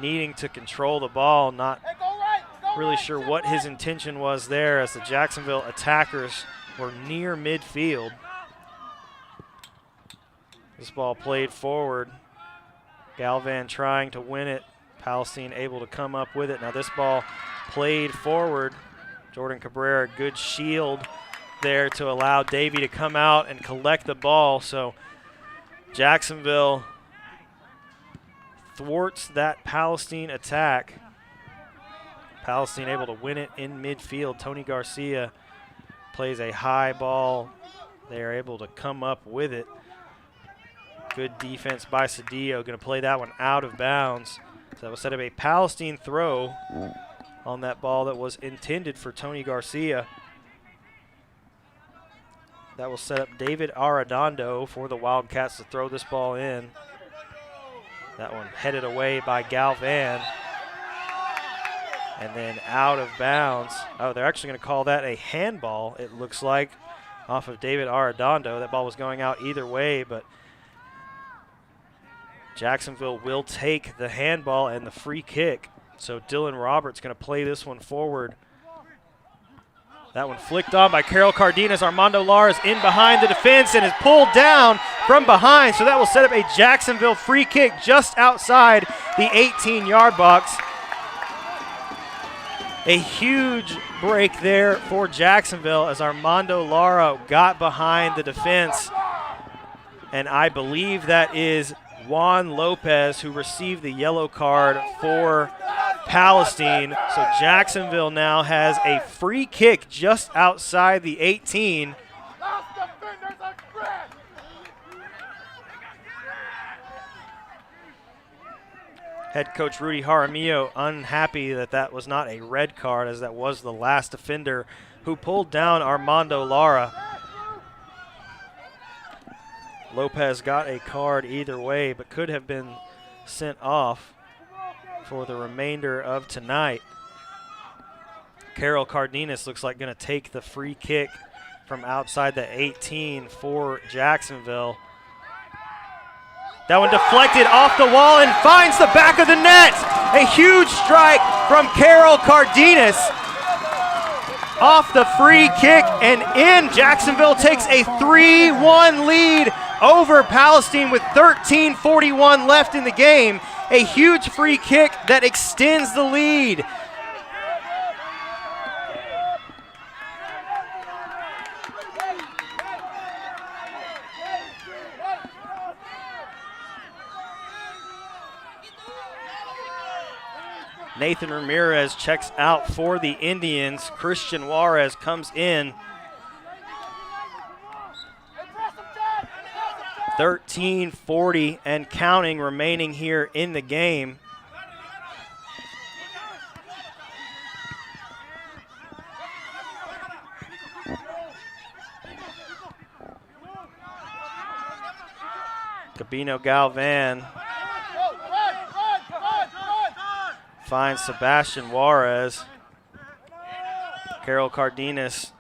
Needing to control the ball. Not really sure what his intention was there as the Jacksonville attackers were near midfield. This ball played forward. Galvan trying to win it. Palestine able to come up with it. Now this ball played forward. Jordan Cabrera, good shield there to allow Davey to come out and collect the ball. So Jacksonville thwarts that Palestine attack. Palestine able to win it in midfield. Tony Garcia plays a high ball. They are able to come up with it. Good defense by Cedillo. Going to play that one out of bounds. So that will set up a Palestine throw on that ball that was intended for Tony Garcia. That will set up David Arredondo for the Wildcats to throw this ball in. That one headed away by Galvan. And then out of bounds. Oh, they're actually going to call that a handball, it looks like, off of David Arredondo. That ball was going out either way, but Jacksonville will take the handball and the free kick. So Dylan Roberts going to play this one forward. That one flicked on by Carol Cardenas. Armando Lara is in behind the defense and is pulled down from behind. So that will set up a Jacksonville free kick just outside the 18-yard box. A huge break there for Jacksonville as Armando Lara got behind the defense. And I believe that is Juan Lopez, who received the yellow card for Palestine. So Jacksonville now has a free kick just outside the 18. Head coach Rudy Jaramillo unhappy that that was not a red card, as that was the last offender who pulled down Armando Lara. Lopez got a card either way, but could have been sent off for the remainder of tonight. Carol Cardenas looks like going to take the free kick from outside the 18 for Jacksonville. That one deflected off the wall and finds the back of the net. A huge strike from Carol Cardenas off the free kick and in. Jacksonville takes a 3-1 lead over Palestine with 13:41 left in the game. A huge free kick that extends the lead. Nathan Ramirez checks out for the Indians. Christian Juarez comes in. 13:40 and counting remaining here in the game. Gabino Galvan finds Sebastian Juarez. Carol Cardenas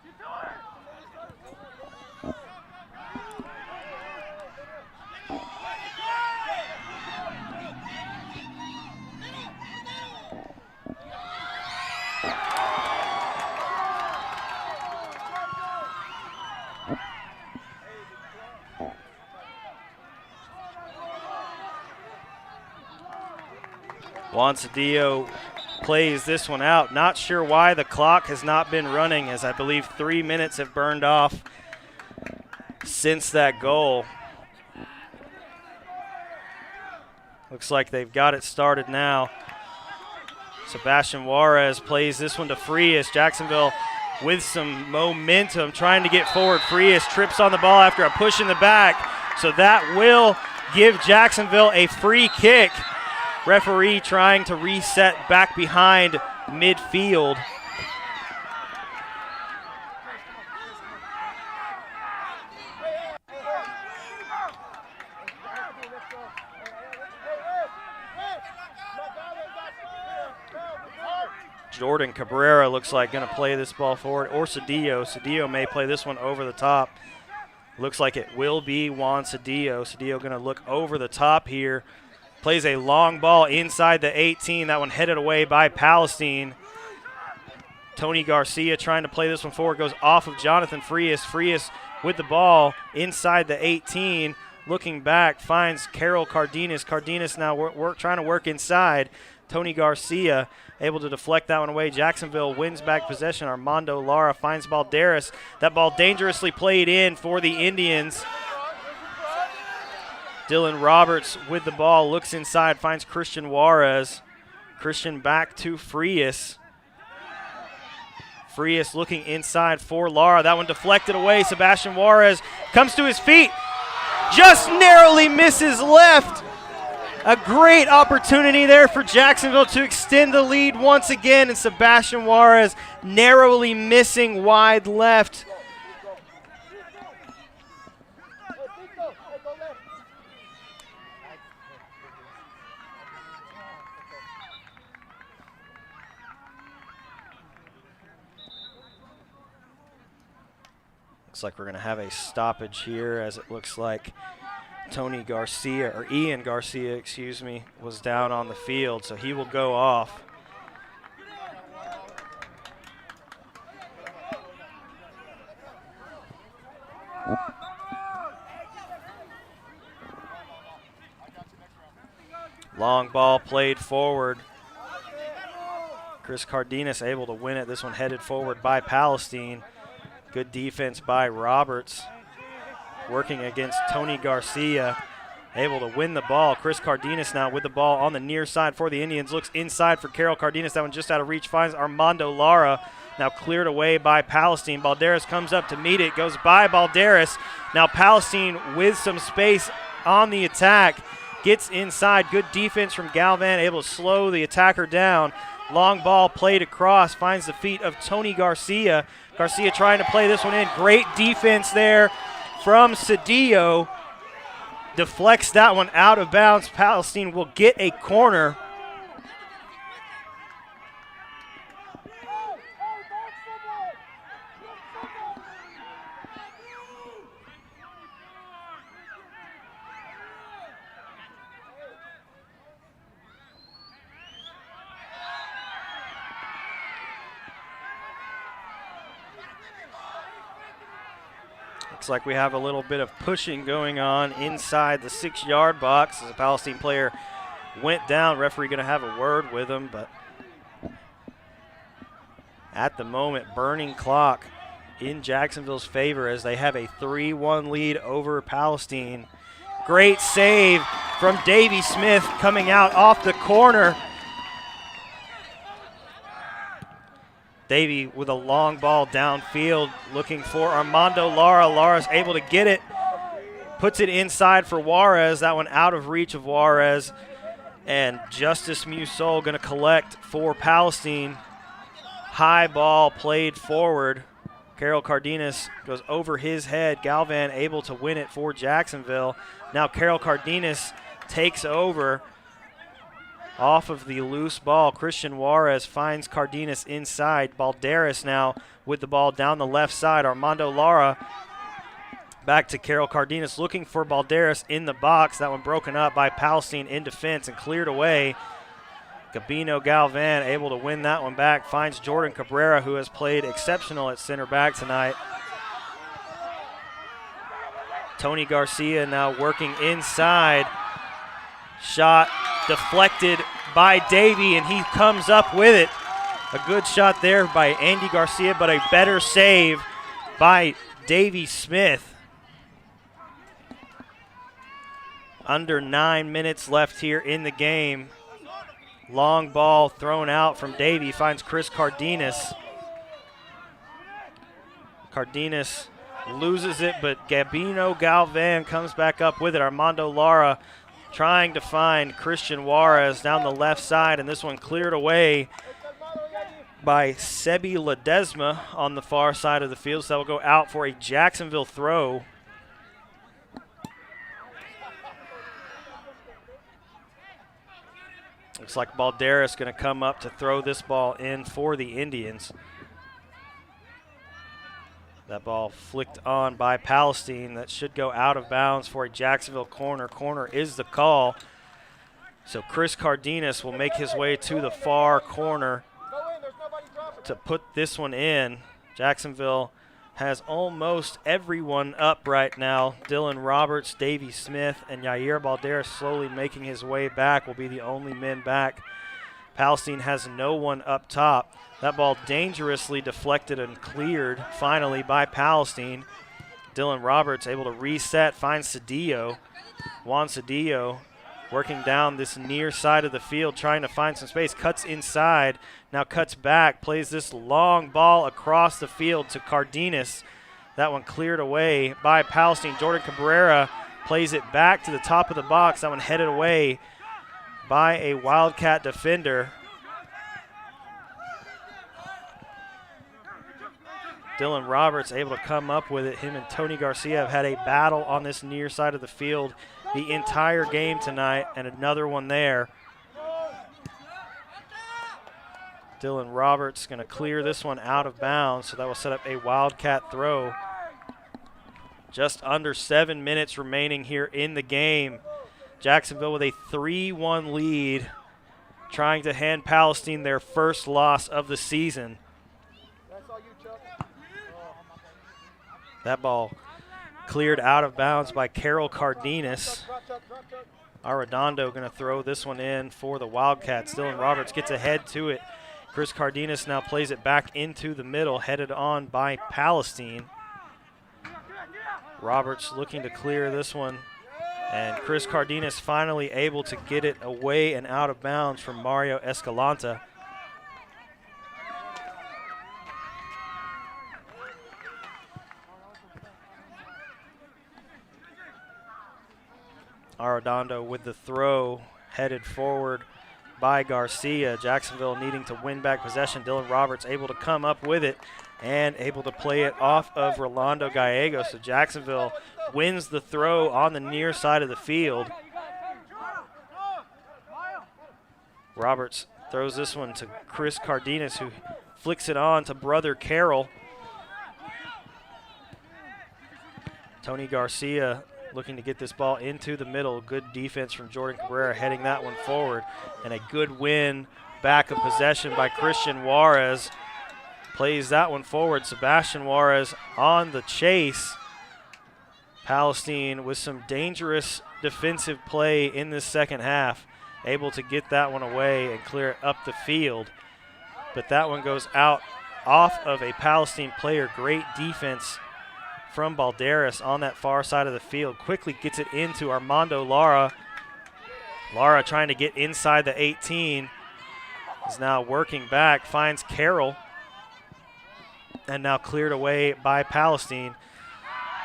Juan Cedillo plays this one out. Not sure why the clock has not been running, as I believe 3 minutes have burned off since that goal. Looks like they've got it started now. Sebastian Juarez plays this one to Frias. Jacksonville with some momentum trying to get forward. Frias trips on the ball after a push in the back, so that will give Jacksonville a free kick. Referee trying to reset back behind midfield. Jordan Cabrera looks like going to play this ball forward, or Cedillo. Cedillo may play this one over the top. Looks like it will be Juan Cedillo. Cedillo going to look over the top here. Plays a long ball inside the 18. That one headed away by Palestine. Tony Garcia trying to play this one forward. Goes off of Jonathan Frias. Frias with the ball inside the 18. Looking back, finds Carol Cardenas. Cardenas now trying to work inside. Tony Garcia able to deflect that one away. Jacksonville wins back possession. Armando Lara finds Balderas. That ball dangerously played in for the Indians. Dylan Roberts with the ball, looks inside, finds Christian Juarez. Christian back to Frias. Frias looking inside for Lara. That one deflected away. Sebastian Juarez comes to his feet. Just narrowly misses left. A great opportunity there for Jacksonville to extend the lead once again, and Sebastian Juarez narrowly missing wide left. Looks like we're going to have a stoppage here, as it looks like Ian Garcia, excuse me, was down on the field, so he will go off. Long ball played forward. Chris Cardenas able to win it. This one headed forward by Palestine. Good defense by Roberts. Working against Tony Garcia. Able to win the ball. Chris Cardenas now with the ball on the near side for the Indians. Looks inside for Carol Cardenas. That one just out of reach. Finds Armando Lara. Now cleared away by Palestine. Balderas comes up to meet it. Goes by Balderas. Now Palestine with some space on the attack. Gets inside. Good defense from Galvan. Able to slow the attacker down. Long ball played across. Finds the feet of Tony Garcia. Garcia trying to play this one in. Great defense there from Cedillo. Deflects that one out of bounds. Palestine will get a corner. Looks like we have a little bit of pushing going on inside the 6-yard box as a Palestine player went down. Referee going to have a word with him, but at the moment, burning clock in Jacksonville's favor as they have a 3-1 lead over Palestine. Great save from Davey Smith coming out off the corner. Davey with a long ball downfield looking for Armando Lara. Lara's able to get it. puts it inside for Juarez. That one out of reach of Juarez. And Justice Musol going to collect for Palestine. High ball played forward. Carol Cardenas goes over his head. Galvan able to win it for Jacksonville. Now Carol Cardenas takes over off of the loose ball. Christian Juarez finds Cardenas inside. Balderas now with the ball down the left side. Armando Lara back to Carol Cardenas looking for Balderas in the box. That one broken up by Palestine in defense and cleared away. Gabino Galvan able to win that one back. Finds Jordan Cabrera, who has played exceptional at center back tonight. Tony Garcia now working inside. Shot deflected by Davey, and he comes up with it. A good shot there by Andy Garcia, but a better save by Davey Smith. Under 9 minutes left here in the game. Long ball thrown out from Davey, finds Chris Cardenas. Cardenas loses it, but Gabino Galvan comes back up with it. Armando Lara trying to find Christian Juarez down the left side, and this one cleared away by Sebi Ledesma on the far side of the field. So that will go out for a Jacksonville throw. Looks like Balderas going to come up to throw this ball in for the Indians. That ball flicked on by Palestine. That should go out of bounds for a Jacksonville corner. Corner is the call. So Chris Cardenas will make his way to the far corner to put this one in. Jacksonville has almost everyone up right now. Dylan Roberts, Davey Smith, and Yair Balderas slowly making his way back will be the only men back. Palestine has no one up top. That ball dangerously deflected and cleared finally by Palestine. Dylan Roberts able to reset, finds Cedillo. Juan Cedillo working down this near side of the field, trying to find some space. Cuts inside, now cuts back, plays this long ball across the field to Cardenas. That one cleared away by Palestine. Jordan Cabrera plays it back to the top of the box. That one headed away by a Wildcat defender. Dylan Roberts able to come up with it. Him and Tony Garcia have had a battle on this near side of the field the entire game tonight, and another one there. Dylan Roberts going to clear this one out of bounds, so that will set up a Wildcat throw. Just under 7 minutes remaining here in the game. Jacksonville with a 3-1 lead, trying to hand Palestine their first loss of the season. That ball cleared out of bounds by Carol Cardenas. Arredondo going to throw this one in for the Wildcats. Dylan Roberts gets ahead to it. Chris Cardenas now plays it back into the middle, headed on by Palestine. Roberts looking to clear this one, and Chris Cardenas finally able to get it away and out of bounds from Mario Escalante. Arredondo with the throw, headed forward by Garcia. Jacksonville needing to win back possession. Dylan Roberts able to come up with it and able to play it off of Rolando Gallegos. So Jacksonville wins the throw on the near side of the field. Roberts throws this one to Chris Cardenas, who flicks it on to brother Carroll. Tony Garcia looking to get this ball into the middle. Good defense from Jordan Cabrera heading that one forward. And a good win back of possession by Christian Juarez. Plays that one forward. Sebastian Juarez on the chase. Palestine with some dangerous defensive play in this second half. Able to get that one away and clear it up the field. But that one goes out off of a Palestine player. Great defense from Balderas on that far side of the field. Quickly gets it into Armando Lara. Lara trying to get inside the 18. Is now working back, finds Carroll. And now cleared away by Palestine.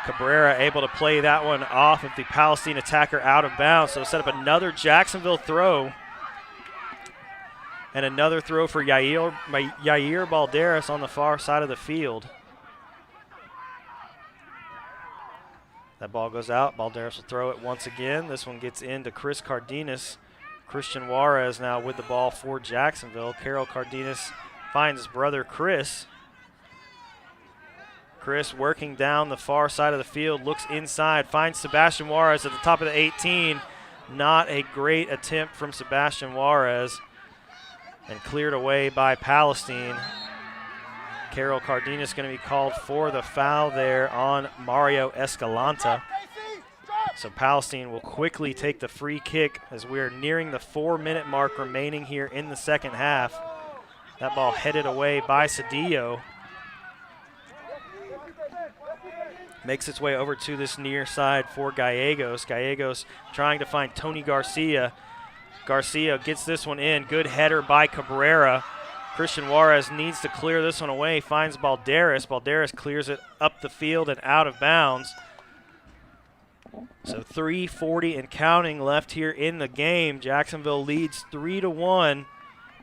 Cabrera able to play that one off of the Palestine attacker out of bounds. So set up another Jacksonville throw. And another throw for Yair Balderas on the far side of the field. That ball goes out. Balderas will throw it once again. This one gets into Chris Cardenas. Christian Juarez now with the ball for Jacksonville. Carol Cardenas finds his brother Chris. Chris working down the far side of the field, looks inside, finds Sebastian Juarez at the top of the 18. Not a great attempt from Sebastian Juarez. And cleared away by Palestine. Carol Cardenas going to be called for the foul there on Mario Escalante. So Palestine will quickly take the free kick as we are nearing the 4-minute mark remaining here in the second half. That ball headed away by Cedillo. Makes its way over to this near side for Gallegos. Gallegos trying to find Tony Garcia. Garcia gets this one in. Good header by Cabrera. Christian Juarez needs to clear this one away. Finds Balderas. Balderas clears it up the field and out of bounds. So 3:40 and counting left here in the game. Jacksonville leads 3-1.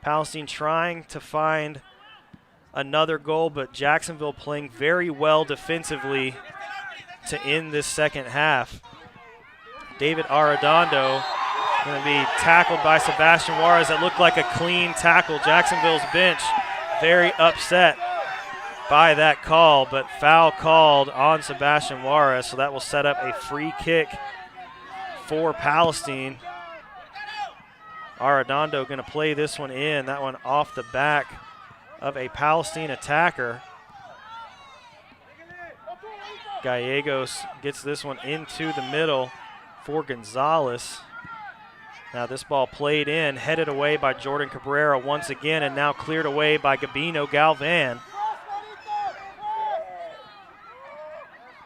Palestine trying to find another goal, but Jacksonville playing very well defensively to end this second half. David Arredondo going to be tackled by Sebastian Juarez. That looked like a clean tackle. Jacksonville's bench very upset by that call, but foul called on Sebastian Juarez, so that will set up a free kick for Palestine. Arredondo going to play this one in, that one off the back of a Palestine attacker. Gallegos gets this one into the middle for Gonzalez. Now this ball played in, headed away by Jordan Cabrera once again, and now cleared away by Gabino Galvan.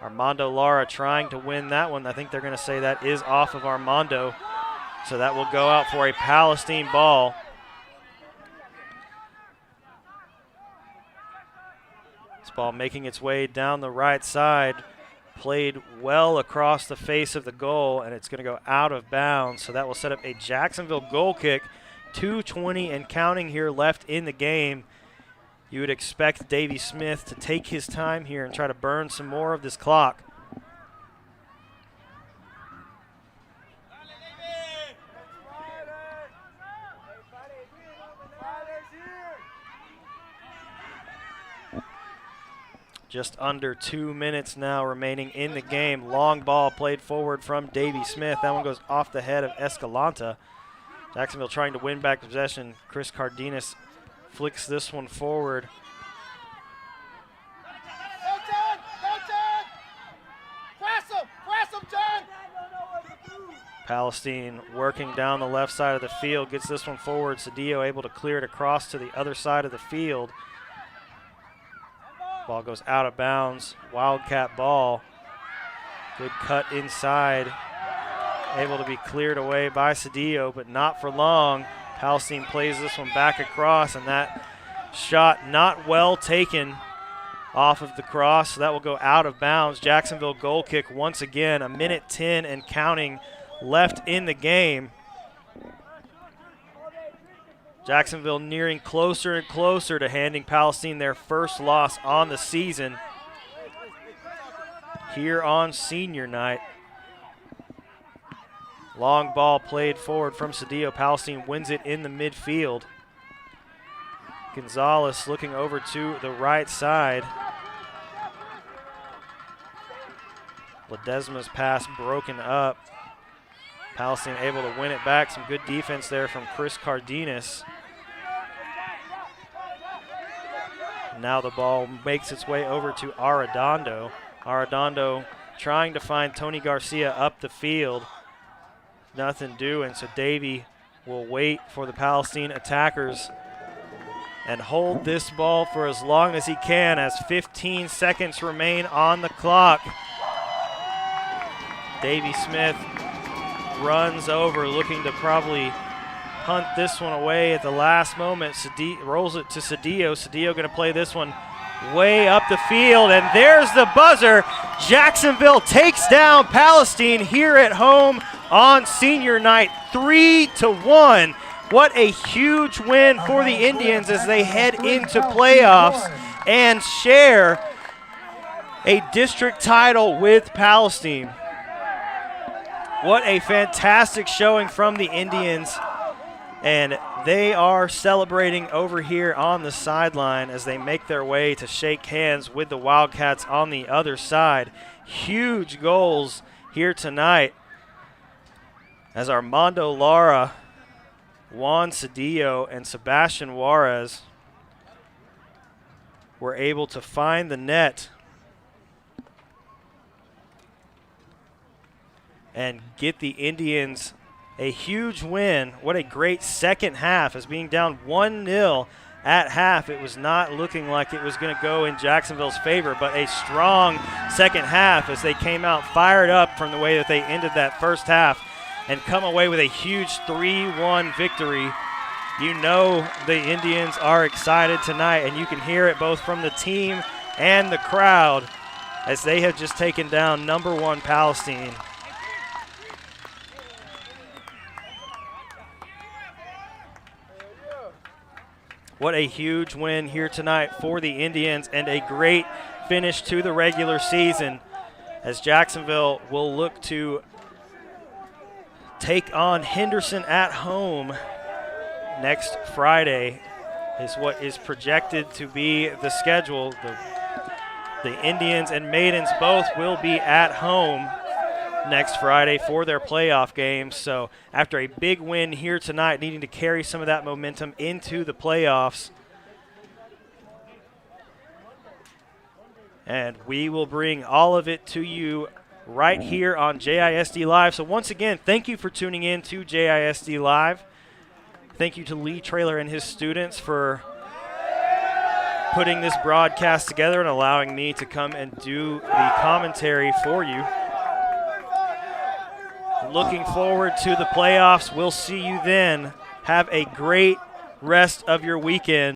Armando Lara trying to win that one. I think they're going to say that is off of Armando. So that will go out for a Palestine ball. This ball making its way down the right side. Played well across the face of the goal, and it's going to go out of bounds. So that will set up a Jacksonville goal kick. 2:20 and counting here left in the game. You would expect Davey Smith to take his time here and try to burn some more of this clock. Just under 2 minutes now remaining in the game. Long ball played forward from Davey Smith. That one goes off the head of Escalante. Jacksonville trying to win back possession. Chris Cardenas flicks this one forward. Palestine working down the left side of the field. Gets this one forward. Cedillo able to clear it across to the other side of the field. Ball goes out of bounds. Wildcat ball. Good cut inside. Able to be cleared away by Cedillo, but not for long. Palestine plays this one back across, and that shot not well taken off of the cross. So that will go out of bounds. Jacksonville goal kick once again. 1:10 and counting left in the game. Jacksonville nearing closer and closer to handing Palestine their first loss on the season here on senior night. Long ball played forward from Cedillo. Palestine wins it in the midfield. Gonzalez looking over to the right side. Ledesma's pass broken up. Palestine able to win it back. Some good defense there from Chris Cardenas. Now the ball makes its way over to Arredondo. Arredondo trying to find Tony Garcia up the field. Nothing doing, so Davey will wait for the Palestine attackers and hold this ball for as long as he can as 15 seconds remain on the clock. Davey Smith runs over, looking to probably punt this one away at the last moment. Rolls it to Cedillo. Cedillo going to play this one way up the field, and there's the buzzer. Jacksonville takes down Palestine here at home on senior night, 3-1. What a huge win for the Indians as they head into playoffs and share a district title with Palestine. What a fantastic showing from the Indians, and they are celebrating over here on the sideline as they make their way to shake hands with the Wildcats on the other side. Huge goals here tonight as Armando Lara, Juan Cedillo, and Sebastian Juarez were able to find the net and get the Indians a huge win. What a great second half, as being down 1-0 at half. It was not looking like it was going to go in Jacksonville's favor, but a strong second half as they came out fired up from the way that they ended that first half and come away with a huge 3-1 victory. You know the Indians are excited tonight, and you can hear it both from the team and the crowd as they have just taken down number 1 Palestine. What a huge win here tonight for the Indians, and a great finish to the regular season as Jacksonville will look to take on Henderson at home next Friday is what is projected to be the schedule. The Indians and Maidens both will be at home next Friday for their playoff games. So after a big win here tonight, needing to carry some of that momentum into the playoffs. And we will bring all of it to you right here on JISD Live. So once again, thank you for tuning in to JISD Live. Thank you to Lee Traylor and his students for putting this broadcast together and allowing me to come and do the commentary for you. Looking forward to the playoffs. We'll see you then. Have a great rest of your weekend.